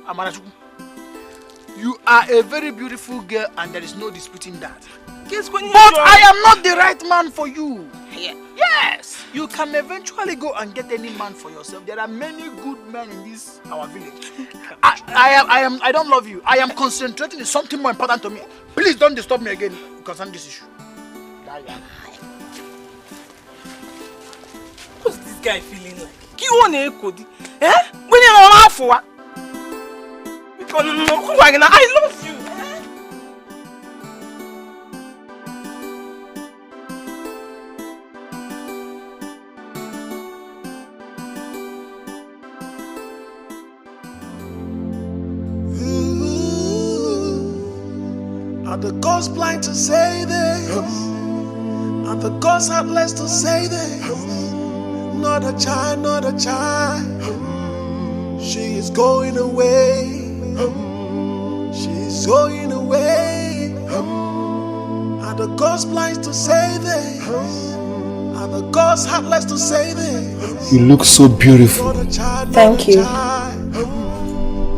Amarachu. You are a very beautiful girl and there is no disputing that. But I am not the right man for you. Yes. You can eventually go and get any man for yourself. There are many good men in this our village. I don't love you. I am concentrating on something more important to me. Please don't disturb me again concerning this issue. What's this guy feeling like? Eh? When you're not laugh for what? Because I love you. Are the gods blind to say this? Are the gods heartless to say this? Not a child, not a child. She is going away. She is going away. Are the gods blind to say this? Are the gods heartless to say this? You look so beautiful. Thank you.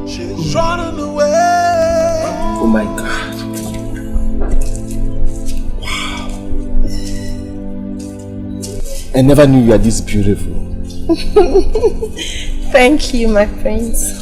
She's running away. Oh my God. I never knew you were this beautiful. Thank you, my prince.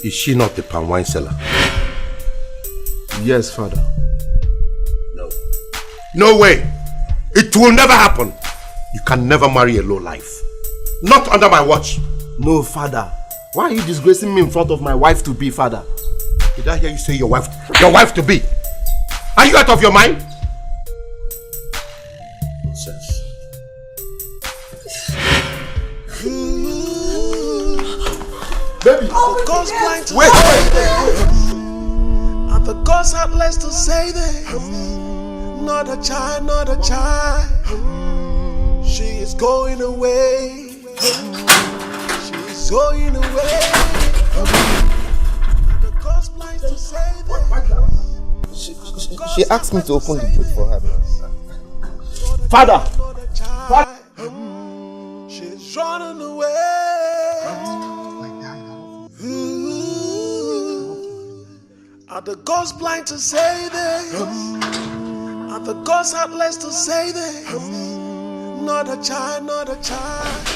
Is she not the palm wine seller? Yes, Father. No. No way! It will never happen! You can never marry a lowlife. Not under my watch. No, Father. Why are you disgracing me in front of my wife to be, Father? Did I hear you say your wife to be? Are you out of your mind? Nonsense. Baby, wait. And the gods had less to say there. Not a child, not a child. She is going away. She is going away. And the gods blind to say there. She asked me to open the gate for her. Father! She's running away. Are the gods blind to say this? Are the gods heartless to say this? Not a child, not a child.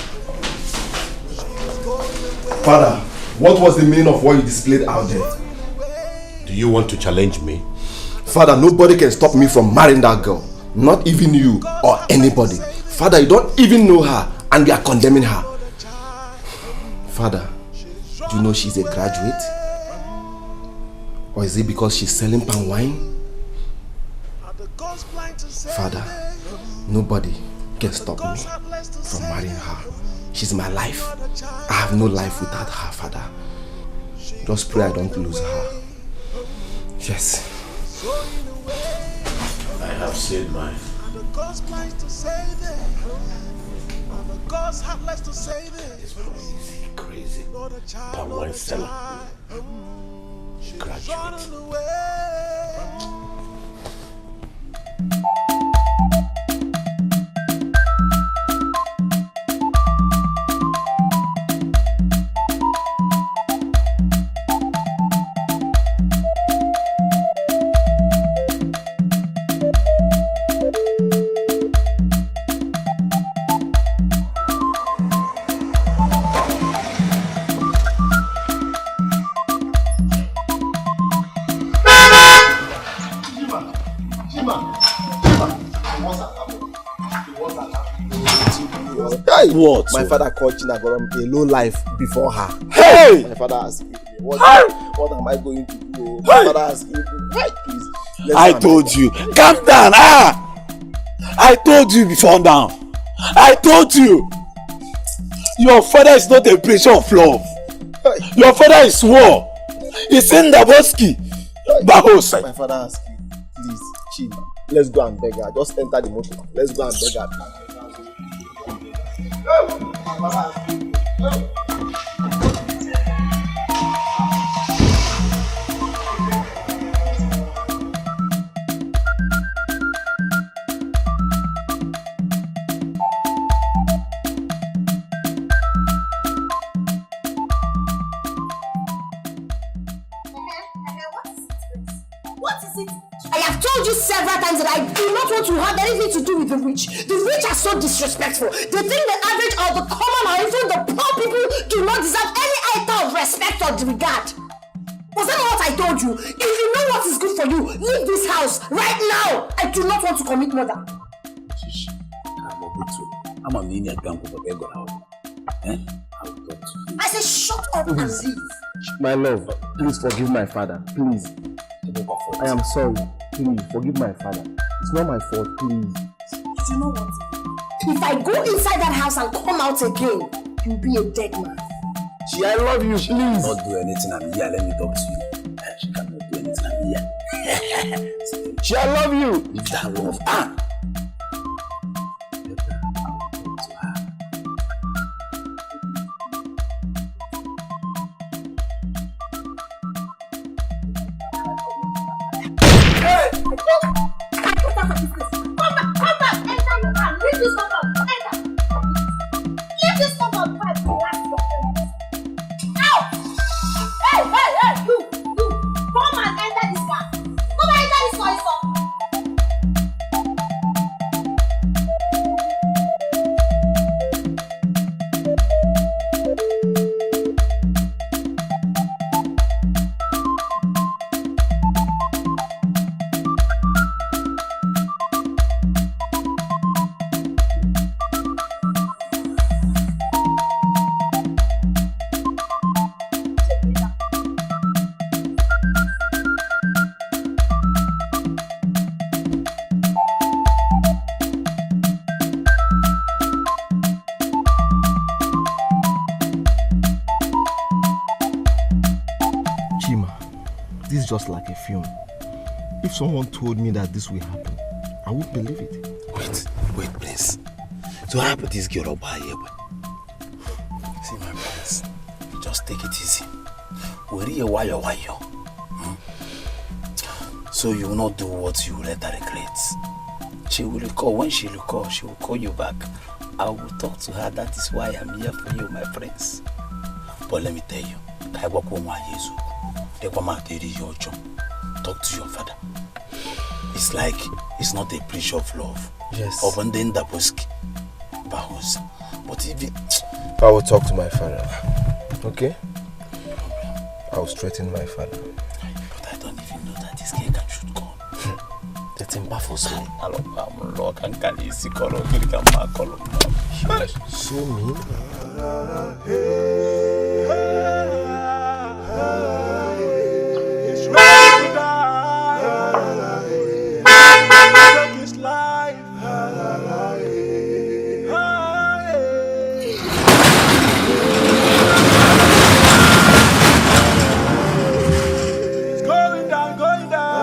Father, what was the meaning of what you displayed out there? Do you want to challenge me? Father, nobody can stop me from marrying that girl. Not even you or anybody. Father, you don't even know her and you are condemning her. Father, do you know she's a graduate? Or is it because she's selling palm wine? Father, nobody can stop me from marrying her. She's my life. I have no life without her, Father. Just pray I don't lose her. Yes. I have said mine. Crazy. Palm wine seller. Graduate. What? My father called Chinagorom a low life before her. Hey! My father asked me, what am I going to do? My father asked me, please. I told you. Calm down. I told you before now. I told you. Your father is not a preacher of love. Your father is war. He's in the bosky. Bahosai. My father asked me, please, Chima, let's go and beg her. Just enter the motor. Let's go and beg her. What is it? I have told you several times that I do not want to have anything to do with the rich. The rich are so disrespectful. They think the average or the common or even the poor people do not deserve any item of respect or regard. Was that not what I told you? If you know what is good for you, leave this house right now. I do not want to commit murder. I said shut up and leave. My love, please forgive my father. Please. I am sorry. Please forgive my father. It's not my fault. Please. You know what? If I go inside that house and come out again, you'll be a dead man. Gee, I love you. Please. Not do anything. I'm here. Let me talk to you. She cannot do anything. I'm here. Gee, I love you. Leave that love. this just like a film? If someone told me that this will happen, I wouldn't believe it. Wait, please. So how about this girl over here? See my friends, just take it easy. Worry why. So you will not do what you will later regret. She will recall. When she recall, she will call you back. I will talk to her. That is why I'm here for you, my friends. But let me tell you, talk to your father. It's like it's not a breach of love. Yes. But if I will talk to my father. Okay? I will straighten my father. But I don't even know that this girl can shoot gun. Let him baffle so. So mean. It's ready to die. Take his life. It's going down, going down.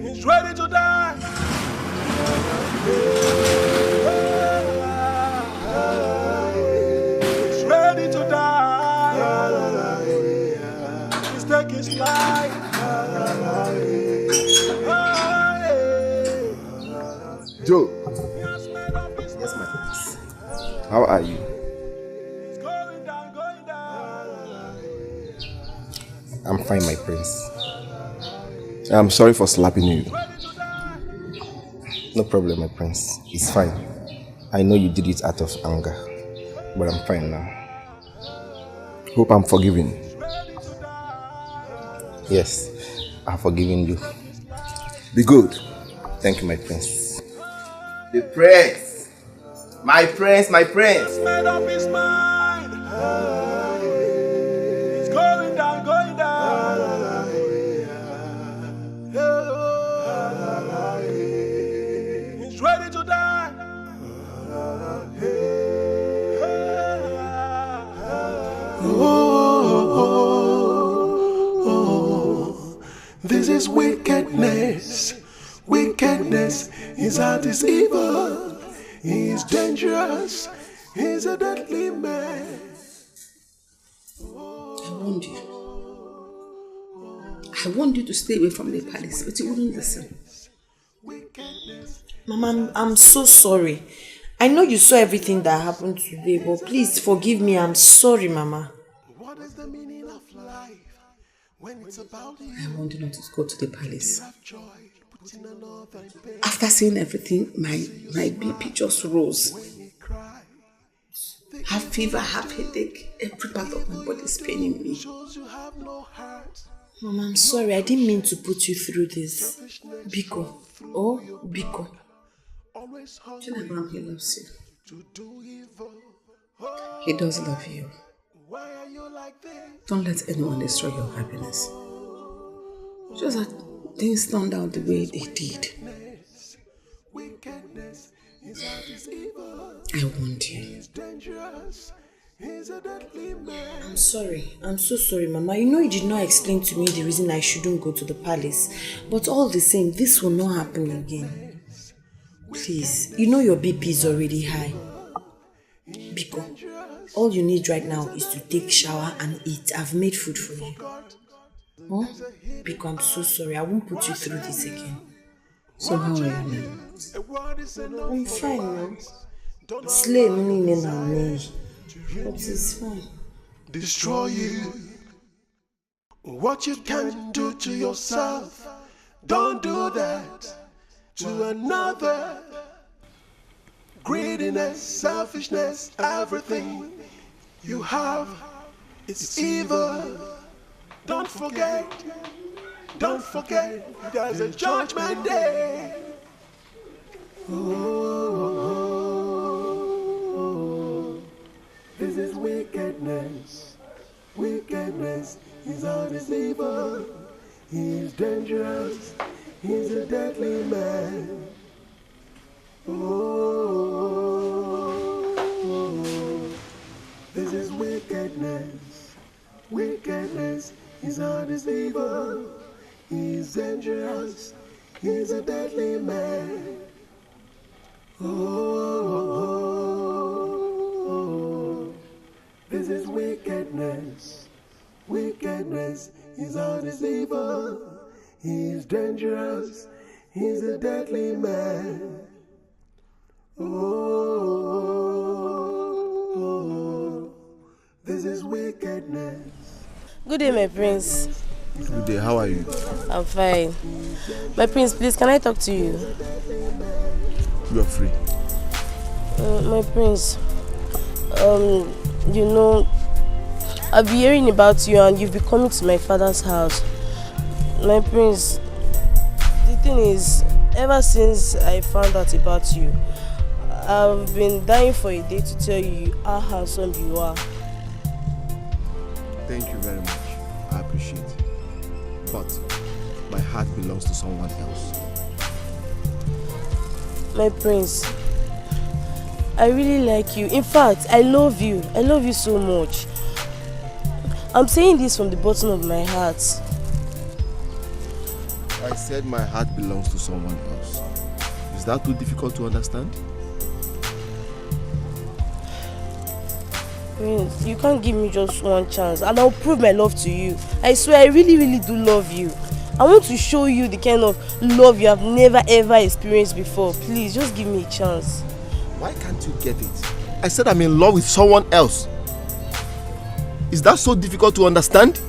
He's ready to die. He's ready to die. He's taking his life. Joe. Yes, my prince. How are you? I'm fine, my prince. I'm sorry for slapping you. No problem, my prince. It's fine. I know you did it out of anger, but I'm fine now. Hope I'm forgiven. Yes, I've forgiven you. Be good. Thank you, my prince. The prince! My prince, my prince! Made up his mind. It's going down, going down. He's ready to die. Oh, this is wickedness. Wickedness, his heart is evil. He is dangerous. He's a deadly man. I warned you to stay away from the palace, but you wouldn't listen. Mama, I'm so sorry. I know you saw everything that happened today, but please forgive me. I'm sorry, Mama. What is the meaning of life when it's about you? I wanted not to go to the palace. After seeing everything, my BP just rose. Have fever, have headache, every part of my body is paining me. Mama, I'm sorry. I didn't mean to put you through this. Biko. Oh, Biko. Chinagram, he loves you. He does love you. Don't let anyone destroy your happiness. Just that things turned out the way they did. I warned you. I'm sorry. I'm so sorry, Mama. You know you did not explain to me the reason I shouldn't go to the palace. But all the same, this will not happen again. Please, you know your BP is already high. Biko, all you need right now is to take shower and eat. I've made food for you. Huh? Biko, I'm so sorry. I won't put you through this again. So how are you now? I'm fine now. Slay me, but it's fine. Destroy you. What you can do to yourself, don't do that to another. Greediness, selfishness, everything you have is evil. Don't forget, there's a judgment day. Oh, this is wickedness. Wickedness, his heart is evil. He is dangerous. He's a deadly man. Oh, this is evil. He's dangerous. He's a deadly man. Oh, this is wickedness. Wickedness is all this evil. He's dangerous. He's a deadly man. Oh, this is wickedness. Good day, my prince. Good day, how are you? I'm fine. My prince, please, can I talk to you? You're free. My prince, you know, I've been hearing about you and you've been coming to my father's house. My prince, the thing is, ever since I found out about you, I've been dying for a day to tell you how handsome you are. Thank you very much. I appreciate it. But my heart belongs to someone else. My prince, I really like you. In fact, I love you. I love you so much. I'm saying this from the bottom of my heart. I said my heart belongs to someone else. Is that too difficult to understand? Prince, you can't give me just one chance and I'll prove my love to you. I swear I really, really do love you. I want to show you the kind of love you have never ever experienced before. Please, just give me a chance. Why can't you get it? I said I'm in love with someone else. Is that so difficult to understand?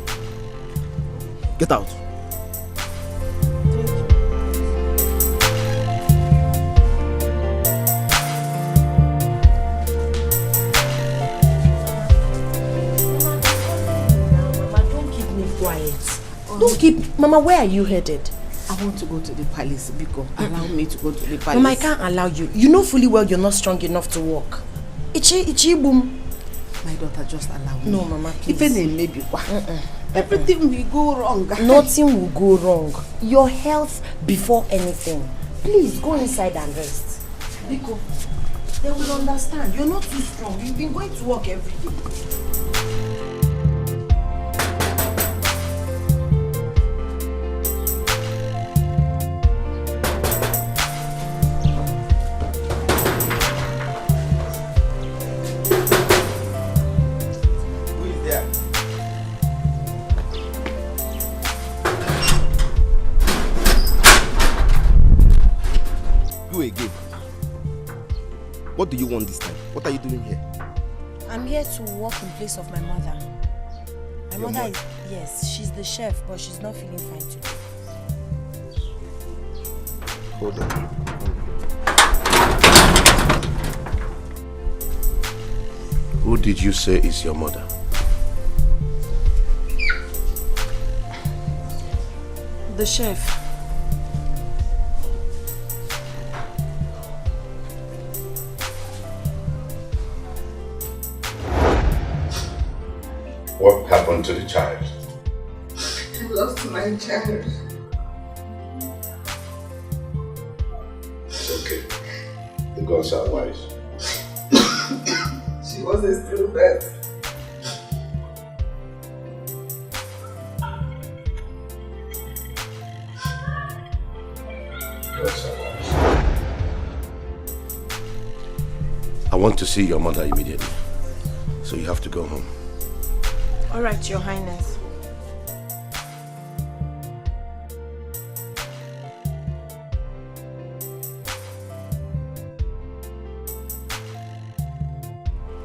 Get out. Don't keep... Mama, where are you headed? I want to go to the palace. Biko, allow me to go to the palace. Mama, I can't allow you. You know fully well you're not strong enough to walk. Ichi boom. My daughter, just allow me. No, Mama, please. Everything will go wrong. Nothing will go wrong. Your health before anything. Please, go inside and rest. Biko, they will understand. You're not too strong. You've been going to work every day. What do you want this time? What are you doing here? I'm here to work in place of my mother. My mother is, yes, she's the chef, but she's not feeling fine today. Hold on. Who did you say is your mother? The chef. What happened to the child? I lost my child. It's okay. The gods are wise. She was a stillbirth. Gods are wise. I want to see your mother immediately. So you have to go home. All right, Your Highness.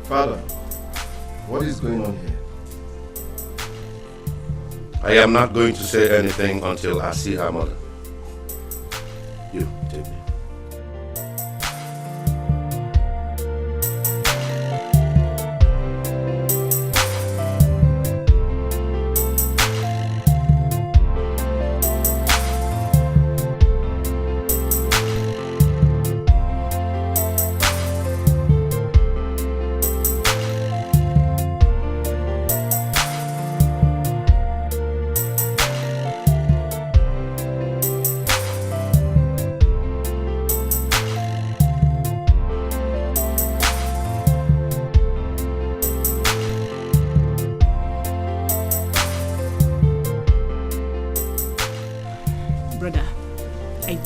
Father, what is going on here? I am not going to say anything until I see her mother. You, take me.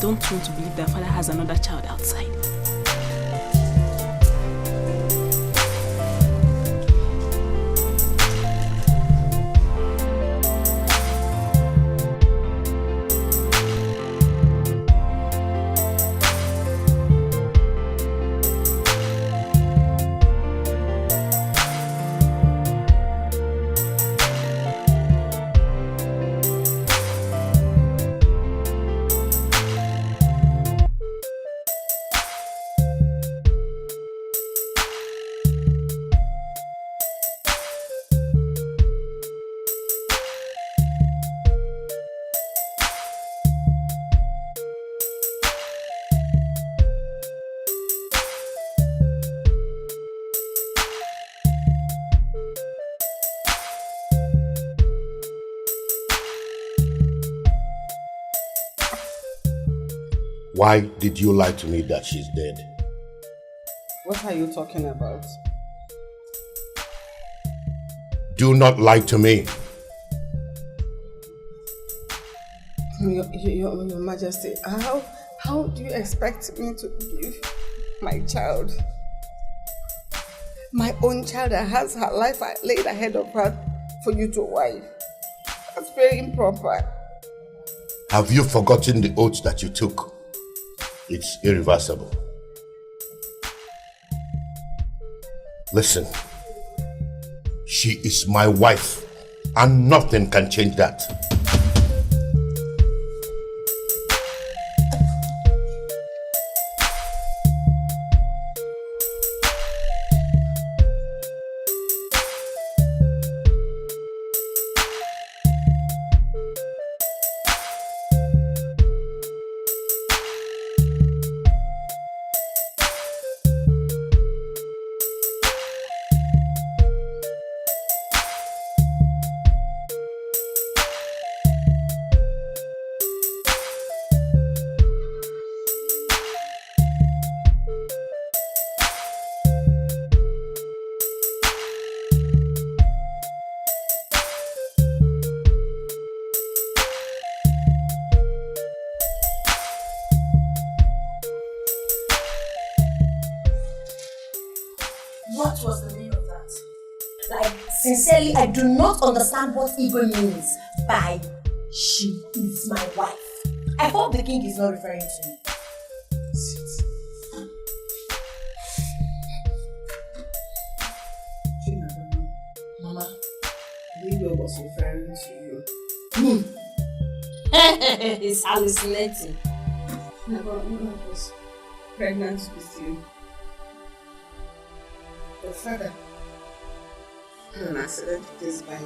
don't want to believe that father has another child outside. Why did you lie to me that she's dead? What are you talking about? Do not lie to me. Your Majesty, how do you expect me to give my child, my own child that has her life laid ahead of her, for you to wife? That's very improper. Have you forgotten the oath that you took? It's irreversible. Listen, she is my wife, and nothing can change that. What was the meaning of that? Like, sincerely, I do not understand what Igwe means by she is my wife. I hope the king is not referring to me. Sit. Mama, Igwe was referring to you. He's hallucinating. Never was pregnant with you. Your father had an accident with his bike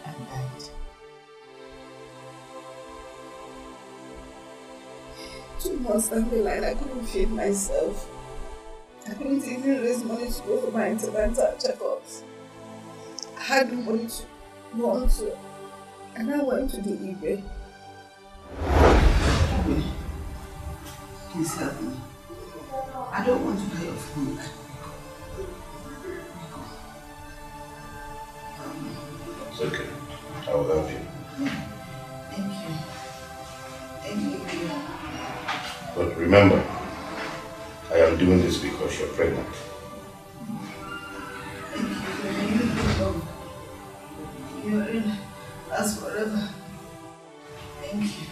and died. 2 months down the line, I couldn't feed myself. I couldn't even raise money to go for my antenatal checkups. I had no money to go on to, and I went to the eBay. Please help me. I don't want to die of hunger. It's okay. I will help you. Thank you. Thank you. But remember, I am doing this because you're pregnant. You're in us forever. Thank you.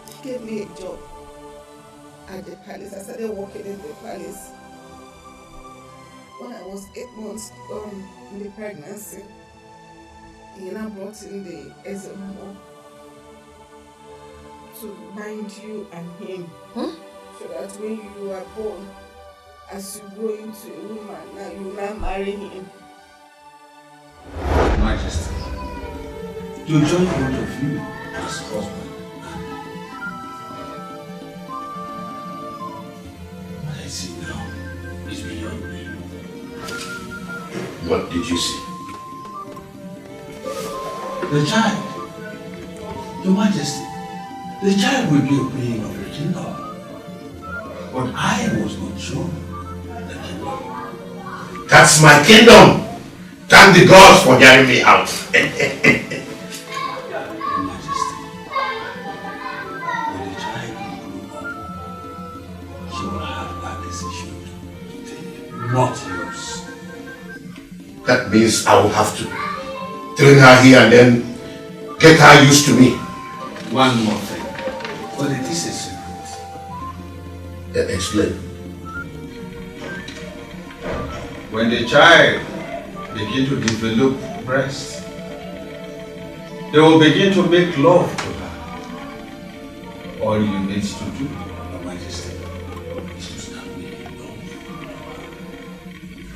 He gave me a job at the palace. I started working in the palace. When I was 8 months in the pregnancy, he now brought in the SMO to bind you and him. So that when you are born, as you grow into a woman, now you now marry him. Majesty, you join both of you as husband. What I see now is beyond me. What did you see? The child. Your Majesty, the child will be a being of the kingdom. But I was not shown the kingdom. That's my kingdom! Thank the gods for getting me out. decision. Not yours. That means I will have to train her here and then get her used to me. One more thing. But it is a secret. Explain. When the child begins to develop breast, they will begin to make love to her. All you need to do, Your Majesty, is to start making love.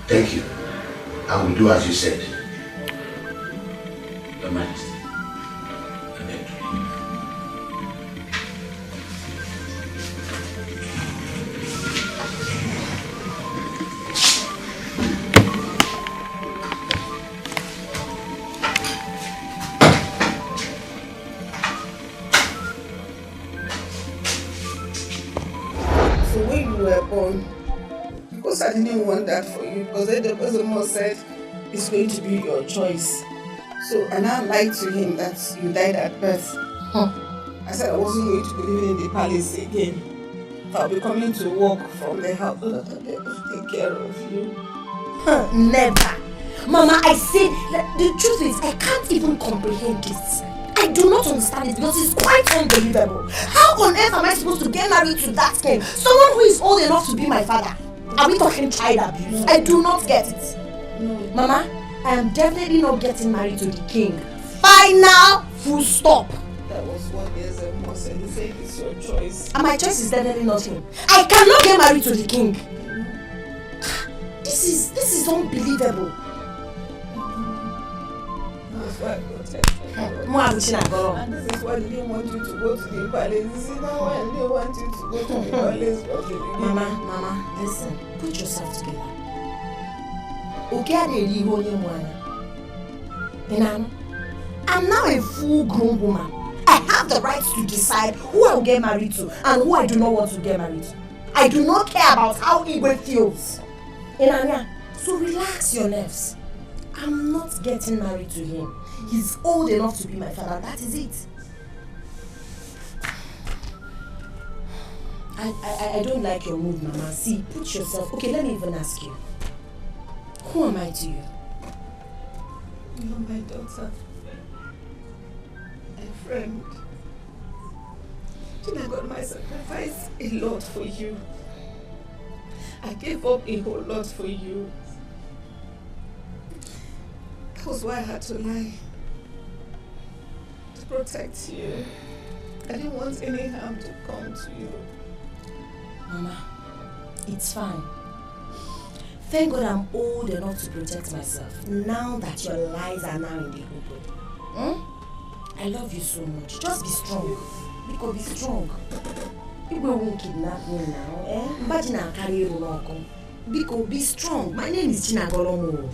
Thank you. I will do as you said. Your Majesty. Because I didn't want that for you. Because the person said it's going to be your choice. So, and I lied to him that you died at birth. I said I wasn't going to be living in the palace again. I'll be coming to work from the house so that I'll be able to take care of you. Never. Mama, I said, the truth is, I can't even comprehend this. I do not understand it because it's quite unbelievable. How on earth am I supposed to get married to that king? Someone who is old enough to be my father. Are we talking child abuse? I do not get it. No. Mama, I am definitely not getting married to the king. Final full stop. That was 1 year ago, and he said it's your choice. And my choice is definitely not him. I cannot get married to the king. This is unbelievable. That's why I protected you. And this is why I didn't want you to go to the palace. You see, now I didn't want you to go to the palace from the beginning. Mama, listen. Put yourself together. I'm now a full-grown woman. I have the right to decide who I will get married to and who I do not want to get married to. I do not care about how Igwe feels. So relax your nerves. I'm not getting married to him. He's old enough to be my father. That is it. I don't like your mood, Mama. See, put yourself... Okay, let me even ask you. Who am I to you? You're my daughter. A friend. I got my sacrifice a lot for you. I gave up a whole lot for you. That was why I had to lie. To protect you. I didn't want any harm to come to you. Mama, it's fine. Thank God I'm old enough to protect myself. Now that your lies are now in the open. I love you so much. Just be strong. Biko, be strong. People won't kidnap me now. Imagine I'll carry you along. Biko, be strong. My name is Chinagolomo.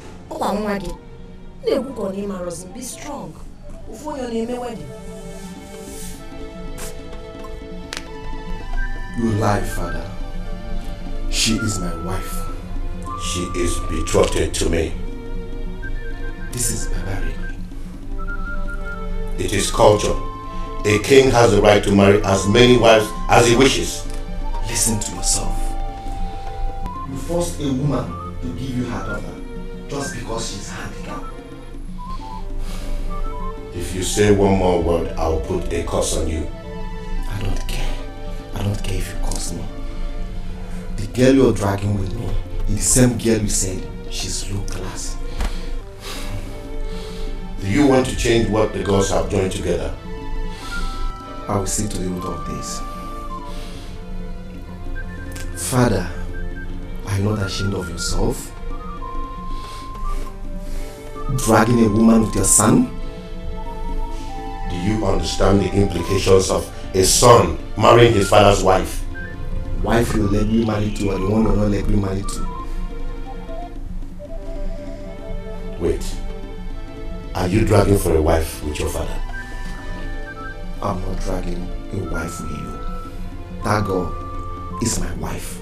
Be strong. Before your name wedding. You lie, Father. She is my wife. She is betrothed to me. This is barbaric. It is culture. A king has the right to marry as many wives as he wishes. Listen to yourself. You forced a woman to give you her daughter just because she's handicapped. If you say one more word, I'll put a curse on you. I don't care. I don't care if you curse me. The girl you're dragging with me is the same girl you said she's low class. Do you want to change what the gods have joined together? I will see to the root of this. Father, are you not ashamed of yourself? Dragging a woman with your son? Do you understand the implications of a son marrying his father's wife? Wife you're legally married to or the one you're not legally married to? Wait. Are you dragging for a wife with your father? I'm not dragging a wife with you. That girl is my wife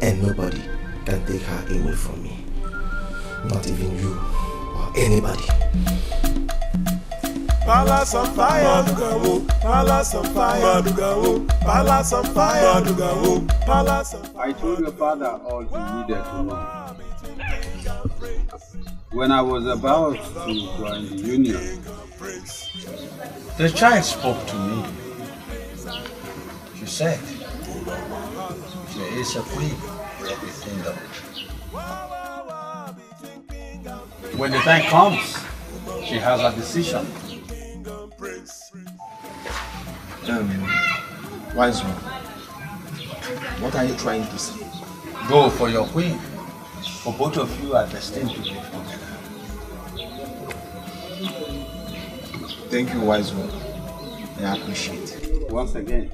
and nobody can take her away from me. Not even you or anybody. Palace on fire, Palace on fire, Palace on fire, Palace on fire. I told your father all he needed to know. When I was about to join the union, the child spoke to me. She said, there is a queen of the kingdom. When the time comes, she has a decision. Wise one, what are you trying to say? Go for your queen, for both of you are destined to live together. Thank you, wise one. I appreciate it. Once again,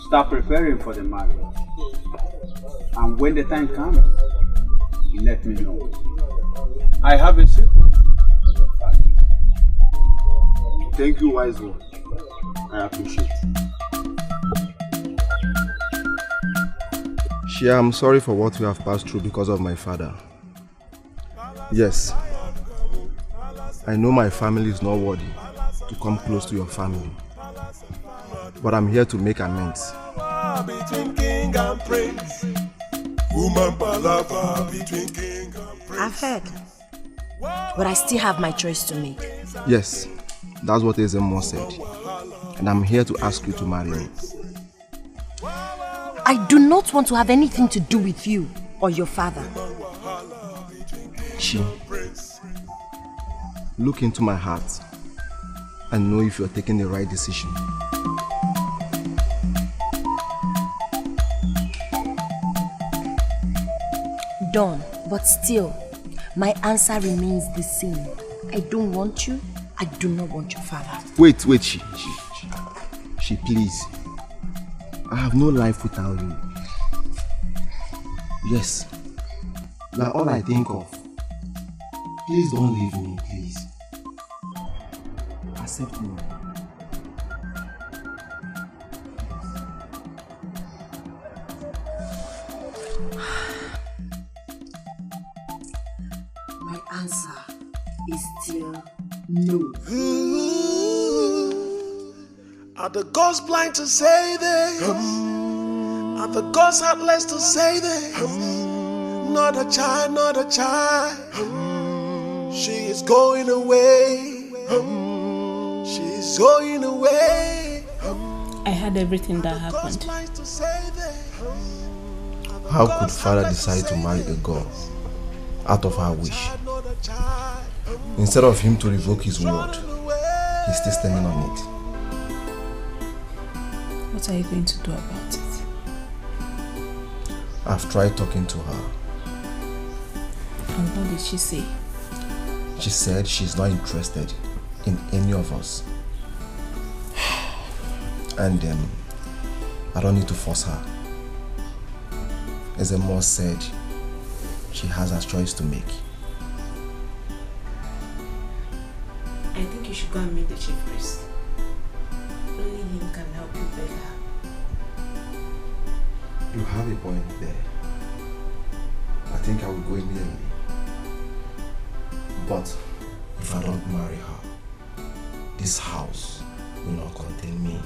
start preparing for the marriage. And when the time comes, let me know. I have a secret for your father. Thank you, wise one. I appreciate it. Shia, I'm sorry for what we have passed through because of my father. Yes, I know my family is not worthy to come close to your family, but I'm here to make amends. Between king and prince, woman palava between king and prince. I've heard, but I still have my choice to make. Yes, that's what Ezemo said, and I'm here to ask you to marry me. I do not want to have anything to do with you or your father. Chi, look into my heart and know if you're taking the right decision. Done, but still, my answer remains the same. I don't want you. I do not want your father. Wait, Chi, please. I have no life without you. Yes, now all I think of. Please don't leave me, please. Accept me. My answer is still no. Are the gods blind to say this? Are the gods heartless to say this? Not a child, not a child. She is going away. She's going away. I heard everything that happened. How could father decide to marry a girl out of her wish? Instead of him to revoke his word, he's still standing on it. What are you going to do about it? I've tried talking to her. And what did she say? She said she's not interested in any of us. And I don't need to force her. As Ezemo said, she has a choice to make. I think you should go and meet the chief priest. Only him can help you beg her. You have a point there. I think I will go immediately. But if I don't marry her, this house will not contain me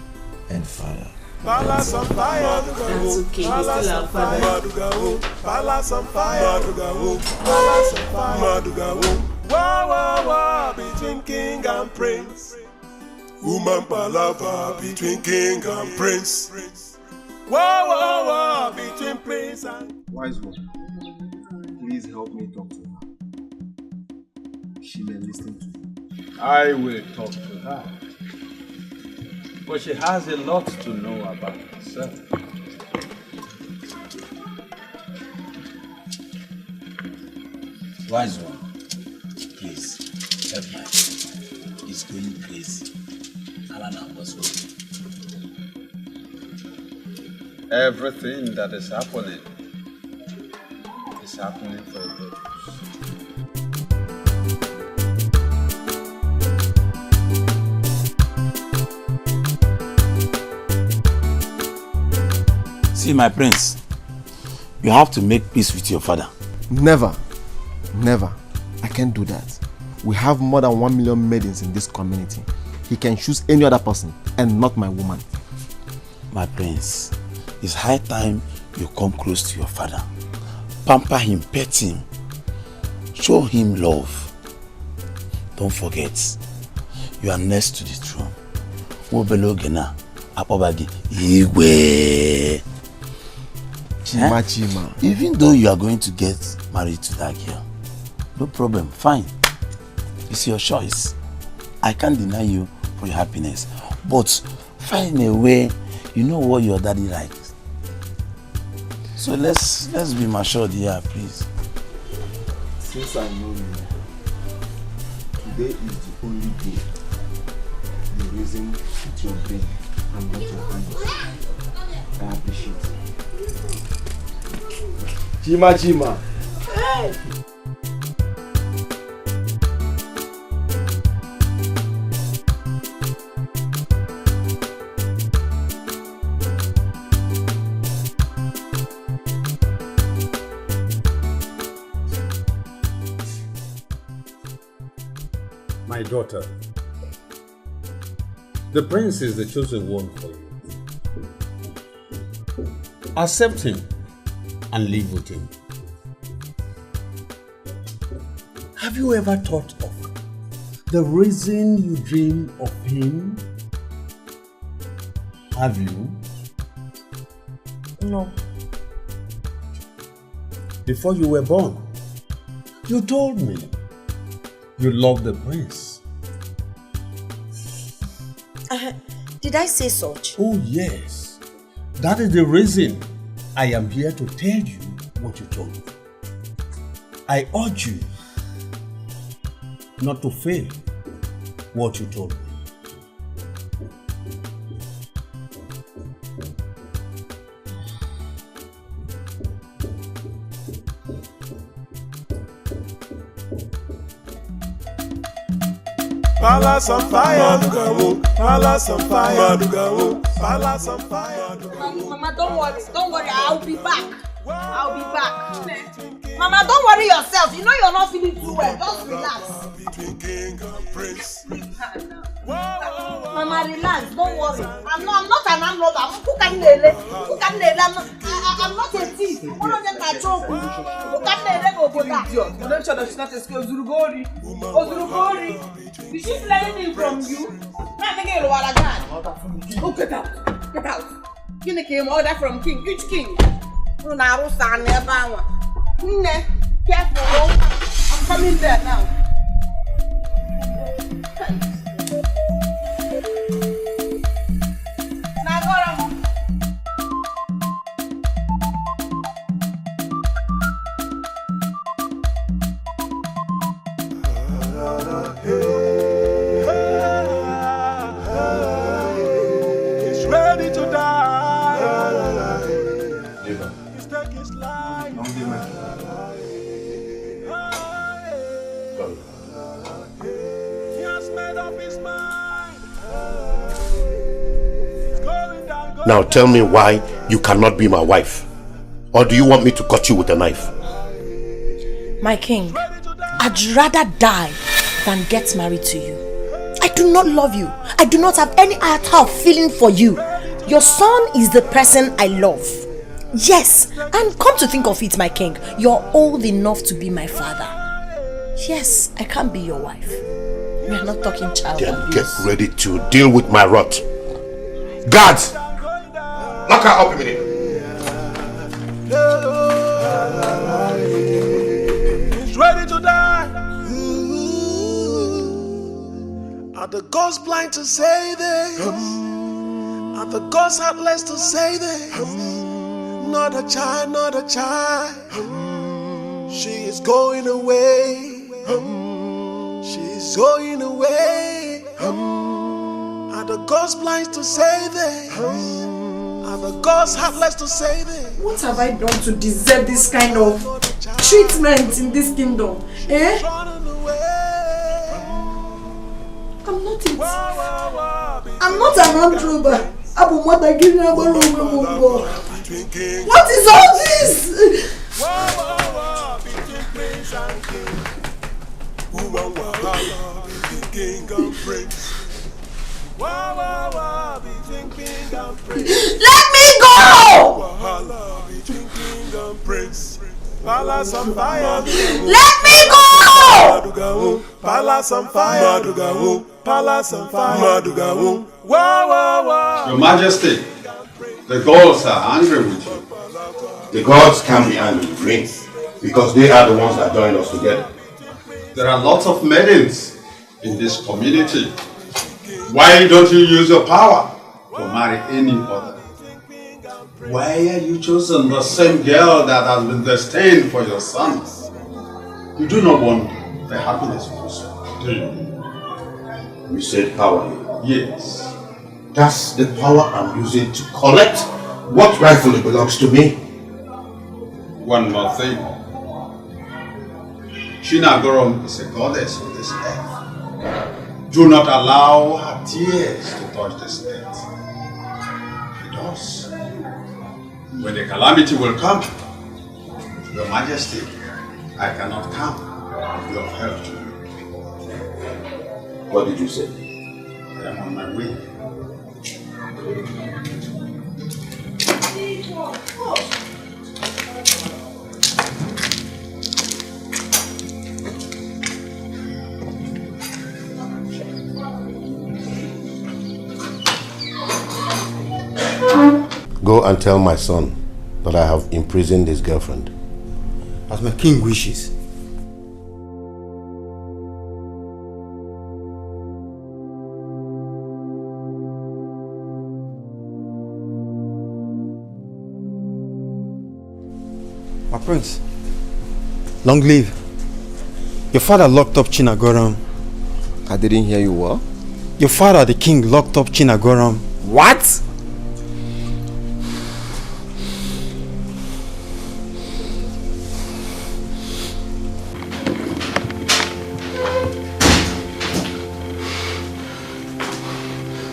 and father. Palace on fire, that's okay. Palace on fire, Palace on fire, Palace on fire. Wah wah wah between king and prince. Woman palava between king and prince. Wah wah wah between prince and. Wise one, please help me talk to her. She may listen to me. I will talk to her. But she has a lot to know about herself. Wise one, please help my friend. He's going crazy. Alana was working. Everything that is happening for a purpose. See, my prince, you have to make peace with your father. Never. Never. I can't do that. We have more than 1 million maidens in this community. He can choose any other person and not my woman. My prince, it's high time you come close to your father. Pamper him, pet him. Show him love. Don't forget, you are next to the throne. Wobelogena, apobagi, igwe. Chima. Even though you are going to get married to that girl, no problem, fine. It's your choice. I can't deny you for your happiness. But find a way, you know what your daddy likes. So let's be matured here, please. Since I know you, today is the only day you reason with your brain and not your hands. I appreciate it. Chima. Hey. My daughter, the prince is the chosen one for you. Accept him and live with him. Have you ever thought of the reason you dream of him? Have you? No. Before you were born, you told me you love the prince. Did I say such? Oh yes. That is the reason I am here to tell you what you told me. I urge you not to fail what you told me. Palace on fire, Palace on fire, Palace on fire. Mama, don't worry, I'll be back. Mama, don't worry yourself. You know you're not feeling too well. Just relax. Mama, relax. Don't worry. I'm not an armed robber. I'm not a thief. One of them are joke. Don't show that she's not a skill. Zurugori. Did she steal anything from you? Oh, get out. King came order from king. Which king? Careful. I'm coming there now. Now tell me why you cannot be my wife. Or do you want me to cut you with a knife? My king, I'd rather die than get married to you. I do not love you. I do not have any iota of feeling for you. Your son is the person I love. Yes, and come to think of it, my king, you're old enough to be my father. Yes, I can't be your wife. We are not talking child Then abuse. get ready to deal with my wrath. Guards! Lock her up immediately. He's ready to die. Are the gods blind to say this? Are the gods heartless to say this? Not a child. She is going away. She's going away. Are the gods blind to say this? Are the gods heartless to say this? What have I done to deserve this kind of treatment in this kingdom? Eh? I'm not it. I'm not an armed robber. What is all this? Let me go! Palace on fire. Let me go! Palace on fire. Palace on fire. Your Majesty, the gods are angry with you. The gods can't be angry with me because they are the ones that joined us together. There are lots of maidens in this community. Why don't you use your power to marry any other? Why are you choosing the same girl that has been destined for your sons? You do not want the happiness of your son, do you? You said power. Yes. That's the power I'm using to collect what rightfully belongs to me. One more thing. Chinagorom is a goddess of this earth. Do not allow her tears to touch this earth. It does. When the calamity will come, Your Majesty, I cannot come and be of help to you. What did you say? I am on my way. Go and tell my son that I have imprisoned his girlfriend. As my king wishes. My prince, long live. Your father locked up Chinagoram. I didn't hear you well. Your father, the king, locked up Chinagoram. What?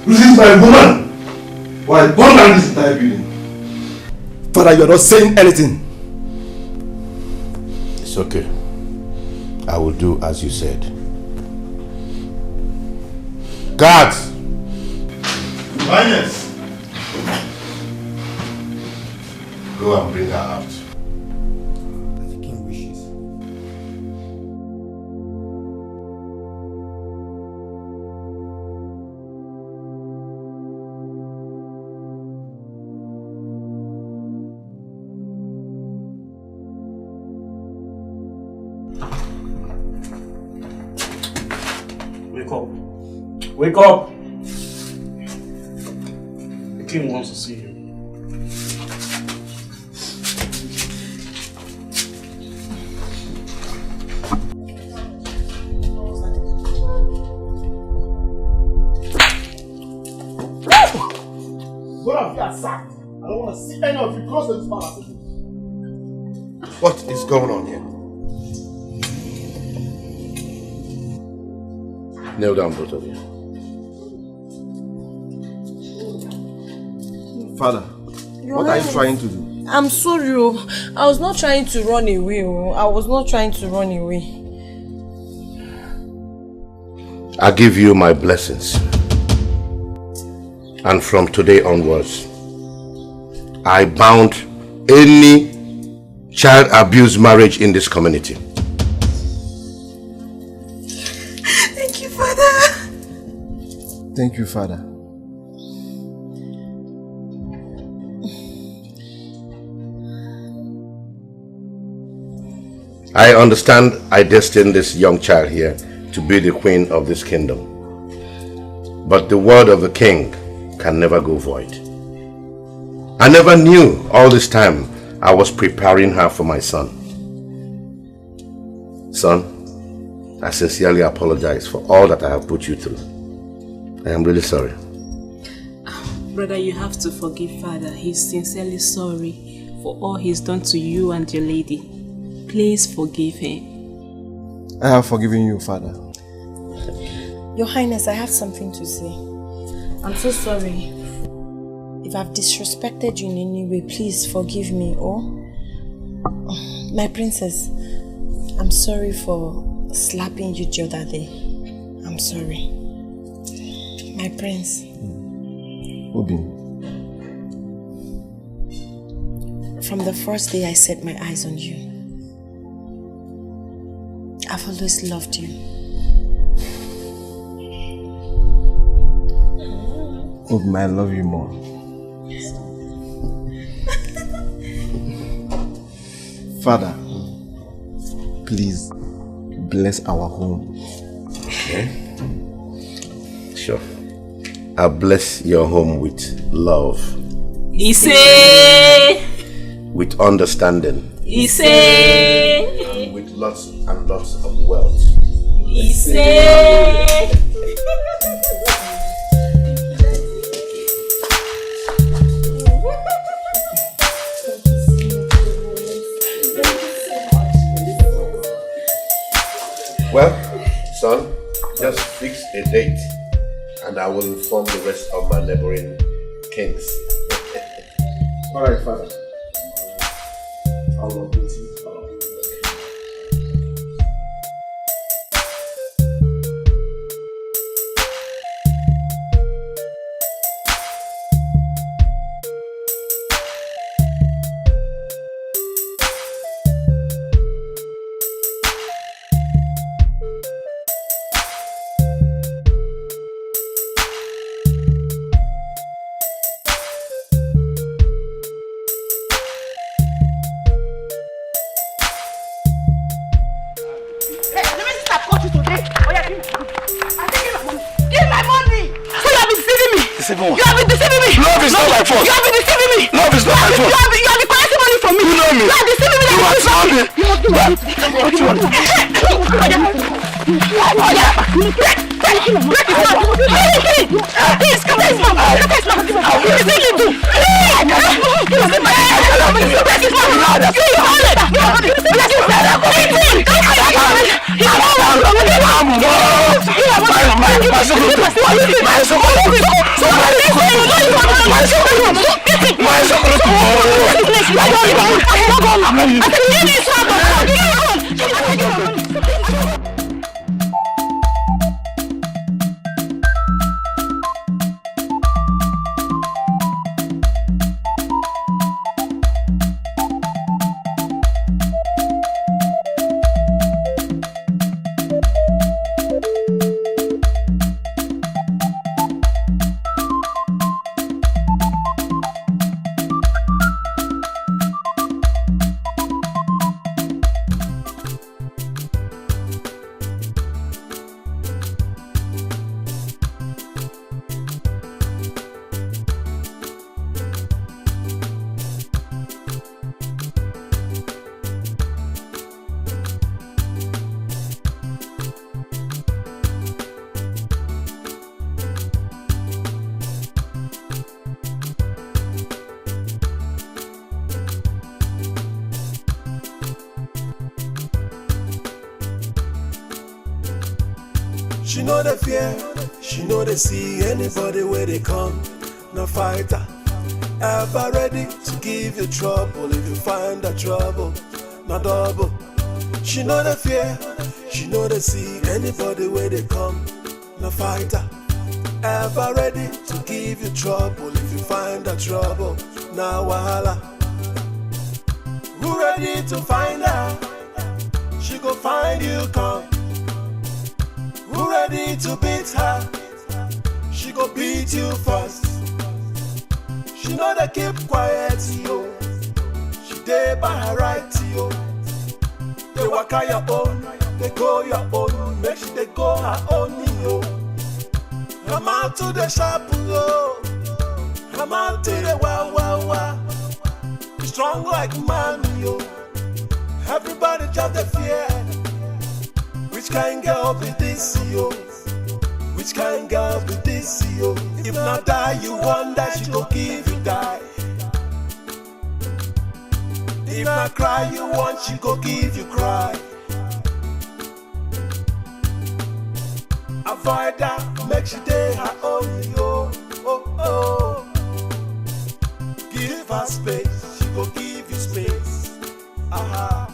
This is my woman! Why burn down this entire building? Father, you're not saying anything. It's okay. I will do as you said. Guards! Miners! Go and bring her out. The king wishes. Wake up. Wake up! The king wants to see you. Both of you are sacked. I don't want to see any of you close to this palace. What is going on here? Kneel down, both of you. Father, what are you trying to do? I'm sorry, I was not trying to run away. I was not trying to run away. I give you my blessings. And from today onwards, I bound any child abuse marriage in this community. Thank you, Father. Thank you, Father. I understand I destined this young child here to be the queen of this kingdom. But the word of the king can never go void. I never knew all this time I was preparing her for my son. Son, I sincerely apologize for all that I have put you through. I am really sorry. Brother, you have to forgive Father. He's sincerely sorry for all he's done to you and your lady. Please forgive him. I have forgiven you, Father. Your Highness, I have something to say. I'm so sorry. If I've disrespected you in any way, please forgive me. My princess, I'm sorry for slapping you the other day. I'm sorry. My prince. Obi. From the first day I set my eyes on you, I've always loved you. Obi, I love you more. Father, please bless our home. Okay. Sure. I'll bless your home with love. Ise! With understanding. Ise! And with lots and lots of wealth. Ise! Well, son, just fix a date and I will inform the rest of my neighboring kings. Alright, Father. I will update you. You have been deceiving me. Love is not my fault. You have been deceiving me. Love is not my fault. You have been collecting money from me. You know me. You are deceiving me. You are deceiving me. You must do what you want. Please come here, mom. Look at his mom. What is he do? She know the fear, she know they see anybody where they come. No fighter, ever ready to give you trouble if you find that trouble. No double. She know the fear, she know they see anybody where they come. No fighter, ever ready to give you trouble if you find that trouble. Now wahala. Who ready to find her? She go find you come. Who ready to beat her? She go beat you first. She know they keep quiet, yo. She dey by her right, yo. They walk out your own, they go your own. Make sure they go her own, yo. Come out to the shop, yo. Come out to the wow, wow, wow. Be strong like man, yo. Everybody just the fear. Which kind girl be this, yo? Which kind girl be this, yo? If not die, you wonder she go give you die. If not cry, you want she go give you cry. Avoid her, make she day her own, yo. Oh, oh. Give her space, she go give you space. Aha.